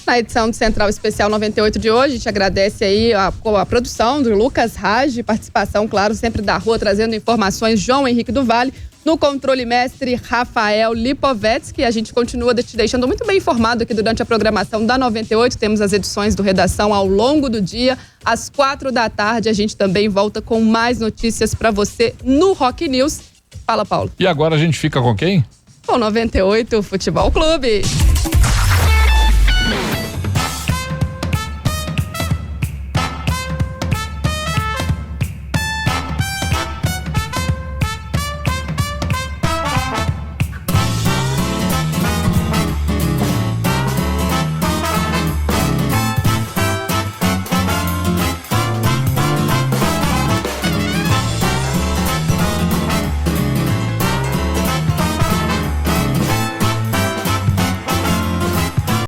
Na edição do Central Especial 98 de hoje, a gente agradece aí a produção do Lucas Raj, participação, claro, sempre da rua, trazendo informações, João Henrique do Vale, no controle mestre Rafael Lipovetsky. A gente continua te deixando muito bem informado aqui durante a programação da 98, temos as edições do Redação ao longo do dia, às 4h a gente também volta com mais notícias para você no Rock News. Fala, Paulo. E agora a gente fica com quem? Com 98 Futebol Clube.